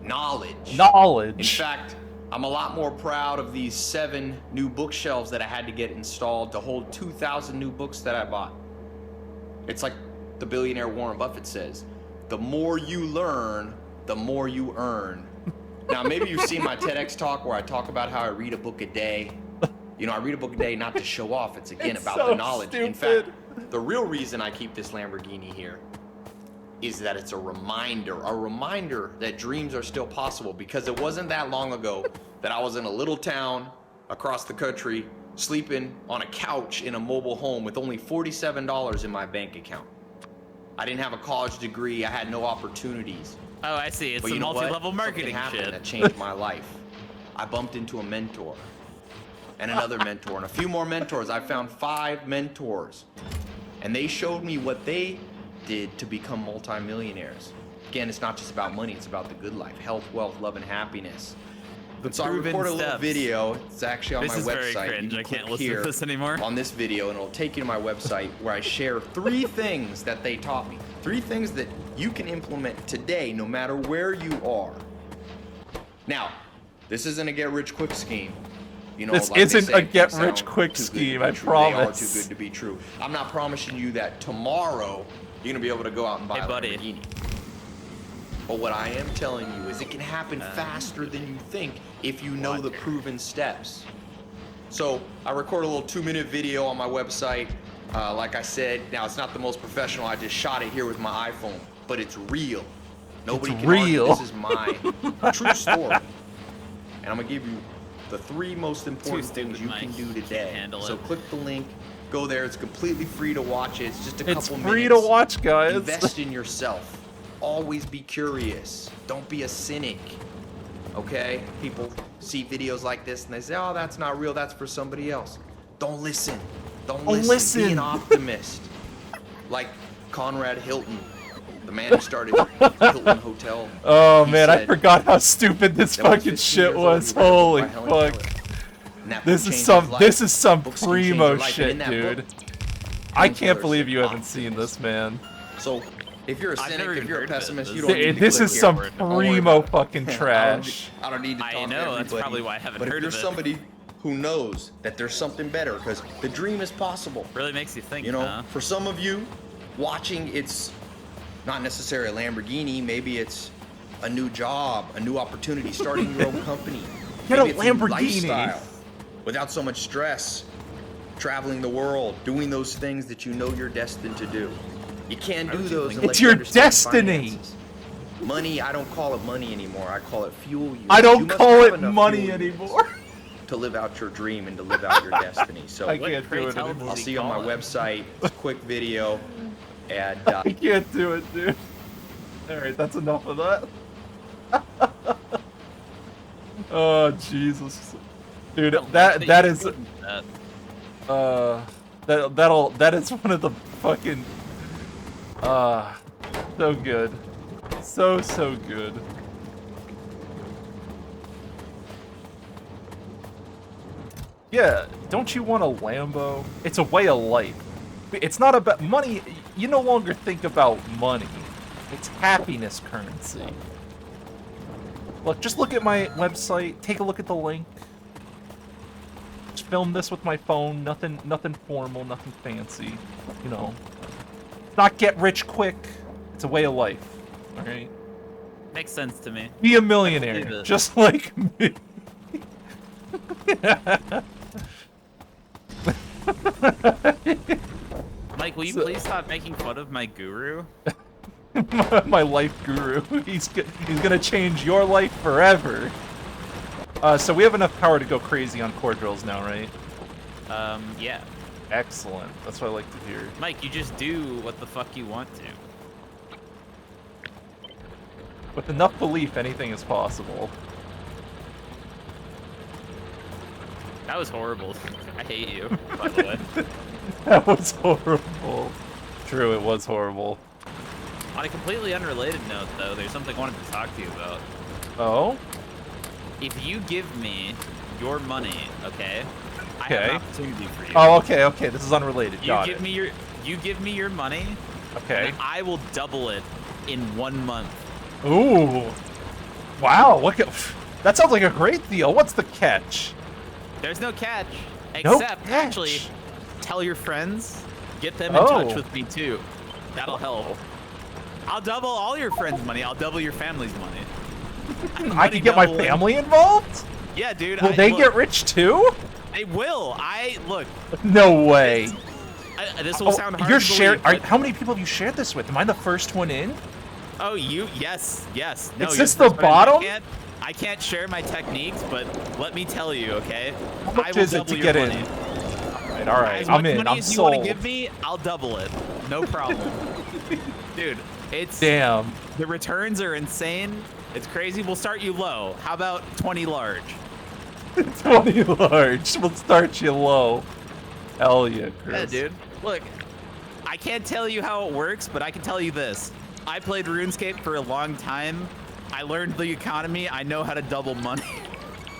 Knowledge. Knowledge. In fact, I'm a lot more proud of these 7 new bookshelves that I had to get installed to hold 2,000 new books that I bought. It's like the billionaire Warren Buffett says, the more you learn, the more you earn. Now, maybe you've seen my TEDx talk where I talk about how I read a book a day. You know, I read a book a day not to show off. It's again It's about so the knowledge. In stupid. fact, the real reason I keep this Lamborghini here is that it's a reminder that dreams are still possible, because it wasn't that long ago that I was in a little town across the country sleeping on a couch in a mobile home with only $47 in my bank account. I didn't have a college degree. I had no opportunities. Oh, I see. It's But the you know what? multi-level marketing Something happened shit. that changed my life. I bumped into a mentor and another mentor and a few more mentors. I found 5 mentors, and they showed me what they did to become multimillionaires. Again, it's not just about money, it's about the good life, health, wealth, love, and happiness. So I proven recorded a little steps. video. It's actually on This my is very website. cringe. You I can can't click listen to here this anymore. on this video, and it'll take you to my website where I share 3 things that they taught me. 3 things that you can implement today, no matter where you are. Now, this isn't a get-rich-quick scheme. You know, This like they isn't say, a they get-rich-quick sound too good to scheme, be I true. They are promise. too good to be true. I'm not promising you that tomorrow you're gonna be able to go out and buy Hey, a buddy. Lamborghini. But what I am telling you is it can happen faster than you think if you know the proven steps. So I record a little 2-minute video on my website. Like I said, now it's not the most professional. I just shot it here with my iPhone, but it's real. Nobody It's can argue real. this is my true story. And I'm gonna give you the 3 most important things you can do today. handle So it. click the link, go there. It's completely free to watch it. It's just a It's couple free minutes. to watch, guys. Invest in yourself. Always be curious. Don't be a cynic. Okay? People see videos like this and they say, "Oh, that's not real. That's for somebody else." Don't listen. Don't listen. Be listen. an optimist. Like Conrad Hilton, the man who started Hilton Hotel. Oh He man, I said forgot how stupid this that when fucking 15 shit years old, was. he read a book Holy by Helen fuck. Keller. And that This book is changed his life. this is some Books can change your primo life, and in shit, that dude. book, I Helen can't Keller believe said, you haven't "Optimist." seen this, man. So, if you're a I've cynic, never if even you're a heard of it. pessimist, you This- don't need to This click is here. some Don't worry primo about it. fucking trash. I don't need to talk I to know, that's everybody. probably why I haven't But heard if you're of it. somebody who knows that there's something better, because the dream is possible. Really makes you think, You know, huh? for some of you watching, it's not necessarily a Lamborghini. Maybe it's a new job, a new opportunity, starting your own company. Get a Maybe it's new Lamborghini. lifestyle without so much stress, traveling the world, doing those things that you know you're destined to do. You can't do would you those think unless It's you your understand destiny. finances. Money, I don't call it money anymore. I call it fuel. I You don't must call have it enough money fuel units anymore. to live out your dream and to live out your destiny. So I What can't pray do it tell anymore. I'll does he see you on my call it? website. It's a quick video, and I can't do it, dude. Alright, that's enough of that. Oh, Jesus. Dude, that is... that is one of the fucking... so good. So good. Yeah, don't you want a Lambo? It's a way of life. It's not about money. You no longer think about money. It's happiness currency. Look, just look at my website. Take a look at the link. Just film this with my phone. Nothing formal, nothing fancy. You know, not get rich quick. It's a way of life. All right. Makes sense to me. Be a millionaire, just like me. Mike, will you please stop making fun of my guru? My life guru. He's gonna change your life forever. So we have enough power to go crazy on core drills now, right? Yeah. Excellent. That's what I like to hear. Mike, you just do what the fuck you want to. With enough belief, anything is possible. That was horrible. I hate you, by the way. That was horrible. True, it was horrible. On a completely unrelated note, though, there's something I wanted to talk to you about. Oh? If you give me your money, okay? I have an opportunity for you. Oh, okay. This is unrelated. You give me your money. Okay. And I will double it in 1 month. Ooh. Wow. That sounds like a great deal. What's the catch? There's no catch. No Except, catch. actually, tell your friends. Get them in touch with me, too. That'll help. I'll double all your friends' money. I'll double your family's money. I can get my family involved? Yeah, dude. Will they get rich too? They will. Look. No way. This will sound hard You're to sharing. believe, How many people have you shared this with? Am I the first one in? Oh, you? Yes. No, Is you're this the first one in. bottom? I can't share my techniques, but let me tell you, okay? How much is it to get in? All right. As I'm much in. money I'm as you sold. want to give me, I'll double it. No problem. Dude, it's... Damn. The returns are insane. It's crazy. We'll start you low. How about 20 large? 20 large. We'll start you low. Hell yeah, Chris. Yeah, dude. Look, I can't tell you how it works, but I can tell you this. I played RuneScape for a long time. I learned the economy. I know how to double money.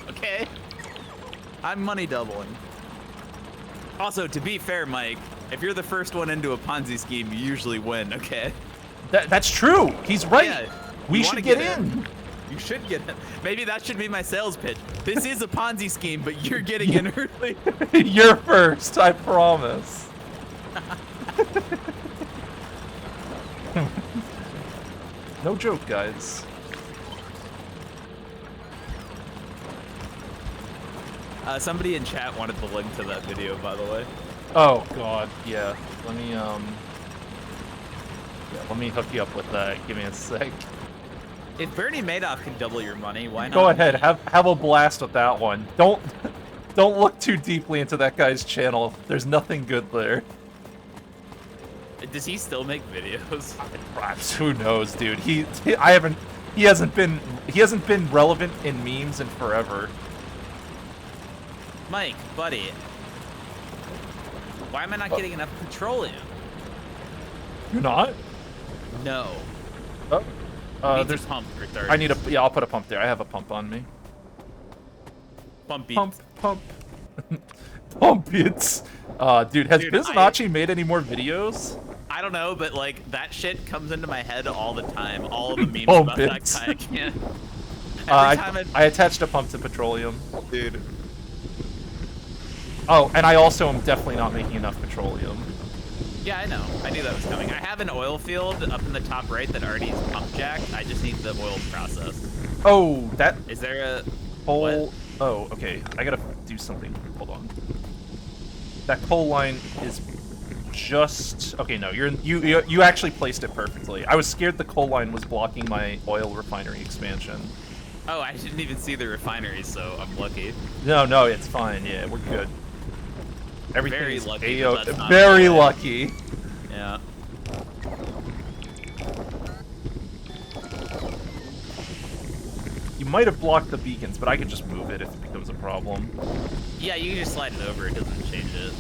Okay? I'm money doubling. Also, to be fair, Mike, if you're the first one into a Ponzi scheme, you usually win, okay? That's true. He's right. Yeah, we should get in. You should get in. Maybe that should be my sales pitch. This is a Ponzi scheme, but you're getting in early. You're first, I promise. No joke, guys. Somebody in chat wanted the link to that video, by the way. Oh God, yeah. Let me hook you up with that. Give me a sec. If Bernie Madoff can double your money, why not? Go ahead, have a blast with that one. Don't look too deeply into that guy's channel. There's nothing good there. Does he still make videos? Who knows, dude? He hasn't been relevant in memes in forever. Mike, buddy, why am I not getting enough petroleum? You're not? No. Oh. There's a pump for 30. I need I'll put a pump there. I have a pump on me. Pump beats. Pump. Pump beats. Dude, has Bizanachi made any more videos? I don't know, but like that shit comes into my head all the time. All of the memes Pump about bits. that guy. I can't. I attached a pump to petroleum. Dude. Oh, and I also am definitely not making enough petroleum. Yeah, I know. I knew that was coming. I have an oil field up in the top right that already is pump jacked. I just need the oil processed. Oh, that... Is there a... Coal... What? Oh, okay. I gotta do something. Hold on. That coal line is just... Okay, no, you actually placed it perfectly. I was scared the coal line was blocking my oil refinery expansion. Oh, I didn't even see the refinery, so I'm lucky. No, it's fine. Yeah, we're good. Everything Very is lucky. very lucky. Yeah. might have blocked the beacons, but I could just move it if it becomes a problem. Yeah, you can just slide it over. It doesn't change it.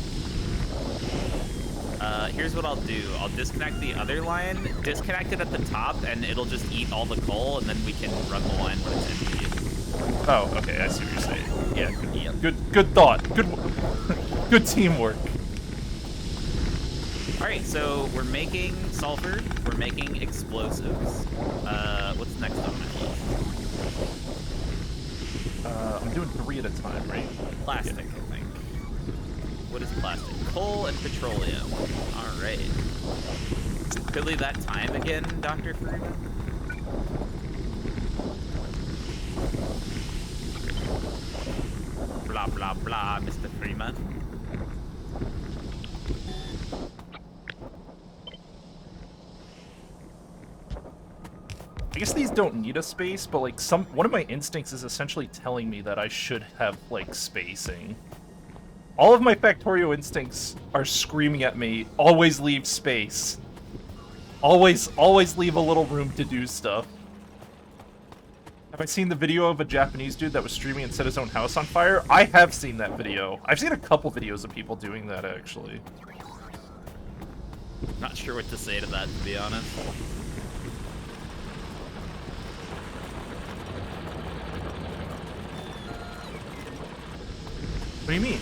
Here's what I'll do. I'll disconnect the other line, disconnect it at the top, and it'll just eat all the coal, and then we can run the line when it's empty. Oh, okay, I see what you're saying. Yeah, Yep. good thought. Good teamwork. All right, so we're making sulfur. We're making explosives. What's next on my list? I'm doing 3 at a time, right? Plastic, I think. What is plastic? Coal and petroleum. All right. Really that time again, Dr. Freeman? Blah, blah, blah, Mr. Freeman. I guess these don't need a space, but like one of my instincts is essentially telling me that I should have like spacing. All of my Factorio instincts are screaming at me, always leave space. Always leave a little room to do stuff. Have I seen the video of a Japanese dude that was streaming and set his own house on fire? I have seen that video. I've seen a couple videos of people doing that, actually. Not sure what to say to that, to be honest. What do you mean?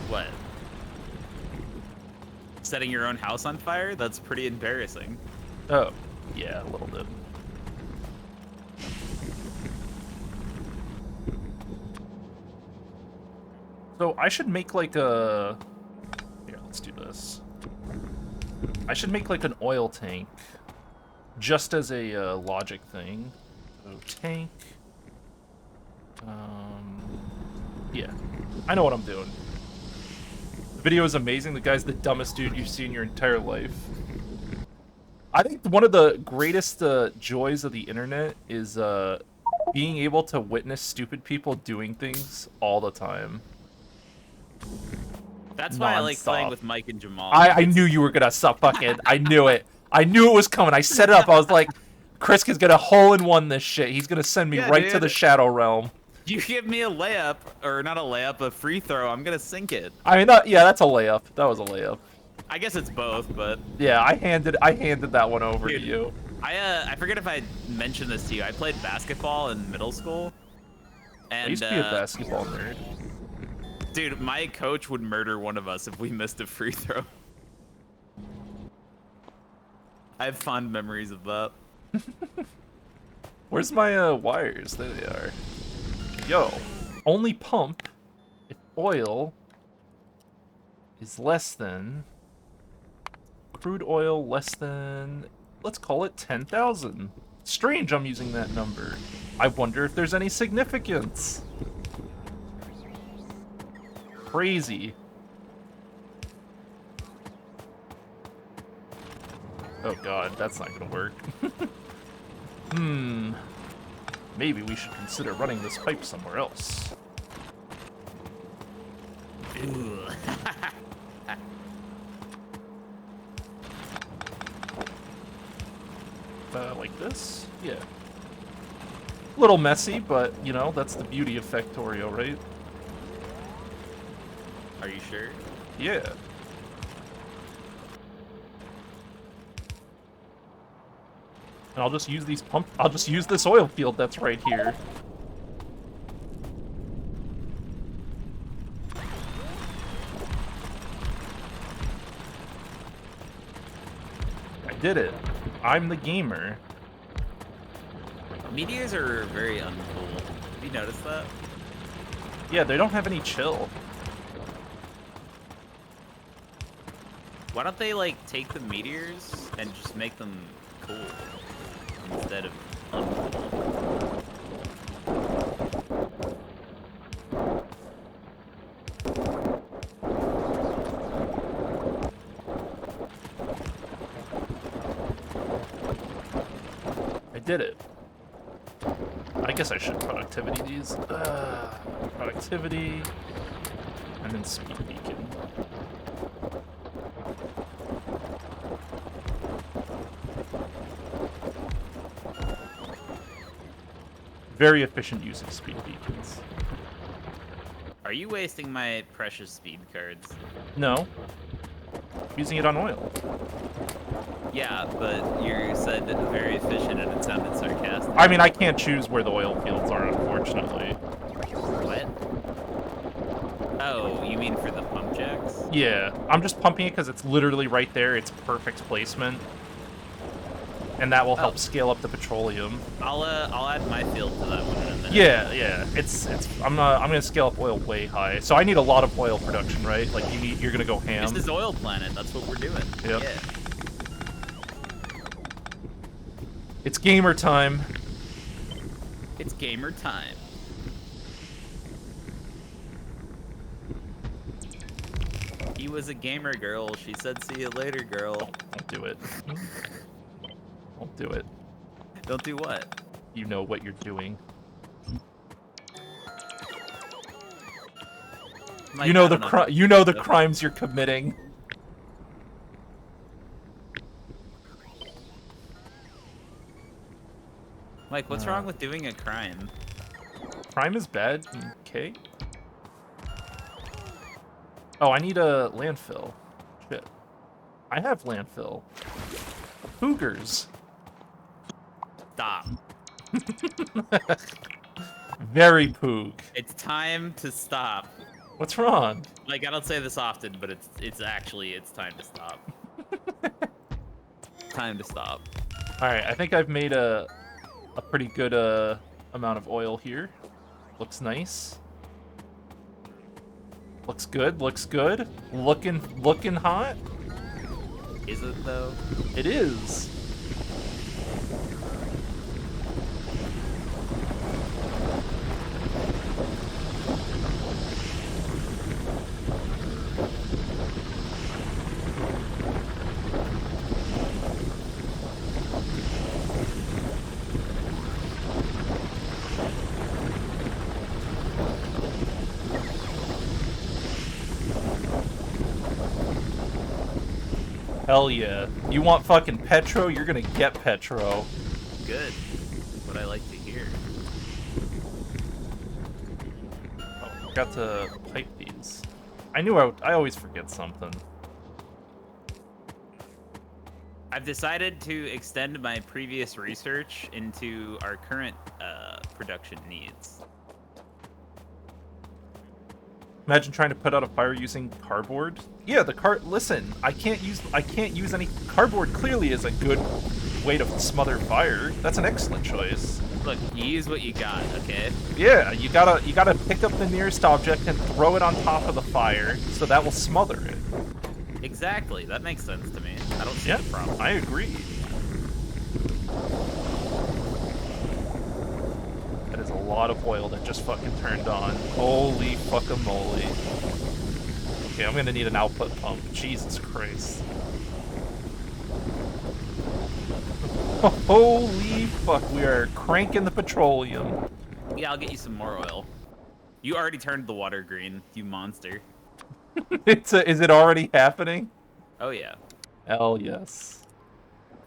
What? Setting your own house on fire? That's pretty embarrassing. Oh, yeah, a little bit. So I should make like a... Here, let's do this. I should make like an oil tank, just as a logic thing. So tank. Yeah, I know what I'm doing. The video is amazing. The guy's the dumbest dude you've seen in your entire life. I think one of the greatest joys of the internet is being able to witness stupid people doing things all the time. That's why I like playing Non-stop. with Mike and Jamal. I knew you were gonna suck fucking. I knew it. I knew it was coming. I set it up. I was like, Chris is gonna hole-in-one this shit. He's gonna send me Yeah, right to dude. the Shadow Realm. You give me a layup, or not a layup, a free throw, I'm gonna sink it. I mean, yeah, that's a layup. That was a layup. I guess it's both, but Yeah, I handed that one over Dude. to you. I forget if I mentioned this to you. I played basketball in middle school. And, I used to be a basketball nerd. Dude, my coach would murder one of us if we missed a free throw. I have fond memories of that. Where's my wires? There they are. Yo, only pump if oil is less than crude oil less than, let's call it 10,000. Strange I'm using that number. I wonder if there's any significance. Crazy. Oh god, that's not gonna work. Maybe we should consider running this pipe somewhere else. Ooh. Like this? Yeah. Little messy, but, you know, that's the beauty of Factorio, right? Are you sure? Yeah. And I'll just use I'll just use this oil field that's right here. I did it. I'm the gamer. Meteors are very uncool. Have you noticed that? Yeah, they don't have any chill. Why don't they, like, take the meteors and just make them cool instead of uncool? I did it. I guess I should productivity these. Productivity. And then speed beacon. Very efficient use of speed beacons. Are you wasting my precious speed cards? No. Using it on oil. Yeah, but you said very efficient and it sounded sarcastic. I mean, I can't choose where the oil fields are, unfortunately. What? Oh, you mean for the pump jacks? Yeah, I'm just pumping it because it's literally right there. It's perfect placement. And that will help scale up the petroleum. I'll add my field to that one in a minute. Yeah. I'm gonna scale up oil way high. So I need a lot of oil production, right? Like you're gonna go ham. This is Oil Planet. That's what we're doing. Yep. Yeah. It's gamer time. It's gamer time. He was a gamer girl. She said, "See you later, girl." Don't do it. Don't do it. Don't do what? You know what you're doing. Mike, You know I the don't you know the crimes you're committing. Mike, what's wrong with doing a crime? Crime is bad. Okay. Oh, I need a landfill. Shit. I have landfill. Cougars. Stop. Very poog. It's time to stop. What's wrong? Like, I don't say this often, but it's time to stop. Time to stop. Alright, I think I've made a pretty good amount of oil here. Looks nice. Looks good, looks good. Looking hot. Is it though? It is. Hell yeah. You want fucking petro? You're gonna get petro. Good. What I like to hear. Oh, I forgot to pipe these. I knew I always forget something. I've decided to extend my previous research into our current production needs. Imagine trying to put out a fire using cardboard. Yeah, listen, I can't use any cardboard. Clearly is a good way to smother fire. That's an excellent choice. Look, you use what you got, okay? Yeah, you gotta pick up the nearest object and throw it on top of the fire, so that will smother it. Exactly. That makes sense to me. I don't see Yeah, the problem. I agree. That is a lot of oil that just fucking turned on. Holy fuckamoly. Okay, I'm gonna need an output pump. Jesus Christ. Holy fuck, we are cranking the petroleum. Yeah, I'll get you some more oil. You already turned the water green, you monster. Is it already happening? Oh yeah. Hell yes.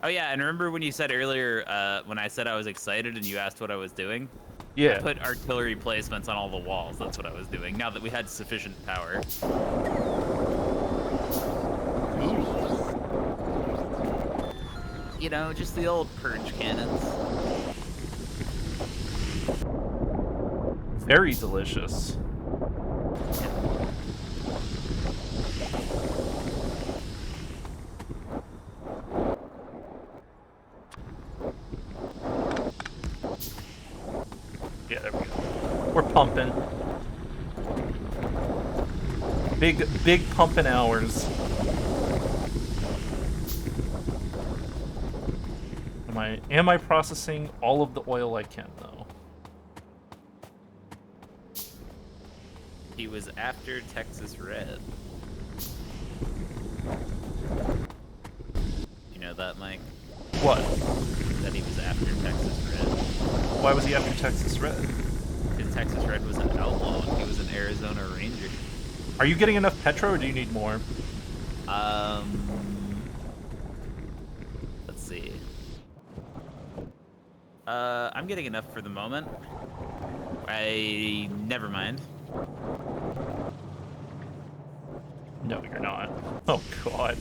Oh yeah, and remember when you said earlier, when I said I was excited and you asked what I was doing? Yeah. Put artillery placements on all the walls. That's what I was doing. Now that we had sufficient power. You know, just the old purge cannons. Very delicious. Yeah, there we go. We're pumping. Big pumping hours. Am I processing all of the oil I can though? He was after Texas Red. You know that, Mike? What? That he was after Texas Red. Why was he after Texas Red? Because Texas Red was an outlaw and he was an Arizona Ranger. Are you getting enough petro or do you need more? Let's see. I'm getting enough for the moment. Never mind. No, you're not. Oh god.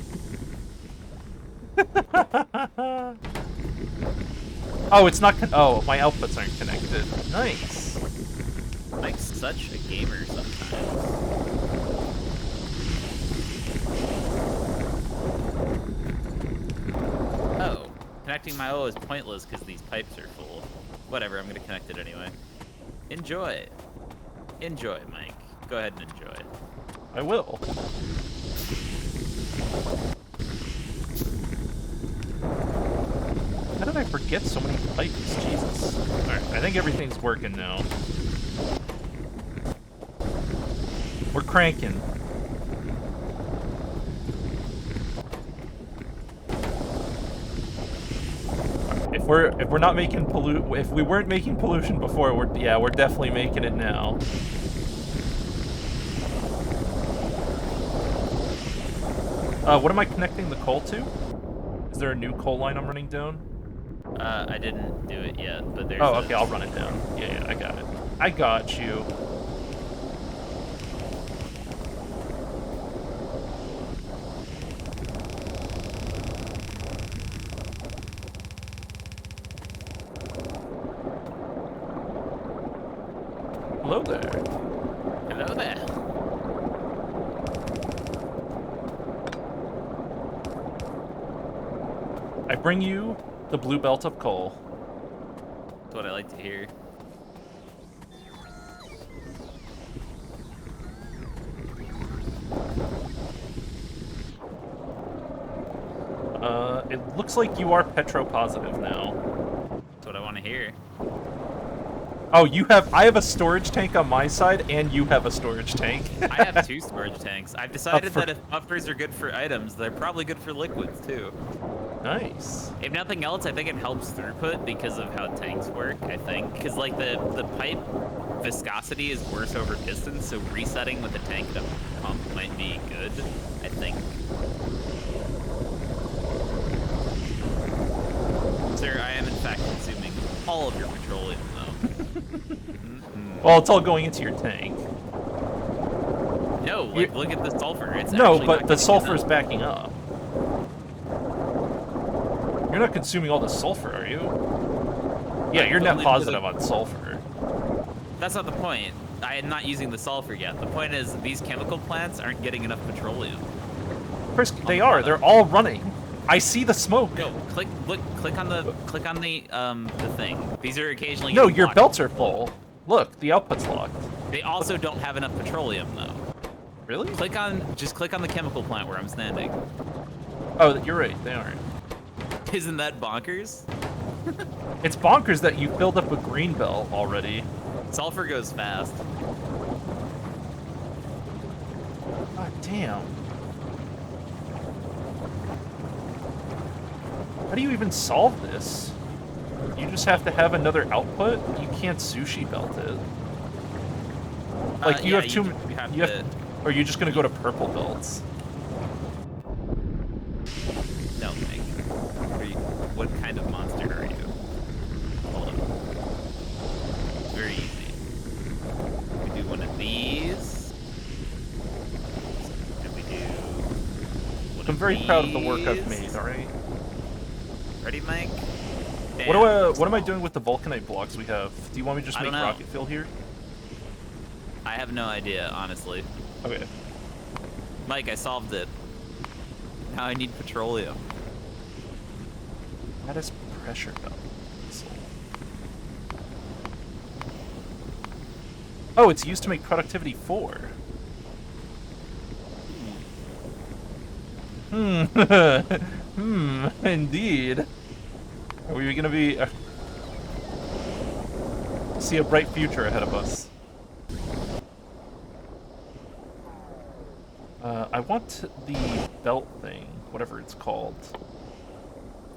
Oh, it's not. Oh, my outputs aren't connected. Nice. Mike's such a gamer sometimes. Oh, connecting my O is pointless because these pipes are full. Whatever, I'm gonna connect it anyway. Enjoy. Enjoy, Mike. Go ahead and enjoy. I will. How did I forget so many pipes? Jesus. Alright, I think everything's working now. We're cranking. If we're not making if we weren't making pollution before, we're definitely making it now. What am I connecting the coal to? Is there a new coal line I'm running down? I didn't do it yet, but there's. Oh, okay, I'll run it down. Yeah, I got it. I got you. Hello there. Hello there. I bring you the blue belt of coal. That's what I like to hear. It looks like you are petro-positive now. That's what I want to hear. Oh, I have a storage tank on my side, and you have a storage tank. I have 2 storage tanks. I've decided for- that if buffers are good for items, they're probably good for liquids too. Nice. If nothing else, I think it helps throughput because of how tanks work, I think. Because, like, the pipe viscosity is worse over distance, so resetting with a tank at a pump might be good, I think. Sir, I am in fact consuming all of your petroleum, though. Well, it's all going into your tank. No, like, look at the sulfur. It's No, actually but not the getting sulfur's enough. backing up. You're not consuming all the sulfur, are you? Yeah, you're net Only positive on sulfur. That's not the point. I am not using the sulfur yet. The point is these chemical plants aren't getting enough petroleum. Chris, they are. They're all running. I see the smoke. No, click on the thing. These are occasionally No, getting your blocked. belts are full. Look, the output's locked. They also don't have enough petroleum though. Really? Just click on the chemical plant where I'm standing. Oh, you're right. They aren't. Isn't that bonkers? It's bonkers that you filled up a green belt already. Sulfur goes fast. God damn. How do you even solve this? You just have to have another output? You can't sushi belt it. Like, you yeah, have too you have you to- have, or are you just gonna go to purple belts? No, Mike. What kind of monster are you? Hold on. Very easy. We do one of these. And we do one I'm of very proud of the work I've these. made, alright? Ready, Mike? What am I doing with the vulcanite blocks we have? Do you want me to just I make don't know. rocket fill here? I have no idea, honestly. Okay. Mike, I solved it. Now I need petroleum. That is pressure belt. Oh, it's used to make productivity 4. Indeed. Are we gonna be see a bright future ahead of us? I want the belt thing, whatever it's called.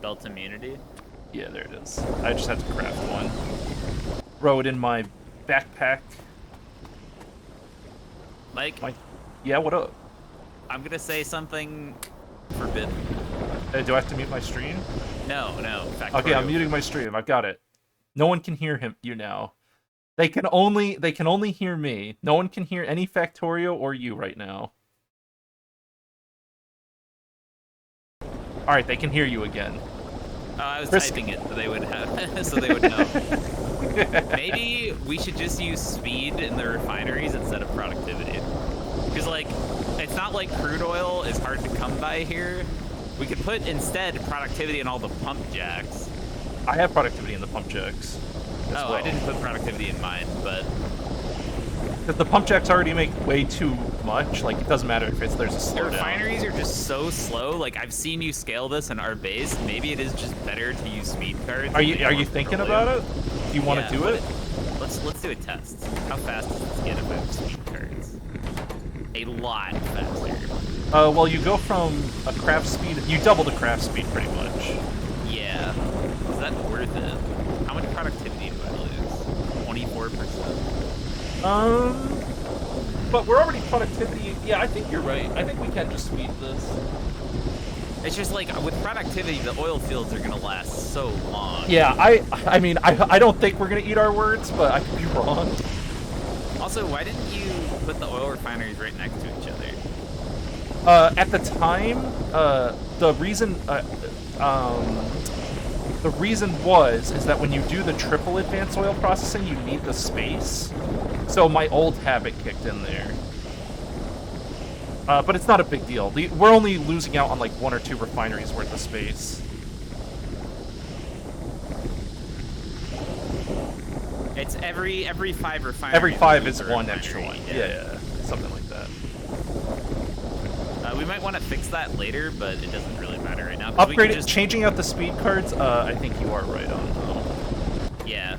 Belt immunity? Yeah, there it is. I just had to craft one. Throw it in my backpack. Mike, Yeah, what up? I'm gonna say something forbidden. Do I have to mute my stream? No, Factorio. Okay, I'm muting my stream. I've got it. No one can hear you now. They can only hear me. No one can hear any Factorio or you right now. All right, they can hear you again. Oh, I was Chris- typing it so they would have, so they would know. Maybe we should just use speed in the refineries instead of productivity. Because, like, it's not like crude oil is hard to come by here. We could put instead productivity in all the pump jacks. I have productivity in the pump jacks. as Oh, well. I didn't put productivity in mine, but Because the pump jacks already make way too much. Like, it doesn't matter if there's a the slowdown. refineries are just so slow. Like, I've seen you scale this in our base. Maybe it is just better to use speed cards. Are you thinking about it? Do you want to do it? Let's do a test. How fast does this get if I have speed cards? A lot faster. Well, you go from a craft speed. You double the craft speed pretty much. Yeah. Is that worth it? How much productivity do I lose? 24%. But we're already productivity. Yeah, I think you're right. I think we can just speed this. It's just like with productivity, the oil fields are gonna last so long. Yeah, I mean, I don't think we're gonna eat our words, but I could be wrong. Also, why didn't you put the oil refineries right next to each other? At the time, the reason is that when you do the triple advanced oil processing, you need the space. So my old habit kicked in there. But it's not a big deal. We're only losing out on like 1 or 2 refineries worth of space. It's every 5 refineries. Every 5 is a 1 refinery, extra one. Yeah, something like that. We might want to fix that later, but it doesn't really matter right now. 'Cause we can Upgrade just... changing out the speed cards. I think you are right on. Yeah.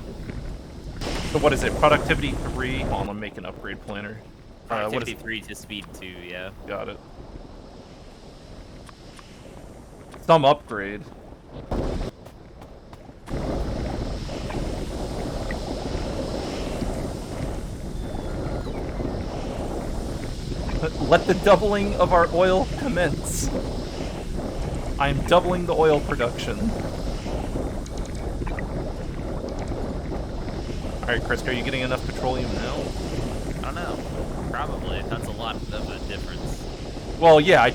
So what is it? Productivity 3. Hold on, I'm making an upgrade planner. What Productivity is 3 to speed 2, yeah. Got it. Some upgrade. Let the doubling of our oil commence. I'm doubling the oil production. Alright, Chris, are you getting enough petroleum now? I don't know. Probably. That's a lot of a difference. Well, yeah, I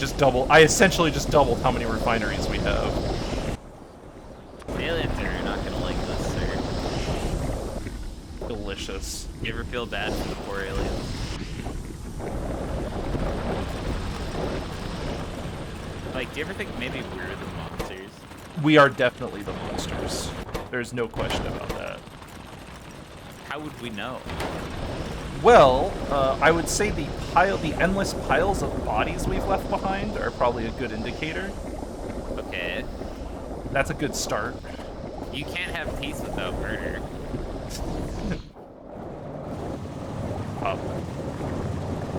essentially just doubled how many refineries we have. Aliens are not gonna like this, sir. Delicious. You ever feel bad for the poor aliens? Like, do you ever think maybe we're the monsters? We are definitely the monsters. There's no question about that. How would we know? Well, I would say the endless piles of bodies we've left behind are probably a good indicator. Okay. That's a good start. You can't have peace without murder.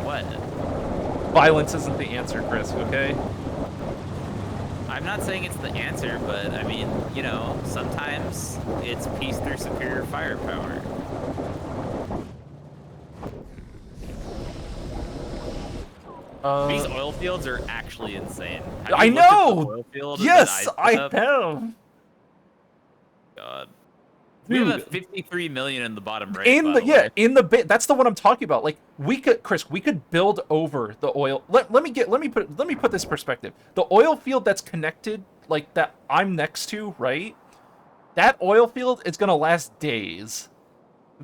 What? Violence isn't the answer, Chris, okay? I'm not saying it's the answer, but I mean, you know, sometimes it's peace through superior firepower. These oil fields are actually insane. Have I you looked at the know! oil field Yes, that I put up? have! God. We have a Dude. 53 million in the bottom right. In by the the way. in the bit, that's the one I'm talking about. Like we could build over the oil. Let me put this perspective. The oil field that's connected, like that I'm next to, right? That oil field is gonna last days.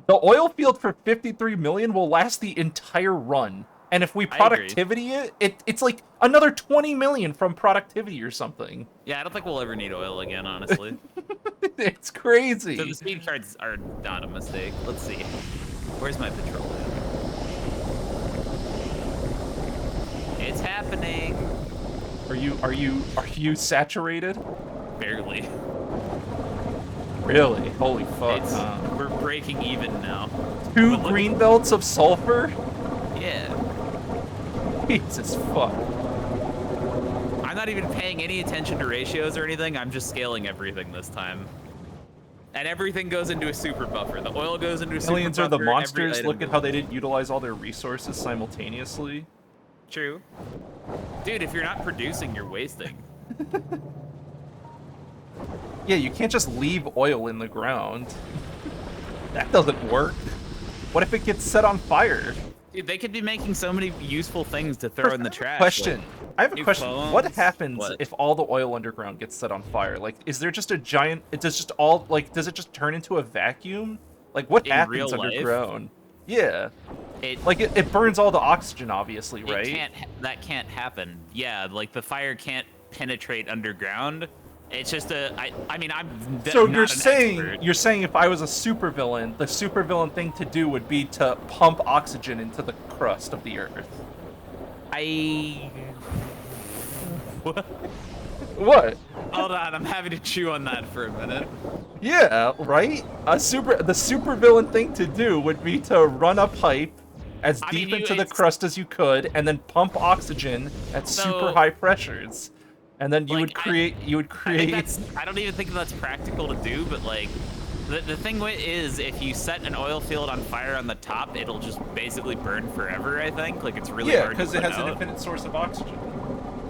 The oil field for 53 million will last the entire run. And if we I agree. productivity it's like another 20 million from productivity or something. Yeah, I don't think we'll ever need oil again, honestly. It's crazy. So the speed cards are not a mistake. Let's see. Where's my petroleum? It's happening. Are you saturated? Barely. Really? Holy fuck. We're breaking even now. 2 But look- green belts of sulfur? Yeah. Jesus fuck. I'm not even paying any attention to ratios or anything. I'm just scaling everything this time. And everything goes into a super buffer. The oil goes into a super Aliens buffer. are the every monsters. item Look at goes- how they didn't utilize all their resources simultaneously. True. Dude, if you're not producing, you're wasting. Yeah, you can't just leave oil in the ground. That doesn't work. What if it gets set on fire? Dude, they could be making so many useful things to throw in the trash. Question. like I have a new question. What phones. happens What? if all the oil underground gets set on fire? Like, is there just a giant? It does just all like? Does it just turn into a vacuum? Like, what In happens real life? underground? Yeah. It, Like it burns all the oxygen, obviously, right? That can't happen. Yeah, like the fire can't penetrate underground. It's just I mean, I'm So not you're an saying expert. if I was a supervillain, the supervillain thing to do would be to pump oxygen into the crust of the earth. I What? hold on, I'm having to chew on that for a minute. Yeah, right? The supervillain thing to do would be to run a pipe as I deep mean, into the it's- crust as you could, and then pump oxygen at So- super high pressures. And then you Like, would create I don't even think that's practical to do, but like the thing is if you set an oil field on fire on the top, it'll just basically burn forever, I think. Like it's really yeah, hard to because it put has an out. infinite source of oxygen.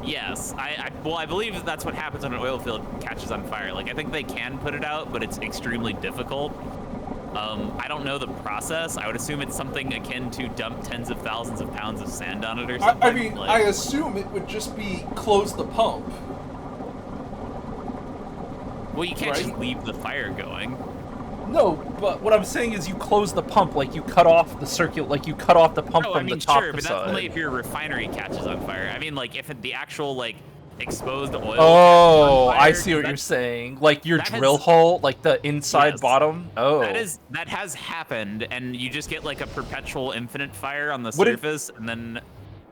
Yes, I believe that's what happens when an oil field catches on fire. Like I think they can put it out, but it's extremely difficult. I don't know the process. I would assume it's something akin to dump tens of thousands of pounds of sand on it or something. I mean, like, I assume it would just be close the pump. well, you can't just right? leave the fire going. No, but what I'm saying is you close the pump, like you cut off the pump Oh, from I mean, the top sure, to but side. that's only if your refinery catches on fire. I mean, like, if the actual, like, exposed oil Oh, catches on fire, I see what that- you're saying. Like your that drill has- hole, like the inside Yes. bottom. Oh, That has happened, and you just get, like, a perpetual infinite fire on the Would it- surface, and then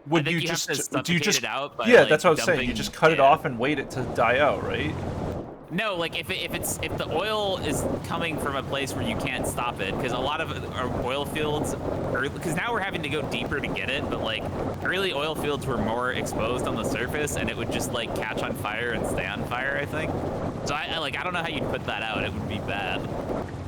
would I think you have just to do you suffocate just it out by, yeah? like, That's what I was saying. You dumping- just cut it yeah. off and wait it to die out, right? No, like if the oil is coming from a place where you can't stop it, because a lot of our oil fields, because now we're having to go deeper to get it, but like early oil fields were more exposed on the surface, and it would just like catch on fire and stay on fire, I think. So I don't know how you'd put that out. It would be bad.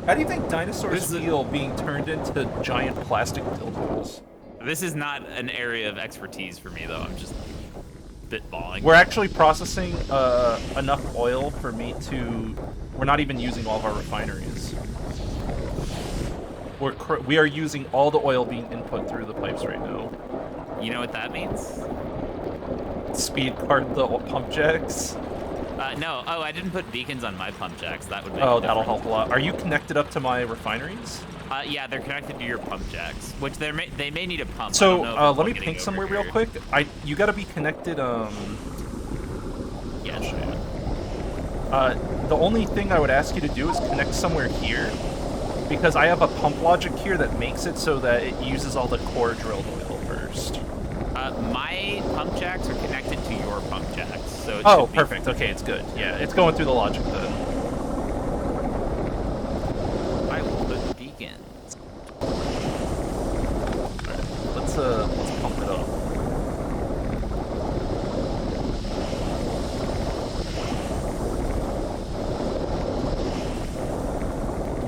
How do you think dinosaurs This is- feel being turned into giant plastic dildos? This is not an area of expertise for me, though. I'm just spitballing. We're actually processing enough oil for me to. We're not even using all of our refineries. We are using all the oil being input through the pipes right now. You know what that means? Speed cart the pump jacks. No. Oh, I didn't put beacons on my pump jacks. That would make Oh, a that'll difference. help a lot. Are you connected up to my refineries? Yeah, they're connected to your pump jacks, which they may need a pump. I So don't know if it's let me getting ping over somewhere here. real quick. You gotta be connected. Yeah, The only thing I would ask you to do is connect somewhere here, because I have a pump logic here that makes it so that it uses all the core drilled oil first. my pump jacks are connected to your pump jacks, so it Oh, should be perfect. Okay, it's good. Yeah, it's going through the logic then. I will put beacons. Let's pump it up.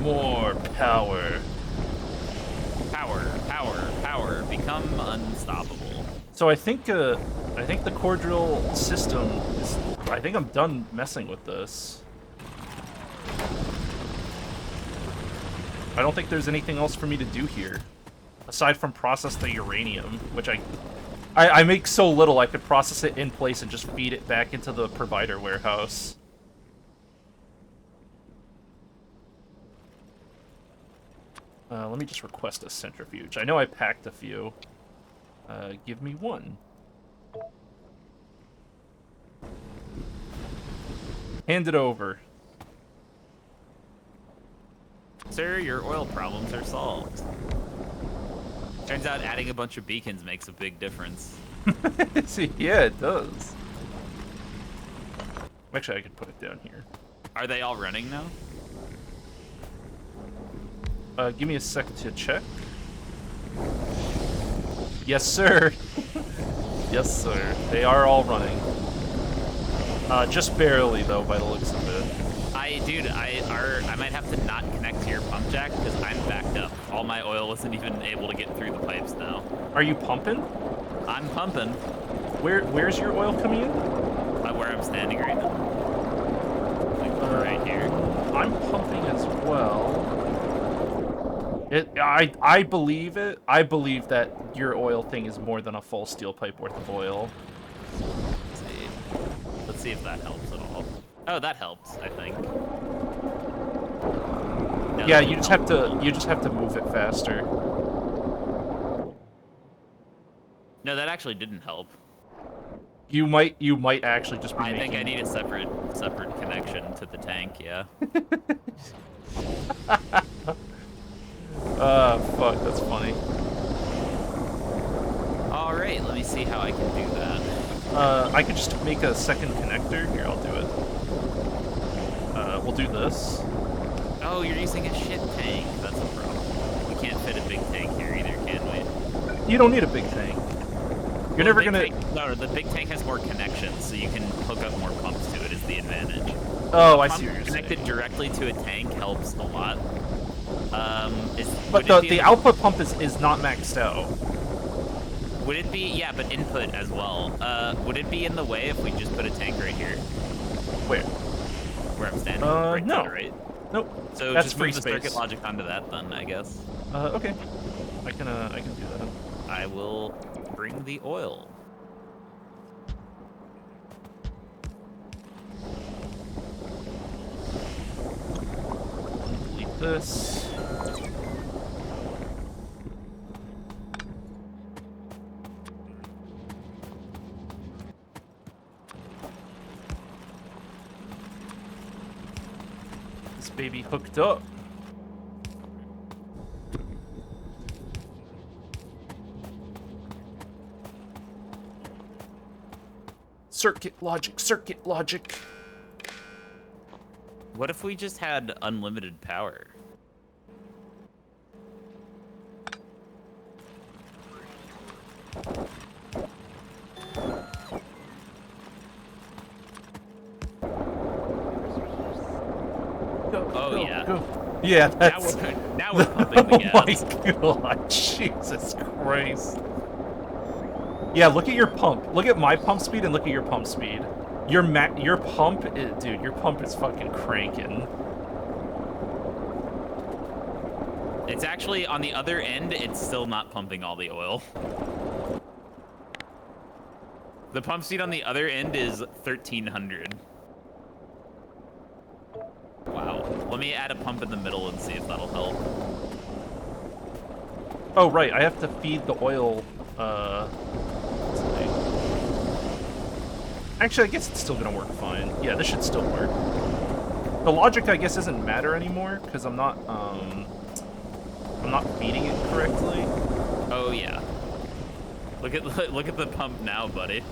More power. Power, become unstoppable. So I think the core drill system is. I think I'm done messing with this. I don't think there's anything else for me to do here, aside from process the uranium, which I make so little I could process it in place and just feed it back into the provider warehouse. Let me just request a centrifuge. I know I packed a few. Give me one. Hand it over. Sir, your oil problems are solved. Turns out adding a bunch of beacons makes a big difference. See, yeah, it does. Actually, I could put it down here. Are they all running now? Give me a second to check. Yes, sir. Yes, sir. They are all running. Just barely, though, by the looks of it. I might have to not connect to your pump jack because I'm backed up. All my oil isn't even able to get through the pipes now. Are you pumping? I'm pumping. Where's your oil coming in? Where I'm standing right now. Like right here. I'm pumping as well. I believe it. I believe that your oil thing is more than a full steel pipe worth of oil. Let's see if that helps at all. Oh, that helps, I think. No, Yeah, that you just didn't have help. to move it faster. No, that actually didn't help. You might actually just be I making... think I need a separate connection to the tank, yeah. Fuck, that's funny. Alright, let me see how I can do that. I could just make a second connector. Here, I'll do it. We'll do this. Oh, you're using a shit tank. That's a problem. We can't fit a big tank here either, can we? You don't need a big tank. You're never gonna... No, the big tank has more connections, so you can hook up more pumps to it is the advantage. Oh, I Pump see what you're connected saying. directly to a tank helps a lot. But the output pump is not maxed out. Would it be, yeah, but input as well. Would it be in the way if we just put a tank right here? Where? Where I'm standing? Right no. there, right? Nope. So That's just free move the space. circuit logic onto that then, I guess. Okay. I can do that. I will bring the oil. Delete this. This baby hooked up. Circuit logic, circuit logic. What if we just had unlimited power? Oh, yeah. Go. Yeah, that's... Now we're pumping the Oh gas. my god, Jesus Christ. Yeah, look at your pump. Look at my pump speed and look at your pump speed. Your pump is, dude, your pump is fucking cranking. It's actually on the other end, it's still not pumping all the oil. The pump speed on the other end is 1300. Wow. Let me add a pump in the middle and see if that'll help. Oh, right, I have to feed the oil, let's see. Actually, I guess it's still gonna work fine. Yeah, this should still work. The logic, I guess, doesn't matter anymore, because I'm not feeding it correctly. Oh yeah. Look at the pump now, buddy.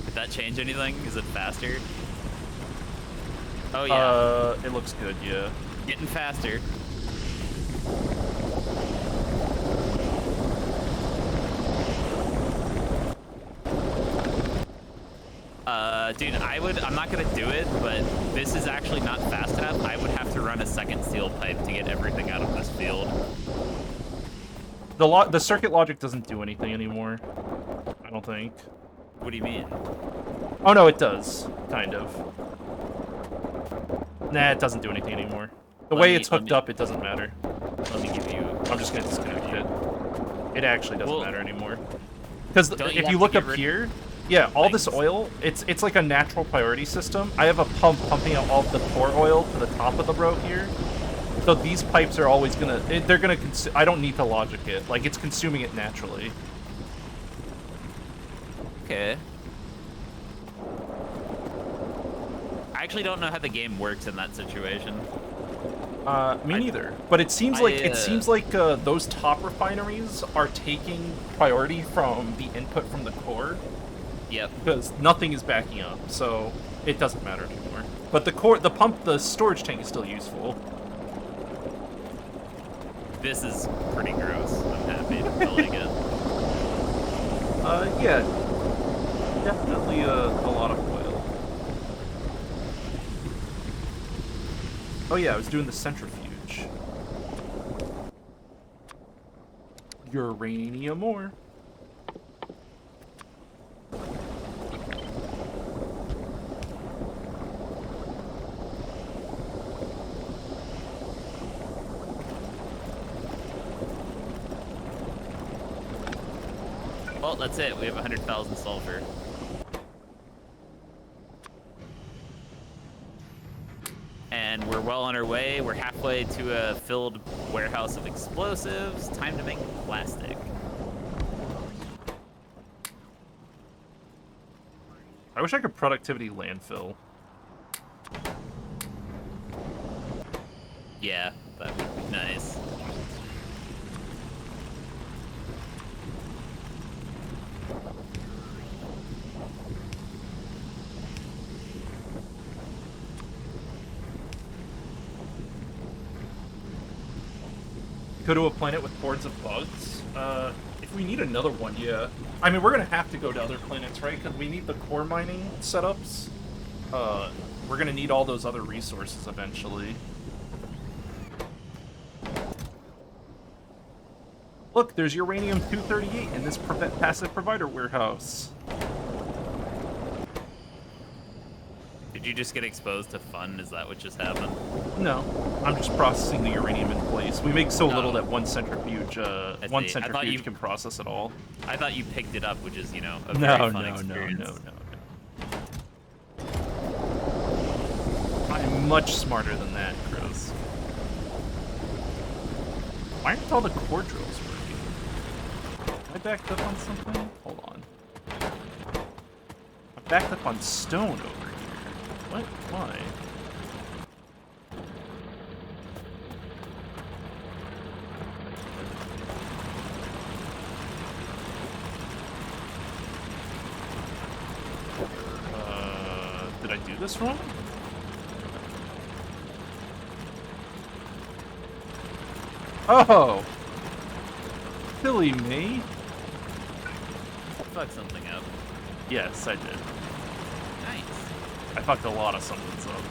Did that change anything? Is it faster? Oh yeah. It looks good, yeah. Getting faster. Dude, I'm not gonna do it, but this is actually not fast enough. I would have to run a second steel pipe to get everything out of this field. The circuit logic doesn't do anything anymore. I don't think. What do you mean? Oh no, it does. Kind of. Nah, it doesn't do anything anymore. The way it's hooked up, it doesn't matter. Let me give you... I'm just gonna disconnect it. It actually doesn't matter anymore. Because Don't you if have you to look get up rid- here, yeah, all this oil, it's like a natural priority system. I have a pump pumping out all the core oil to the top of the row here. So these pipes are always gonna, they're gonna I don't need to logic it. Like, it's consuming it naturally. Okay. I actually don't know how the game works in that situation. Me neither. But it seems like those top refineries are taking priority from the input from the core. Yep. Because nothing is backing up, so it doesn't matter anymore. But the storage tank is still useful. This is pretty gross. I'm happy. I like it. Yeah. Definitely a lot of oil. Oh yeah, I was doing the centrifuge. Uranium ore. Well, that's it. We have 100,000 sulfur. And we're well on our way. We're halfway to a filled warehouse of explosives. Time to make plastic. I wish I could productivity landfill. Yeah, that would be nice. Go to a planet with hordes of bugs? If we need another one, yeah. I mean, we're gonna have to go to other planets, right? Because we need the core mining setups. We're gonna need all those other resources eventually. Look, there's uranium-238 in this passive provider warehouse. Did you just get exposed to fun? Is that what just happened? No, I'm just processing the uranium in place. We make so little Oh. that one centrifuge you- can process it all. I thought you picked it up, which is, you know, a No, very fun no, experience. no. I'm much smarter than that, Chris. Why aren't all the core drills working? Am I backed up on something? Hold on. I'm backed up on stone over here. What? Why? Did I do this wrong? Oh! Silly me. Fuck something up. Yes, I did. Nice. I fucked a lot of somethings up.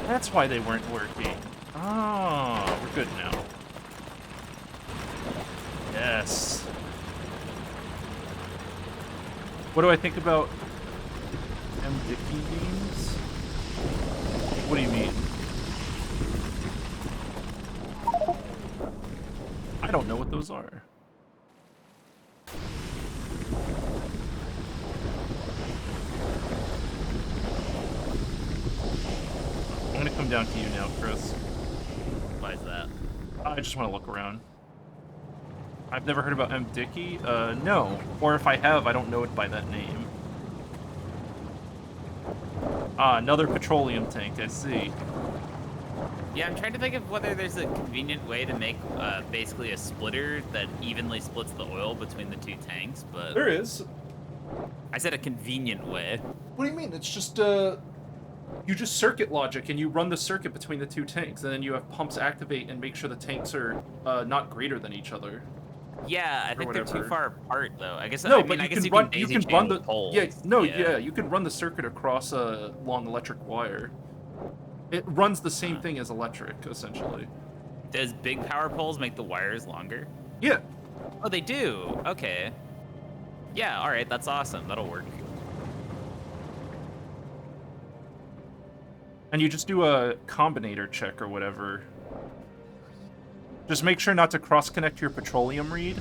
That's why they weren't working. Oh, we're good now. Yes. What do I think about M. Dickey beams? What do you mean? I don't know what those are. I'm gonna come down to you now, Chris. Why is that? I just want to look around. I've never heard about M. Dickey? No. Or if I have, I don't know it by that name. Ah, another petroleum tank, I see. Yeah, I'm trying to think of whether there's a convenient way to make basically a splitter that evenly splits the oil between the two tanks, but There is. I said a convenient way. What do you mean? It's just You just circuit logic, and you run the circuit between the two tanks, and then you have pumps activate and make sure the tanks are not greater than each other. Yeah, I think they're too whatever. far apart though. I guess No, I mean, but I you guess can you run. can You daisy can run chain the. poles. Yeah, you can run the circuit across a long electric wire. It runs the same thing as electric, essentially. Does big power poles make the wires longer? Yeah. Oh, they do. Okay. Yeah. All right. That's awesome. That'll work. And you just do a combinator check or whatever. Just make sure not to cross-connect your petroleum read.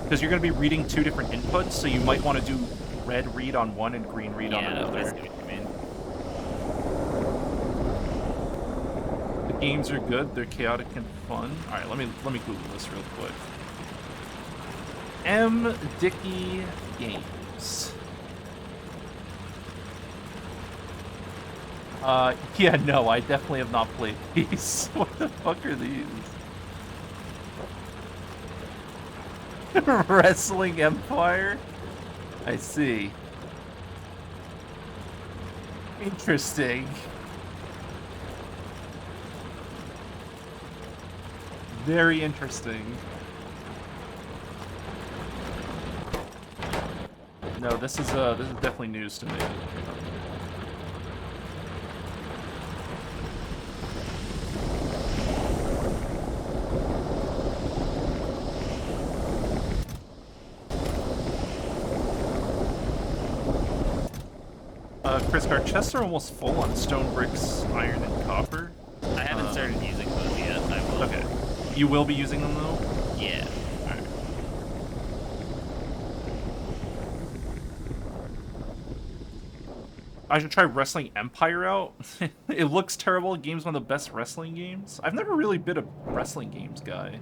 Because you're going to be reading two different inputs, so you might want to do red read on one and green read on Yeah, I another. see what you mean. The games are good, they're chaotic and fun. Alright, let me Google this real quick. M. Dickey Games. Yeah, no, I definitely have not played these. What the fuck are these? Wrestling Empire? I see. Interesting. Very interesting. No, this is definitely news to me. Chris, our chests are almost full on stone, bricks, iron, and copper. I haven't started using those yet. I will. Okay. You will be using them, though? Yeah. Alright. I should try Wrestling Empire out. It looks terrible. The game's one of the best wrestling games. I've never really been a wrestling games guy.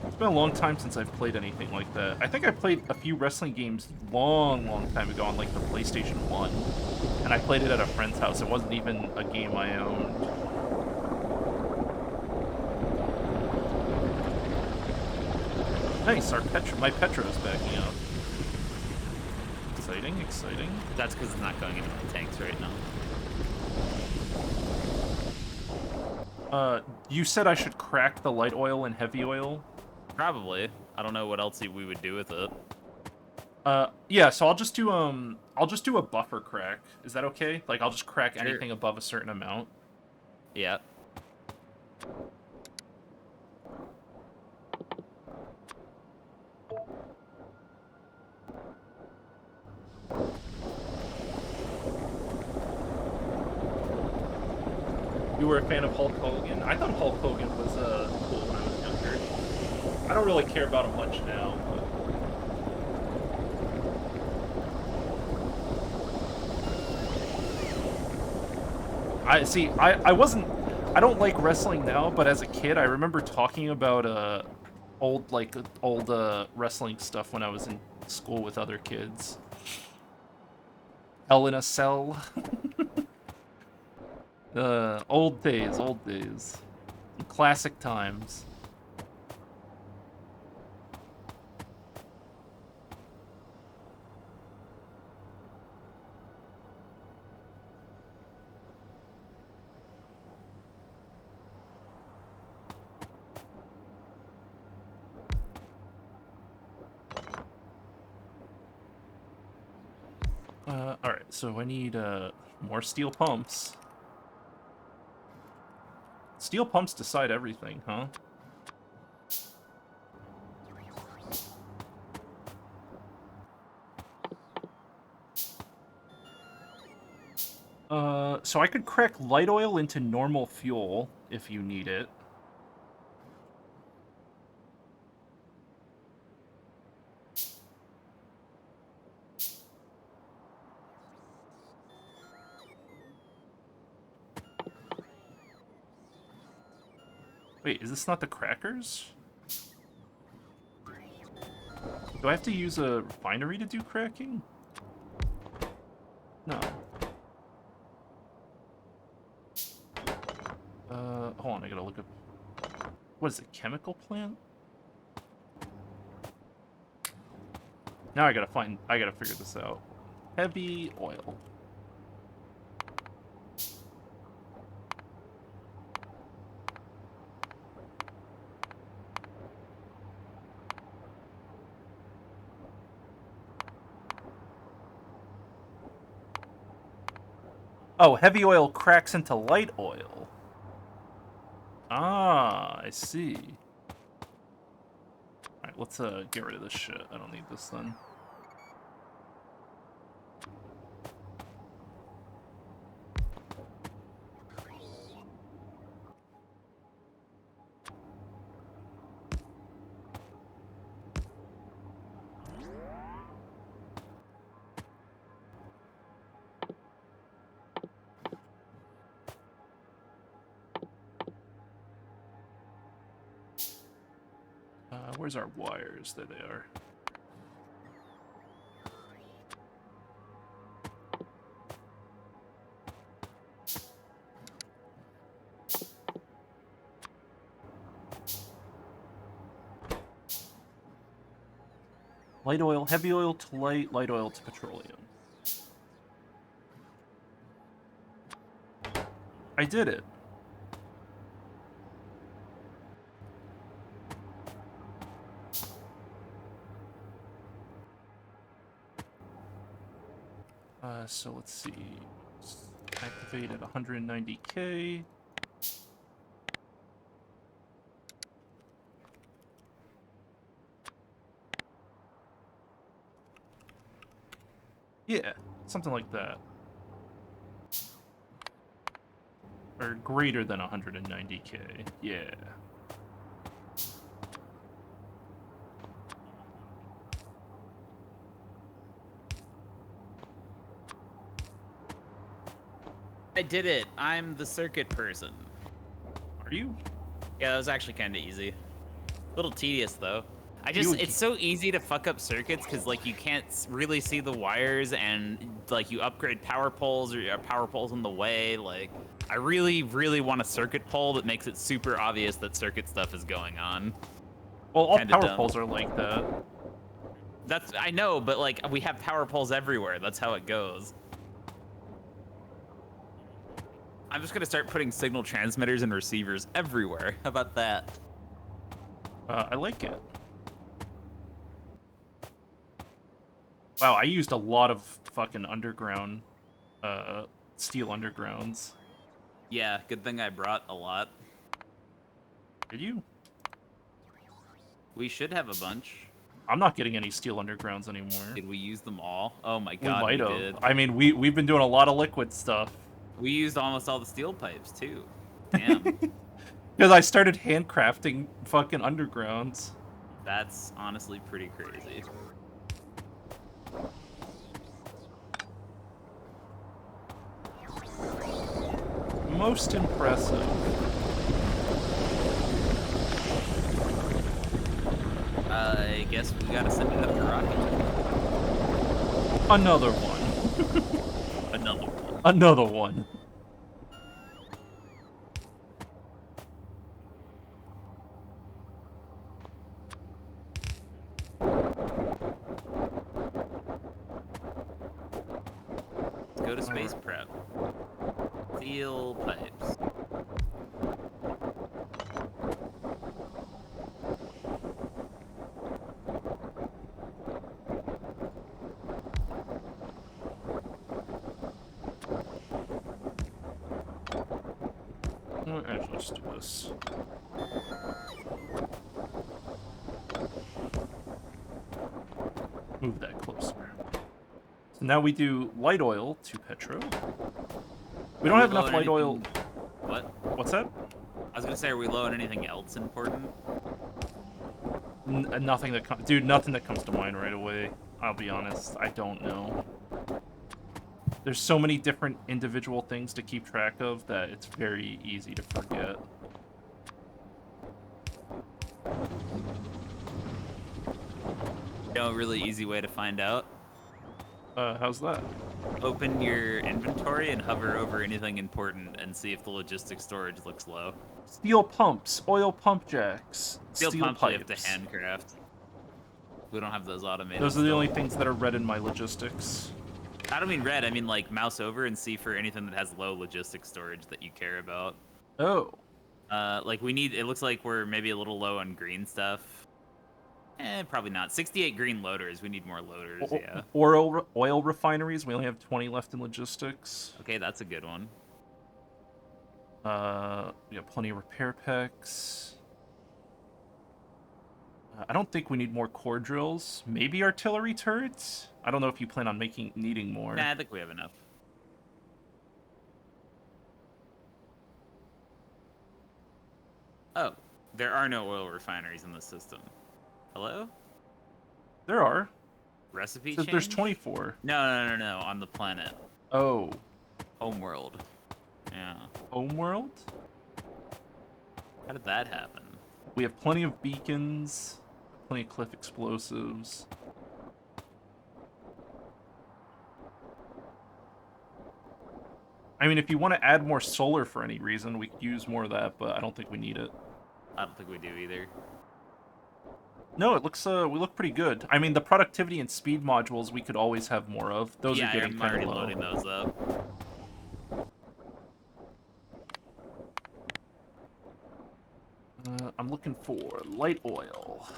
It's been a long time since I've played anything like that. I think I played a few wrestling games long time ago on, like, the PlayStation 1. And I played it at a friend's house. It wasn't even a game I owned. Nice, my Petra is backing up. Exciting, exciting. That's because it's not going into the tanks right now. You said I should crack the light oil and heavy oil? Probably. I don't know what else we would do with it. Yeah, so I'll just do a buffer crack. Is that okay? Like, I'll just crack Sure. anything above a certain amount. Yeah. You were a fan of Hulk Hogan? I thought Hulk Hogan was cool when I was younger. I don't really care about him much now, but... I don't like wrestling now, but as a kid, I remember talking about old wrestling stuff when I was in school with other kids. Hell in a Cell. Old days, old days. Classic times. Alright, so I need more steel pumps. Steel pumps decide everything, huh? So I could crack light oil into normal fuel if you need it. Wait, is this not the crackers? Do I have to use a refinery to do cracking? No. Hold on, I gotta look up... What is it, chemical plant? Now I gotta figure this out. Heavy oil. Oh, heavy oil cracks into light oil. Ah, I see. Alright, let's get rid of this shit. I don't need this then. Where's our wires? There they are. Light oil, heavy oil to light, light oil to petroleum. I did it. So let's see. Activate at 190K. Yeah, something like that. Or greater than 190K. Yeah. I did it. I'm the circuit person. Are you? Yeah, that was actually kind of easy. A little tedious though. You- It's so easy to fuck up circuits because like you can't really see the wires and like you upgrade power poles or your power poles in the way. Like I really, really want a circuit pole that makes it super obvious that circuit stuff is going on. Well, all Kinda power dumb. poles are like that. I know, but like we have power poles everywhere. That's how it goes. I'm just gonna start putting signal transmitters and receivers everywhere. How about that? I like it. Wow, I used a lot of fucking underground, steel undergrounds. Yeah, good thing I brought a lot. Did you? We should have a bunch. I'm not getting any steel undergrounds anymore. Did we use them all? Oh my We god, might we have. did. I mean, we've been doing a lot of liquid stuff. We used almost all the steel pipes too. Damn, Because I started handcrafting fucking undergrounds. that's honestly pretty crazy. Most impressive. I guess we gotta send it up to rocket. Another one. Another one. Another one. Let's go to space prep. Steel pipes. Actually, let's do this. Move that closer. So now we do light oil to petro. We don't have enough light oil. What? What's that? I was gonna say, are we low on anything else important? Nothing that comes, dude. Nothing that comes to mind right away. I'll be honest. I don't know. There's so many different individual things to keep track of that it's very easy to forget. No really easy way to find out. How's that? Open your inventory and hover over anything important and see if the logistics storage looks low. Steel pumps, oil pump jacks, Steel steel pumps pipes. we have to handcraft. We don't have those automated. Those are the still. only things that are red in my logistics. I don't mean red. I mean like mouse over and see for anything that has low logistics storage that you care about. Oh. Like we need. It looks like we're maybe a little low on green stuff. Probably not. 68 green loaders. We need more loaders. Yeah. Oil refineries. We only have 20 left in logistics. Okay, that's a good one. We have plenty of repair packs. I don't think we need more core drills. Maybe artillery turrets. I don't know if you plan on needing more. Nah, I think we have enough. Oh, there are no oil refineries in the system. Hello? There are. Recipe There's change? 24. No, on the planet. Oh. Homeworld. Yeah. Homeworld? How did that happen? We have plenty of beacons, plenty of cliff explosives. I mean, if you want to add more solar for any reason, we could use more of that, but I don't think we need it. I don't think we do either. No, it looks, we look pretty good. I mean, the productivity and speed modules we could always have more of. Those Yeah, are getting I'm kind already of low. loading those up. I'm looking for light oil.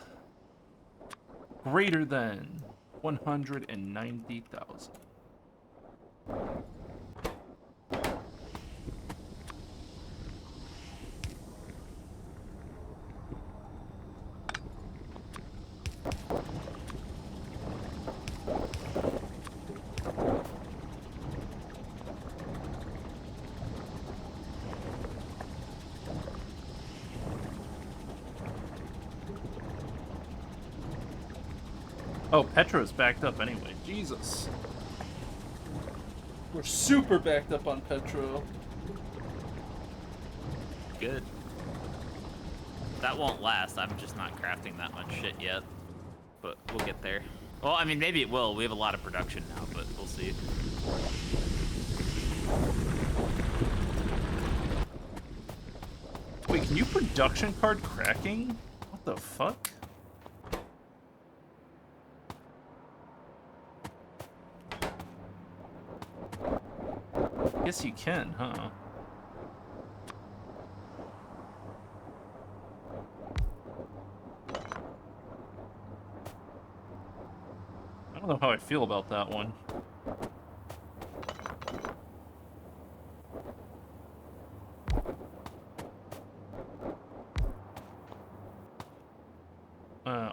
Greater than 190,000. Oh, Petro's backed up anyway. Jesus. We're super backed up on Petro. Good. That won't last. I'm just not crafting that much shit yet. But we'll get there. Well, I mean, maybe it will. We have a lot of production now, but we'll see. Wait, can you production card cracking? What the fuck? Guess you can, huh? I don't know how I feel about that one.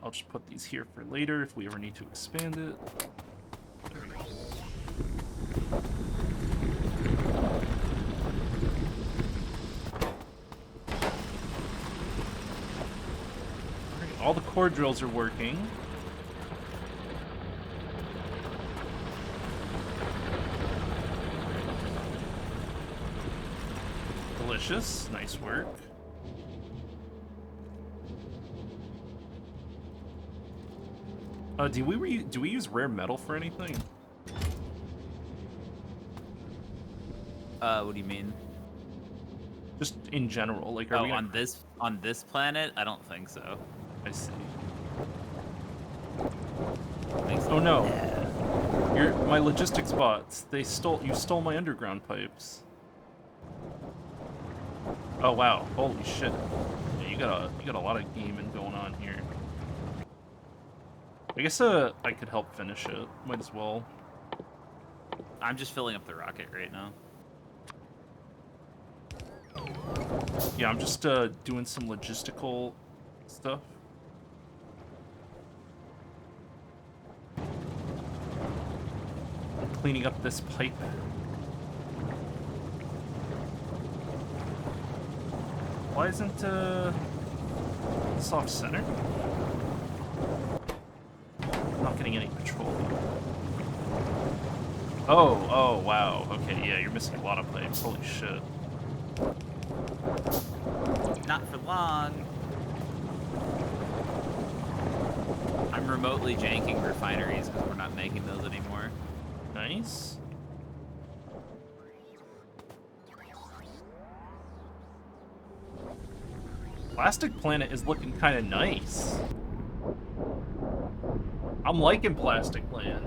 I'll just put these here for later if we ever need to expand it. All the core drills are working. Delicious. Nice work. Do we use rare metal for anything? What do you mean? Just in general, like, are Oh, we on this planet? I don't think so. I see. Thanks. Oh no. My logistics bots. You stole my underground pipes. Oh wow. Holy shit. Yeah, you got a lot of gaming going on here. I guess I could help finish it. Might as well. I'm just filling up the rocket right now. Yeah, I'm just doing some logistical stuff. I'm cleaning up this pipe. Why isn't this off center? I'm not getting any patrol. Oh, wow. Okay, yeah, you're missing a lot of pipes. Holy shit. Not for long. I'm remotely janking refineries because we're not making those anymore. Nice. Plastic Planet is looking kind of nice. I'm liking Plastic Planet.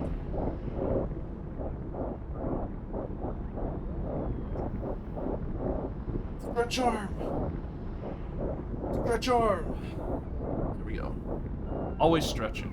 Stretch arm. Stretch arm. There we go. Always stretching.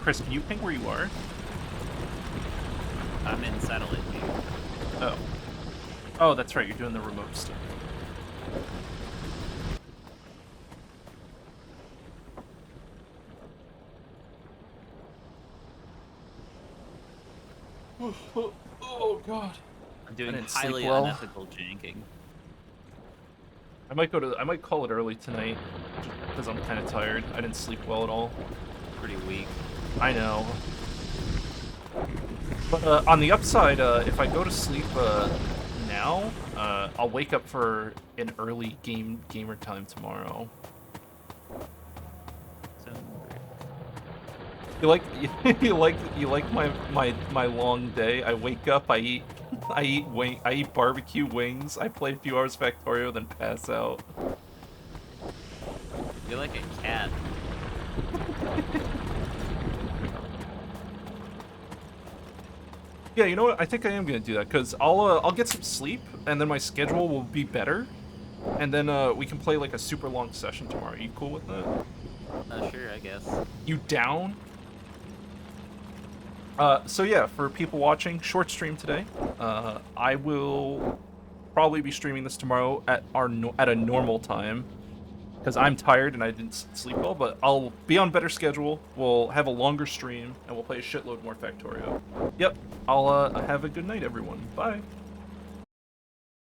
Chris, can you ping where you are? I'm in satellite view. Oh. Oh, that's right, you're doing the remote stuff. Oh god. I'm doing didn't sleep highly well. unethical janking. I might call it early tonight, just because I'm kind of tired. I didn't sleep well at all. Pretty weak. I know. But on the upside, if I go to sleep now, I'll wake up for an early gamer time tomorrow. So You like my long day? I wake up, I eat barbecue wings, I play a few hours Factorio, then pass out. you're like a cat. Yeah, you know what? I think I am gonna do that because I'll get some sleep and then my schedule will be better, And then we can play like a super long session tomorrow. You cool with that? Sure, I guess. You down? So yeah, for people watching, short stream today. I will probably be streaming this tomorrow at at a normal time because I'm tired and I didn't sleep well. But I'll be on better schedule. We'll have a longer stream and we'll play a shitload more Factorio. Yep. I'll have a good night, everyone. Bye.